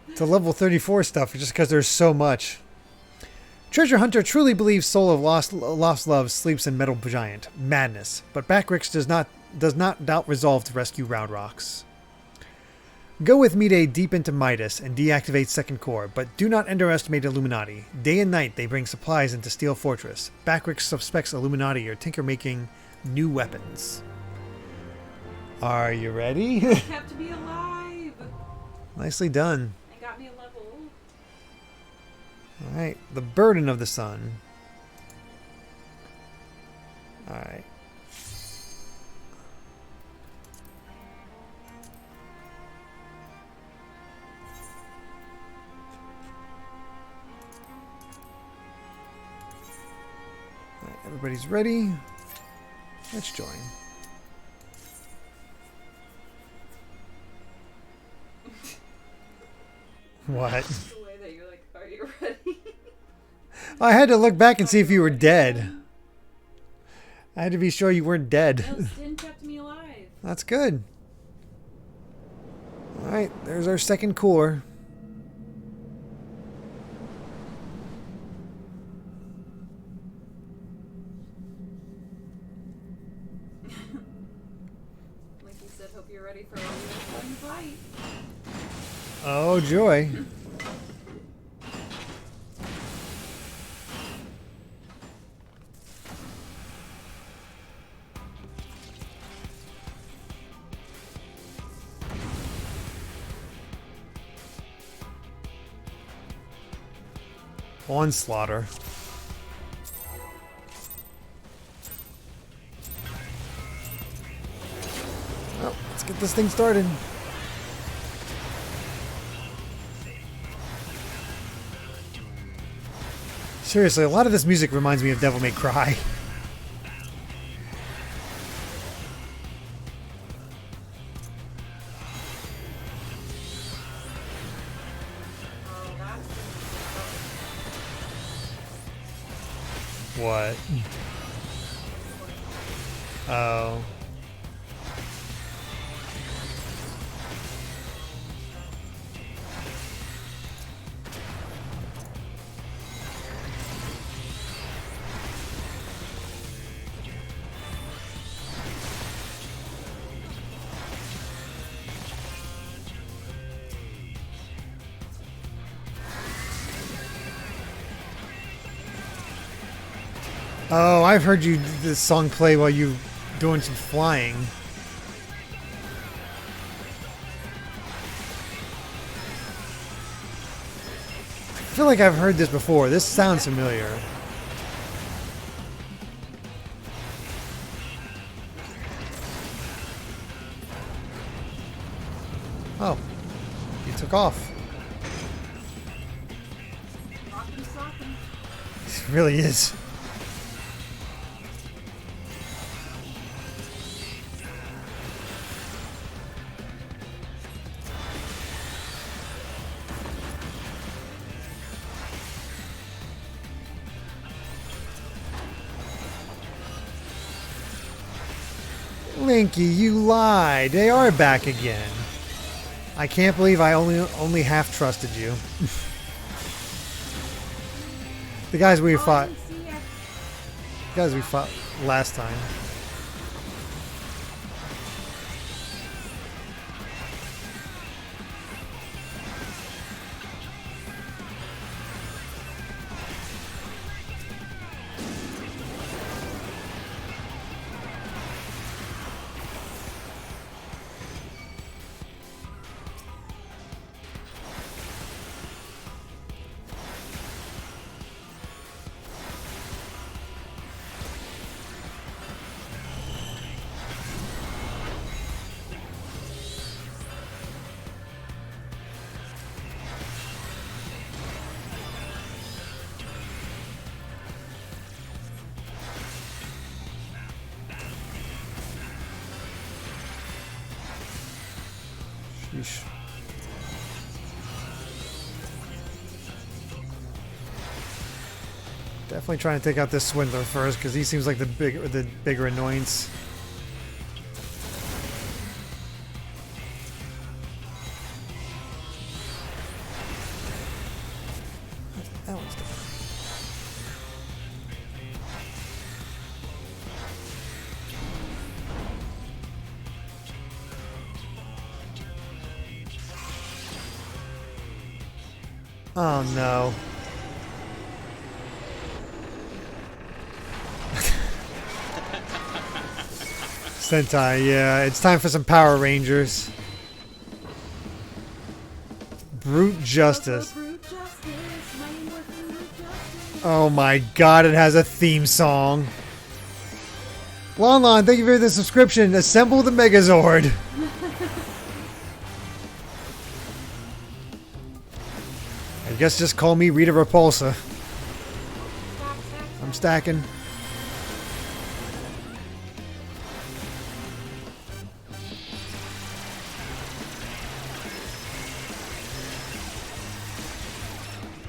die. to level 34 stuff just because there's so much. Treasure Hunter truly believes Soul of Lost Love sleeps in Metal Giant. Madness. But Backrix does not doubt resolve to rescue Round Rocks. Go with Mide deep into Midas and deactivate second core, but do not underestimate Illuminati. Day and night they bring supplies into Steel Fortress. Backrix suspects Illuminati are tinker-making new weapons. Are you ready? Kept me alive. Nicely done. And got me a level. Alright, the burden of the sun. Alright. Everybody's ready. Let's join. What? The way that you're like, are you ready? I had to look back and see if you were dead. I had to be sure you weren't dead. No, Stin kept me alive. That's good. Alright, there's our second core. Like you said, hope you're ready for a one fight. Oh, joy. Onslaughter. Get this thing started. Seriously, a lot of this music reminds me of Devil May Cry. What? Oh. Oh, I've heard you this song play while you doing some flying. I feel like I've heard this before. This sounds familiar. Oh, you took off. It really is. Linky, you lied. They are back again. I can't believe I only half trusted you. The guys we fought. The guys we fought last time. Sheesh. Definitely trying to take out this Swindler first, because he seems like the bigger annoyance. That one's done. Oh no. Sentai, yeah, it's time for some Power Rangers. Brute Justice. Oh my god, it has a theme song. Lon, thank you for the subscription. Assemble the Megazord. I guess just call me Rita Repulsa. I'm stacking.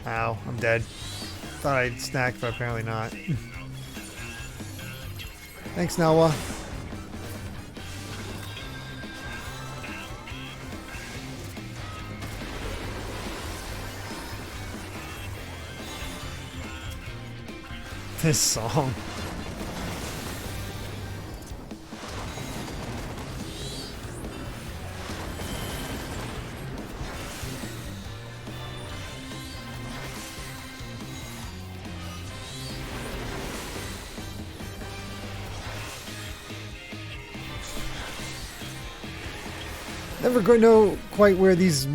Ow, I'm dead. Thought I'd snack, but apparently not. Thanks, Nawa. This song. Never going to know quite where these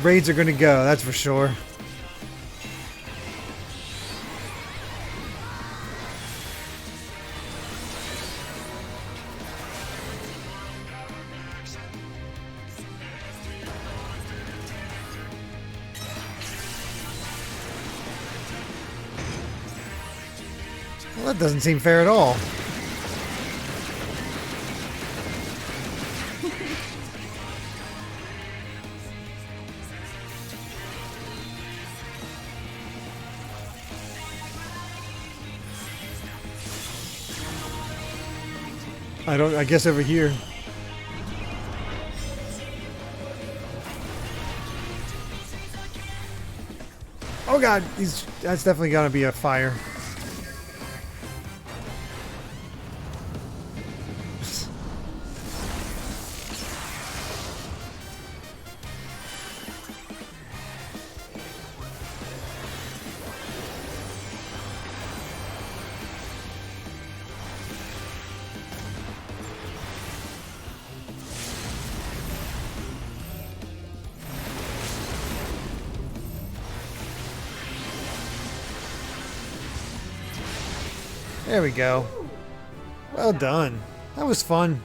raids are going to go, that's for sure. Well, that doesn't seem fair at all. I guess over here. Oh god, that's definitely gonna be a fire. There we go. Well done. That was fun.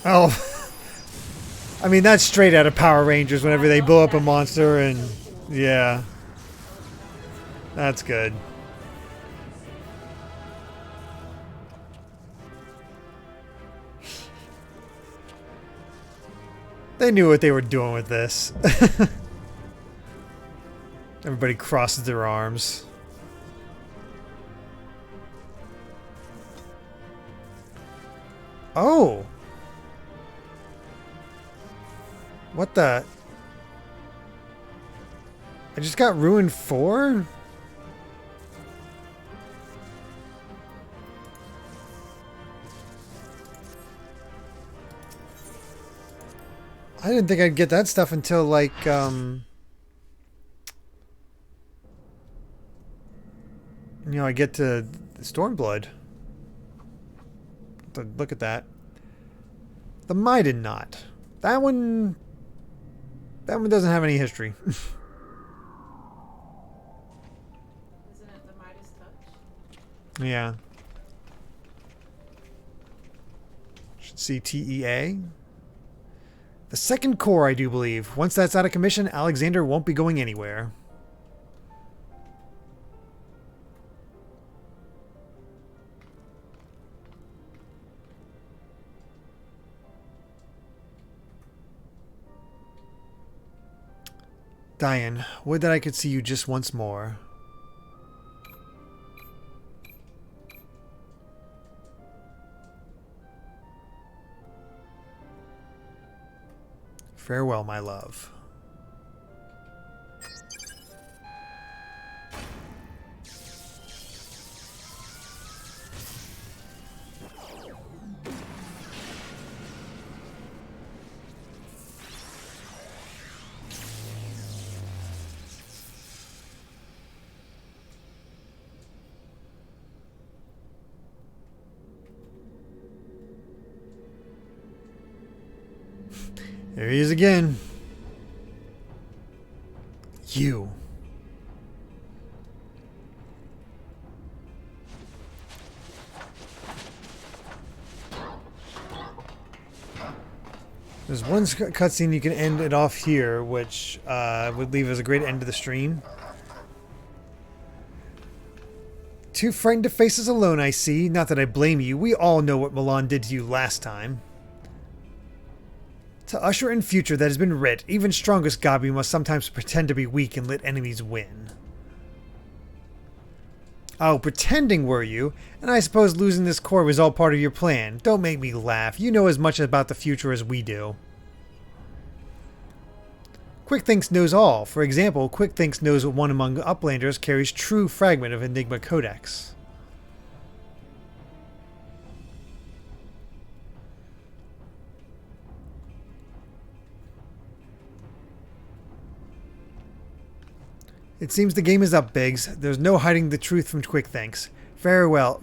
Oh. I mean, that's straight out of Power Rangers whenever they blow up a monster and... Yeah. That's good. They knew what they were doing with this. Everybody crosses their arms. Oh! What the? I just got ruined 4? I didn't think I'd get that stuff until, like, you know, I get to Stormbloood. Look at that. The Maiden Knot. That one doesn't have any history. Isn't it the Midas Touch? Yeah. Should see TEA. The second core, I do believe. Once that's out of commission, Alexander won't be going anywhere. Diane, would that I could see you just once more. Farewell, my love. There he is again. You. There's one cutscene you can end it off here, which would leave as a great end to the stream. Too frightened to face us alone, I see. Not that I blame you. We all know what Milan did to you last time. To usher in future that has been writ, even strongest Gabi must sometimes pretend to be weak and let enemies win. Oh, pretending were you? And I suppose losing this core was all part of your plan. Don't make me laugh. You know as much about the future as we do. Quickthinks knows all. For example, Quickthinks knows what one among Uplanders carries true fragment of Enigma Codex. It seems the game is up, Biggs. There's no hiding the truth from Quickthinks. Very well,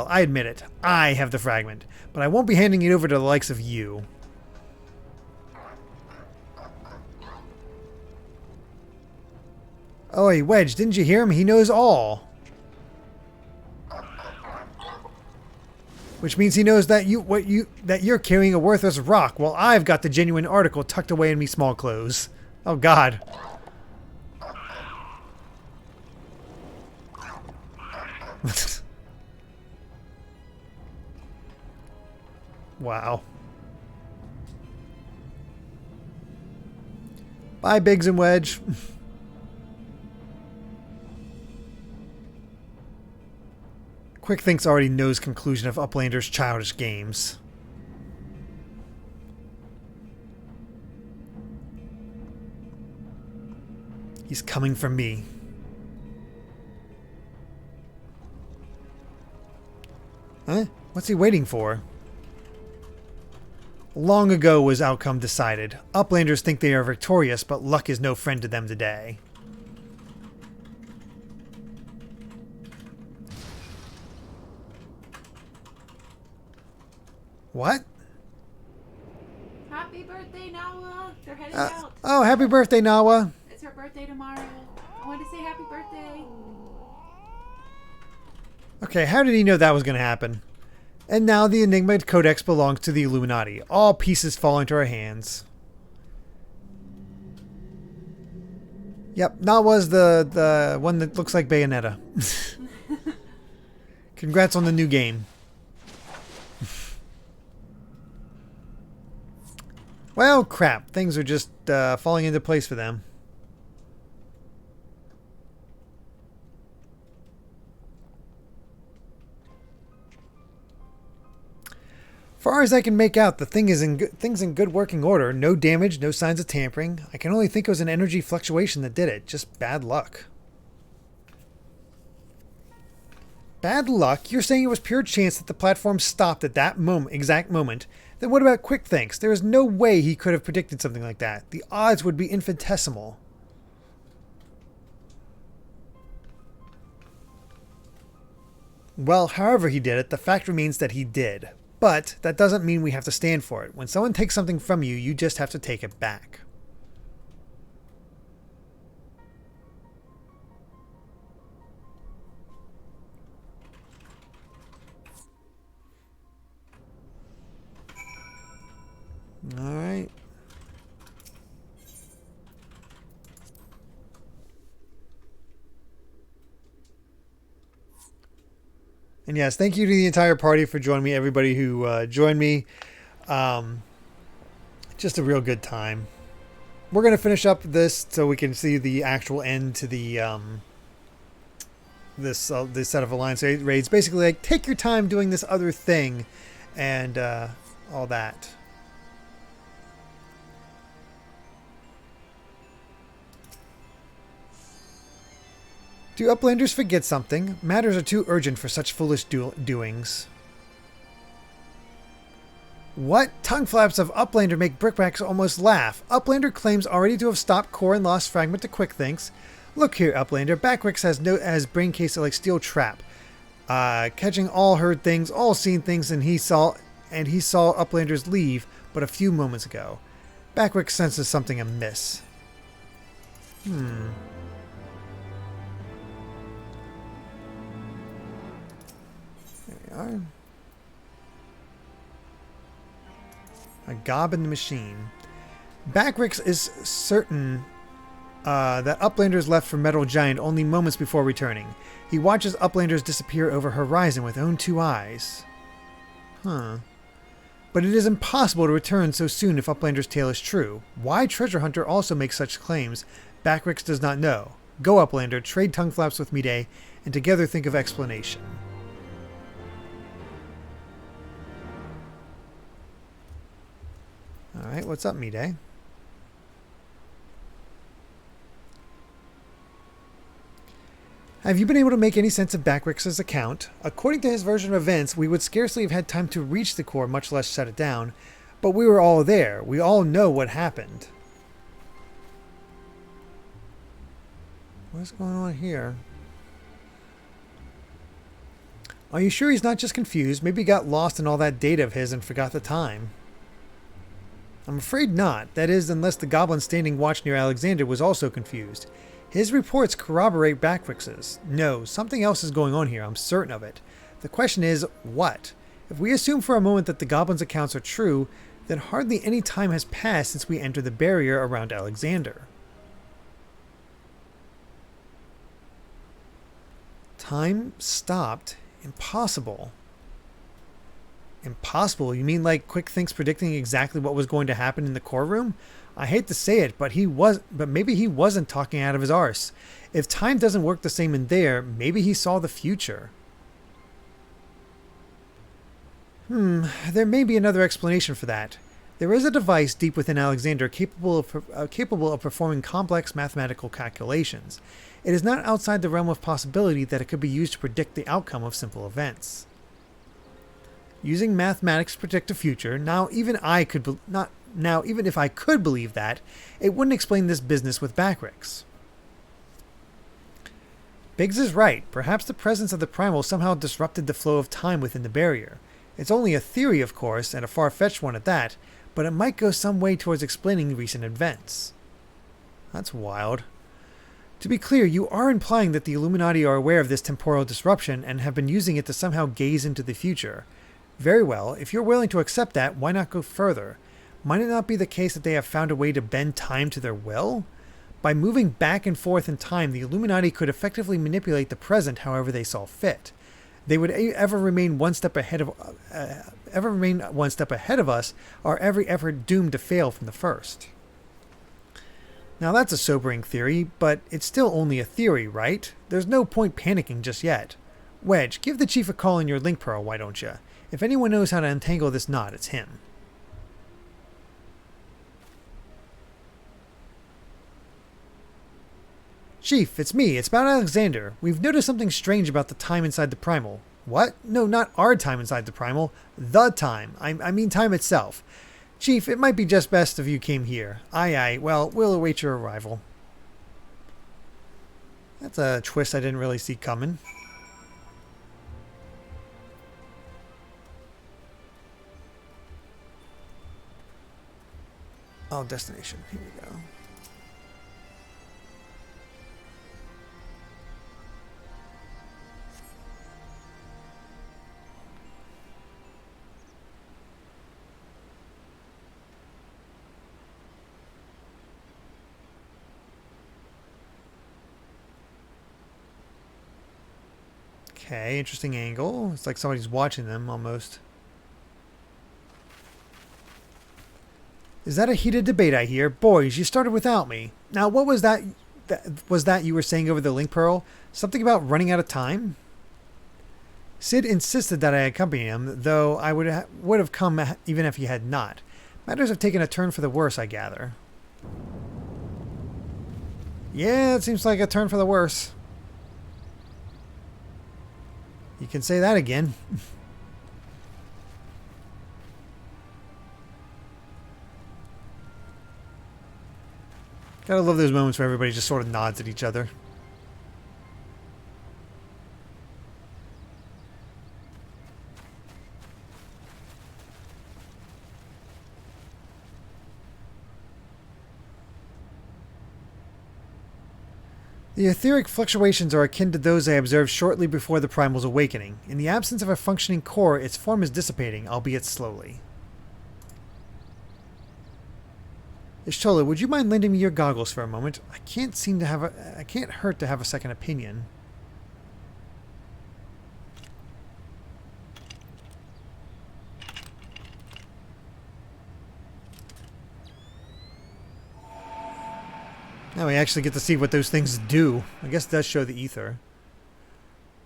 I admit it. I have the fragment, but I won't be handing it over to the likes of you. Oi, Wedge, didn't you hear him? He knows all. Which means he knows that you're carrying a worthless rock while I've got the genuine article tucked away in me small clothes. Oh God. Wow. Bye, Biggs and Wedge. Quick Thinks already knows conclusion of Uplander's childish games. He's coming for me. Huh? What's he waiting for? Long ago was outcome decided. Uplanders think they are victorious, but luck is no friend to them today. What? Happy birthday, Nawa! They're heading out. Oh, happy birthday, Nawa! It's her birthday tomorrow. I wanted to say happy birthday. Okay, how did he know that was going to happen? And now the Enigma Codex belongs to the Illuminati. All pieces fall into our hands. Yep, Nawa's the one that looks like Bayonetta. Congrats on the new game. Well, crap. Things are just falling into place for them. Far as I can make out, the thing's in good working order. No damage, no signs of tampering. I can only think it was an energy fluctuation that did it. Just bad luck. Bad luck? You're saying it was pure chance that the platform stopped at that exact moment. Then what about Quick Thinks? There is no way he could have predicted something like that. The odds would be infinitesimal. Well, however he did it, the fact remains that he did. But that doesn't mean we have to stand for it. When someone takes something from you, you just have to take it back. All right. And yes, thank you to the entire party for joining me, everybody who joined me. Just a real good time. We're going to finish up this so we can see the actual end to the this set of Alliance raids. Basically, like, take your time doing this other thing and all that. Do Uplanders forget something? Matters are too urgent for such foolish doings. What? Tongue flaps of Uplander make brickbacks almost laugh. Uplander claims already to have stopped core and lost fragment to Quick Thinks. Look here, Uplander. Backwix has brain case like steel trap. Catching all heard things, all seen things, and he saw Uplanders leave but a few moments ago. Backwix senses something amiss. Are. A gob in the machine. Backwix is certain that Uplanders left for Metal Giant only moments before returning. He watches Uplanders disappear over horizon with own two eyes. But it is impossible to return so soon if Uplander's tale is true. Why Treasure Hunter also makes such claims, Backwix does not know. Go Uplander, trade tongue flaps with Mide, and together think of explanation. Alright, what's up, Mide? Have you been able to make any sense of Backwix's account? According to his version of events, we would scarcely have had time to reach the core, much less shut it down. But we were all there. We all know what happened. What's going on here? Are you sure he's not just confused? Maybe he got lost in all that data of his and forgot the time. I'm afraid not. That is, unless the goblin standing watch near Alexander was also confused. His reports corroborate Backwix's. No, something else is going on here. I'm certain of it. The question is, what? If we assume for a moment that the Goblins' accounts are true, then hardly any time has passed since we entered the barrier around Alexander. Time stopped. Impossible. Impossible? You mean like Quick Think's predicting exactly what was going to happen in the core room? I hate to say it, but maybe he wasn't talking out of his arse. If time doesn't work the same in there, maybe he saw the future. There may be another explanation for that. There is a device deep within Alexander capable of performing complex mathematical calculations. It is not outside the realm of possibility that it could be used to predict the outcome of simple events. Using mathematics to predict the future, even if I could believe that, it wouldn't explain this business with Backrix. Biggs is right. Perhaps the presence of the Primal somehow disrupted the flow of time within the barrier. It's only a theory, of course, and a far-fetched one at that, but it might go some way towards explaining recent events. That's wild. To be clear, you are implying that the Illuminati are aware of this temporal disruption and have been using it to somehow gaze into the future. Very well, if you're willing to accept that, why not go further? Might it not be the case that they have found a way to bend time to their will? By moving back and forth in time, the Illuminati could effectively manipulate the present however they saw fit. They would ever remain one step ahead of us, are every effort doomed to fail from the first. Now that's a sobering theory, but it's still only a theory, right? There's no point panicking just yet. Wedge, give the Chief a call in your link pearl, why don't you? If anyone knows how to untangle this knot, it's him. Chief, it's me. It's about Alexander. We've noticed something strange about the time inside the Primal. What? No, not our time inside the Primal. The time. I mean time itself. Chief, it might be just best if you came here. Aye, aye. Well, we'll await your arrival. That's a twist I didn't really see coming. Oh, destination. Here we go. Okay, interesting angle. It's like somebody's watching them almost. Is that a heated debate I hear? Boys, you started without me. Now, what was that? Was that you were saying over the link pearl? Something about running out of time? Sid insisted that I accompany him, though I would have come even if he had not. Matters have taken a turn for the worse, I gather. Yeah, it seems like a turn for the worse. You can say that again. Gotta love those moments where everybody just sort of nods at each other. The etheric fluctuations are akin to those I observed shortly before the Primal's awakening. In the absence of a functioning core, its form is dissipating, albeit slowly. Ishtola, would you mind lending me your goggles for a moment? I can't hurt to have a second opinion. Now we actually get to see what those things do. I guess it does show the ether.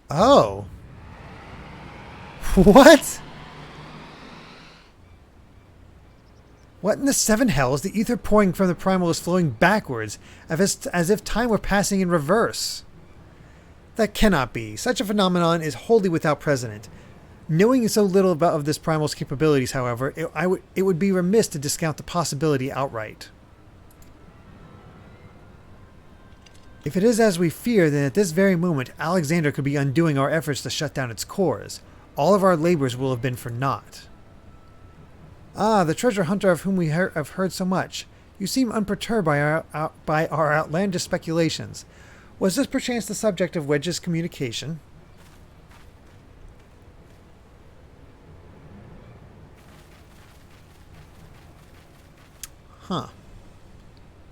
Oh. What? What in the seven hells? The ether pouring from the Primal is flowing backwards, as if time were passing in reverse. That cannot be. Such a phenomenon is wholly without precedent. Knowing so little of this Primal's capabilities, however, it would be remiss to discount the possibility outright. If it is as we fear, then at this very moment, Alexander could be undoing our efforts to shut down its cores. All of our labors will have been for naught. Ah, the treasure hunter of whom we have heard so much. You seem unperturbed by our outlandish speculations. Was this perchance the subject of Wedge's communication? Huh.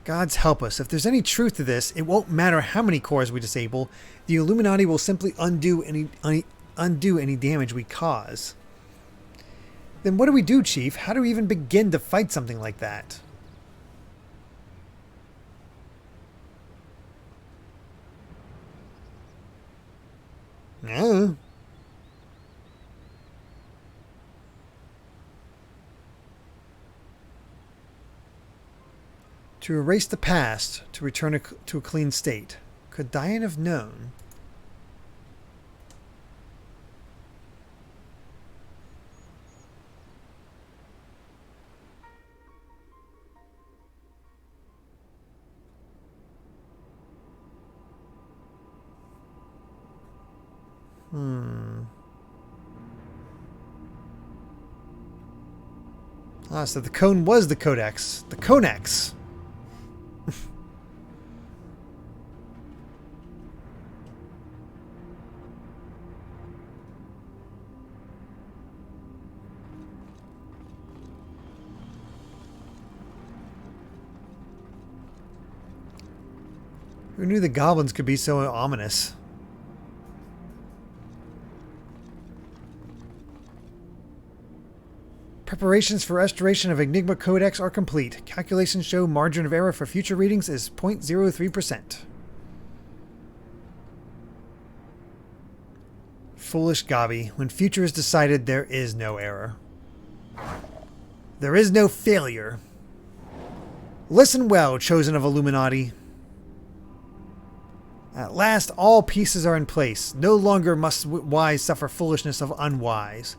Gods help us. If there's any truth to this, it won't matter how many cores we disable. The Illuminati will simply undo any damage we cause. Then what do we do, Chief? How do we even begin to fight something like that? No. To erase the past, to return to a clean state. Could Diane have known? Ah, so the cone was the codex. The Conex. Who knew the goblins could be so ominous? Preparations for restoration of Enigma Codex are complete. Calculations show margin of error for future readings is 0.03%. Foolish Gabi. When future is decided, there is no error. There is no failure. Listen well, chosen of Illuminati. At last, all pieces are in place. No longer must wise suffer foolishness of unwise.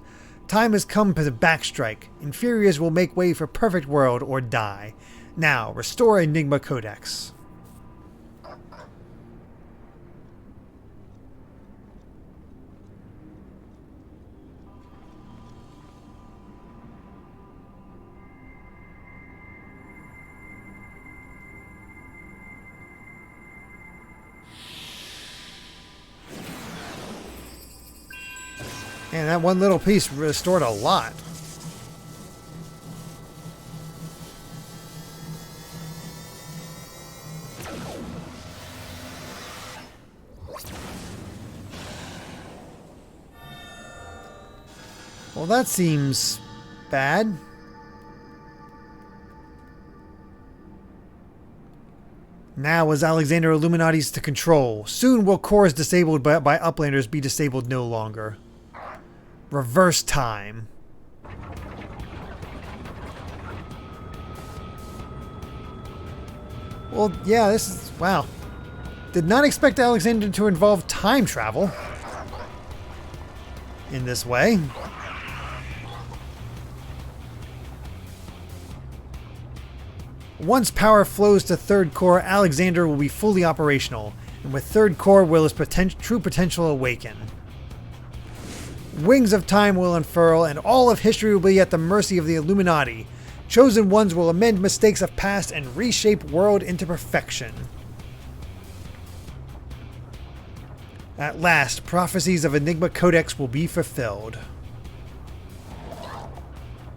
Time has come for the backstrike. Inferiors will make way for perfect world or die. Now, restore Enigma Codex. Man, that one little piece restored a lot. Well, that seems bad. Now is Alexander Illuminati's to control. Soon will cores disabled by Uplanders be disabled no longer. Reverse time. Well, yeah, this is... wow. Did not expect Alexander to involve time travel in this way. Once power flows to third core, Alexander will be fully operational, and with third core will his true potential awaken. Wings of time will unfurl, and all of history will be at the mercy of the Illuminati. Chosen ones will amend mistakes of past and reshape world into perfection. At last, prophecies of Enigma Codex will be fulfilled.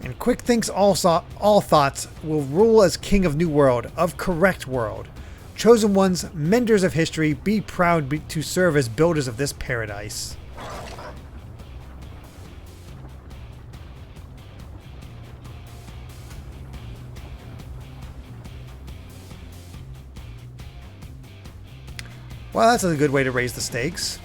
And Quick thinks all thoughts will rule as king of New World, of correct world. Chosen ones, menders of history, be proud to serve as builders of this paradise. Well, that's a good way to raise the stakes.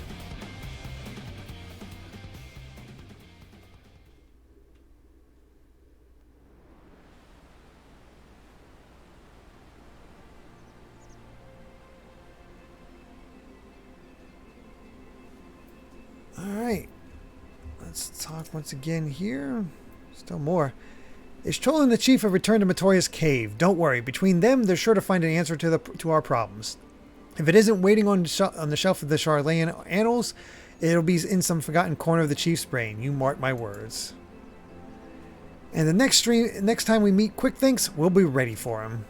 Alright. Let's talk once again here. Still more. Is Troll and the Chief have returned to Matoria's cave? Don't worry. Between them, they're sure to find an answer to our problems. If it isn't waiting on the shelf of the Charlayan Annals, it'll be in some forgotten corner of the Chief's brain. You mark my words. And the next time we meet Quick Thinks, we'll be ready for him.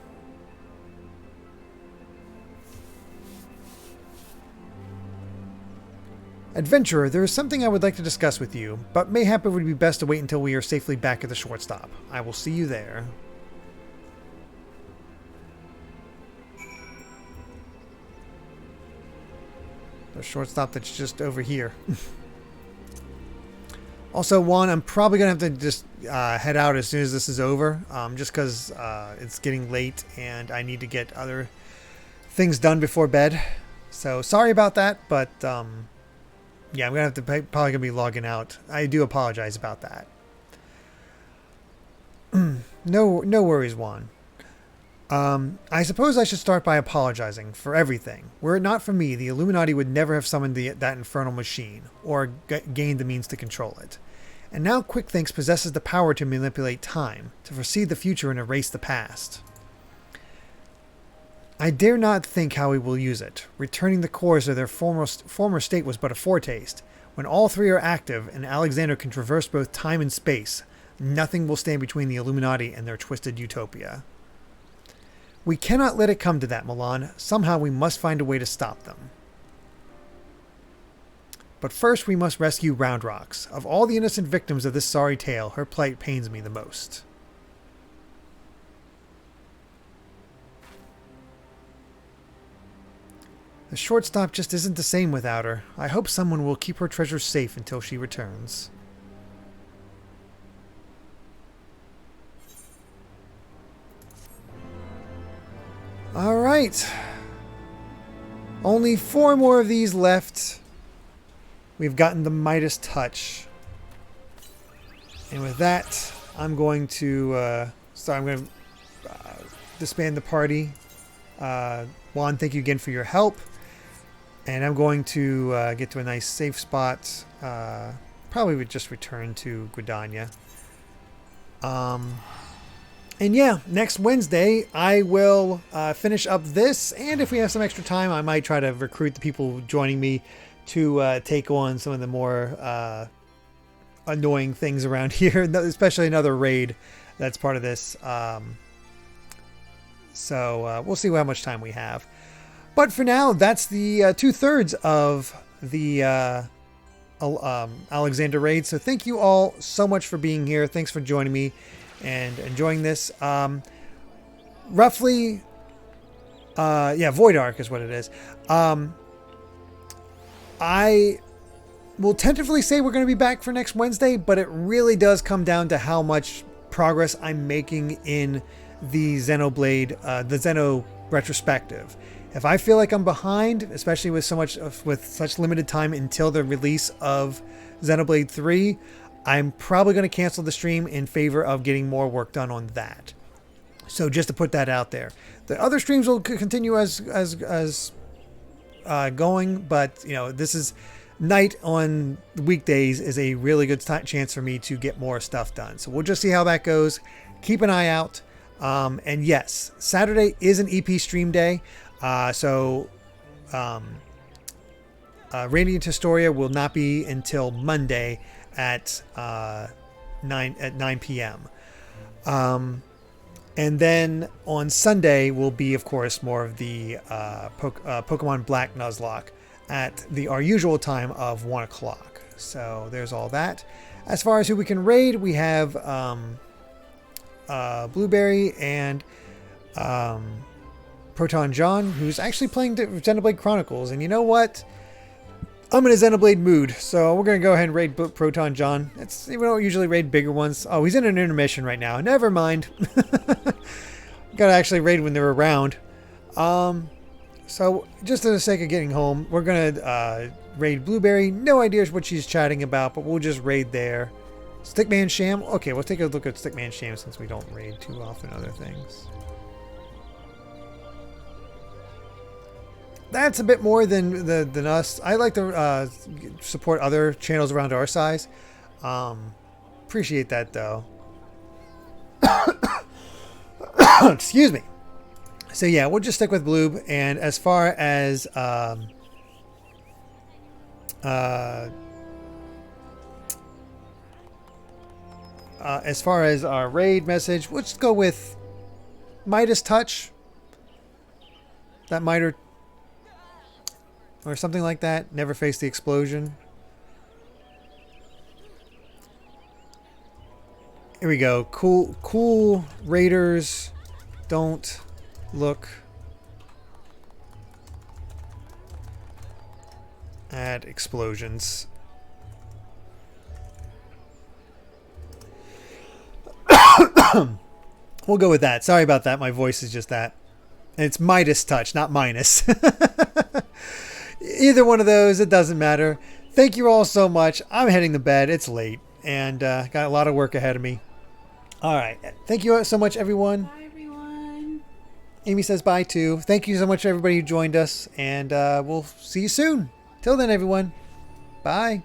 Adventurer, there is something I would like to discuss with you, but mayhap it would be best to wait until we are safely back at the short stop. I will see you there. The shortstop that's just over here. Also, Juan, I'm probably going to have to just head out as soon as this is over. Just because it's getting late and I need to get other things done before bed. So, sorry about that. But, yeah, I'm going to have to probably going to be logging out. I do apologize about that. No worries, Juan. I suppose I should start by apologizing for everything. Were it not for me, the Illuminati would never have summoned that infernal machine, or gained the means to control it. And now QuickThinks possesses the power to manipulate time, to foresee the future and erase the past. I dare not think how we will use it. Returning the cores to their former state was but a foretaste. When all three are active, and Alexander can traverse both time and space, nothing will stand between the Illuminati and their twisted utopia. We cannot let it come to that, Milan. Somehow we must find a way to stop them. But first we must rescue Round Rocks. Of all the innocent victims of this sorry tale, her plight pains me the most. The shortstop just isn't the same without her. I hope someone will keep her treasures safe until she returns. Alright. Only 4 more of these left. We've gotten the Midas touch. And with that, I'm going to disband the party. Juan, thank you again for your help. And I'm going to get to a nice safe spot. Probably would just return to Gridania. And yeah, next Wednesday, I will finish up this. And if we have some extra time, I might try to recruit the people joining me to take on some of the more annoying things around here, especially another raid that's part of this. So we'll see how much time we have. But for now, that's the 2/3 of the Alexander raid. So thank you all so much for being here. Thanks for joining me and enjoying this. Roughly, Void Arc is what it is. I will tentatively say we're going to be back for next Wednesday, but it really does come down to how much progress I'm making in the Xenoblade, the Xeno retrospective. If I feel like I'm behind, especially with such limited time until the release of Xenoblade 3, I'm probably going to cancel the stream in favor of getting more work done on that. So just to put that out there, the other streams will continue as going, but this is night on weekdays is a really good chance for me to get more stuff done. So we'll just see how that goes. Keep an eye out. And yes, Saturday is an EP stream day. Radiant Historia will not be until Monday at 9 p.m. And then on Sunday will be, of course, more of the Pokemon Black Nuzlocke at our usual time of 1 o'clock. So there's all that. As far as who we can raid, we have Blueberry and Proton John, who's actually playing Xenoblade Chronicles. And you know what? I'm in a Xenoblade mood, so we're going to go ahead and raid Proton John. We don't usually raid bigger ones. Oh, he's in an intermission right now. Never mind. Got to actually raid when they're around. So, just for the sake of getting home, we're going to raid Blueberry. No idea what she's chatting about, but we'll just raid there. Stickman Sham. Okay, we'll take a look at Stickman Sham since we don't raid too often other things. That's a bit more than us. I like to support other channels around our size. Appreciate that, though. Excuse me. So yeah, we'll just stick with Bloob. And as far as our raid message, we'll just go with Midas Touch. That miter. Or something like that. Never face the explosion. Here we go. Cool raiders don't look Add explosions. We'll go with that. Sorry about that. My voice is just that. And it's Midas touch, not minus. Either one of those, it doesn't matter. Thank you all so much. I'm heading to bed. It's late. And got a lot of work ahead of me. All right. Thank you so much, everyone. Bye, everyone. Amy says bye, too. Thank you so much, everybody who joined us. And we'll see you soon. Till then, everyone. Bye.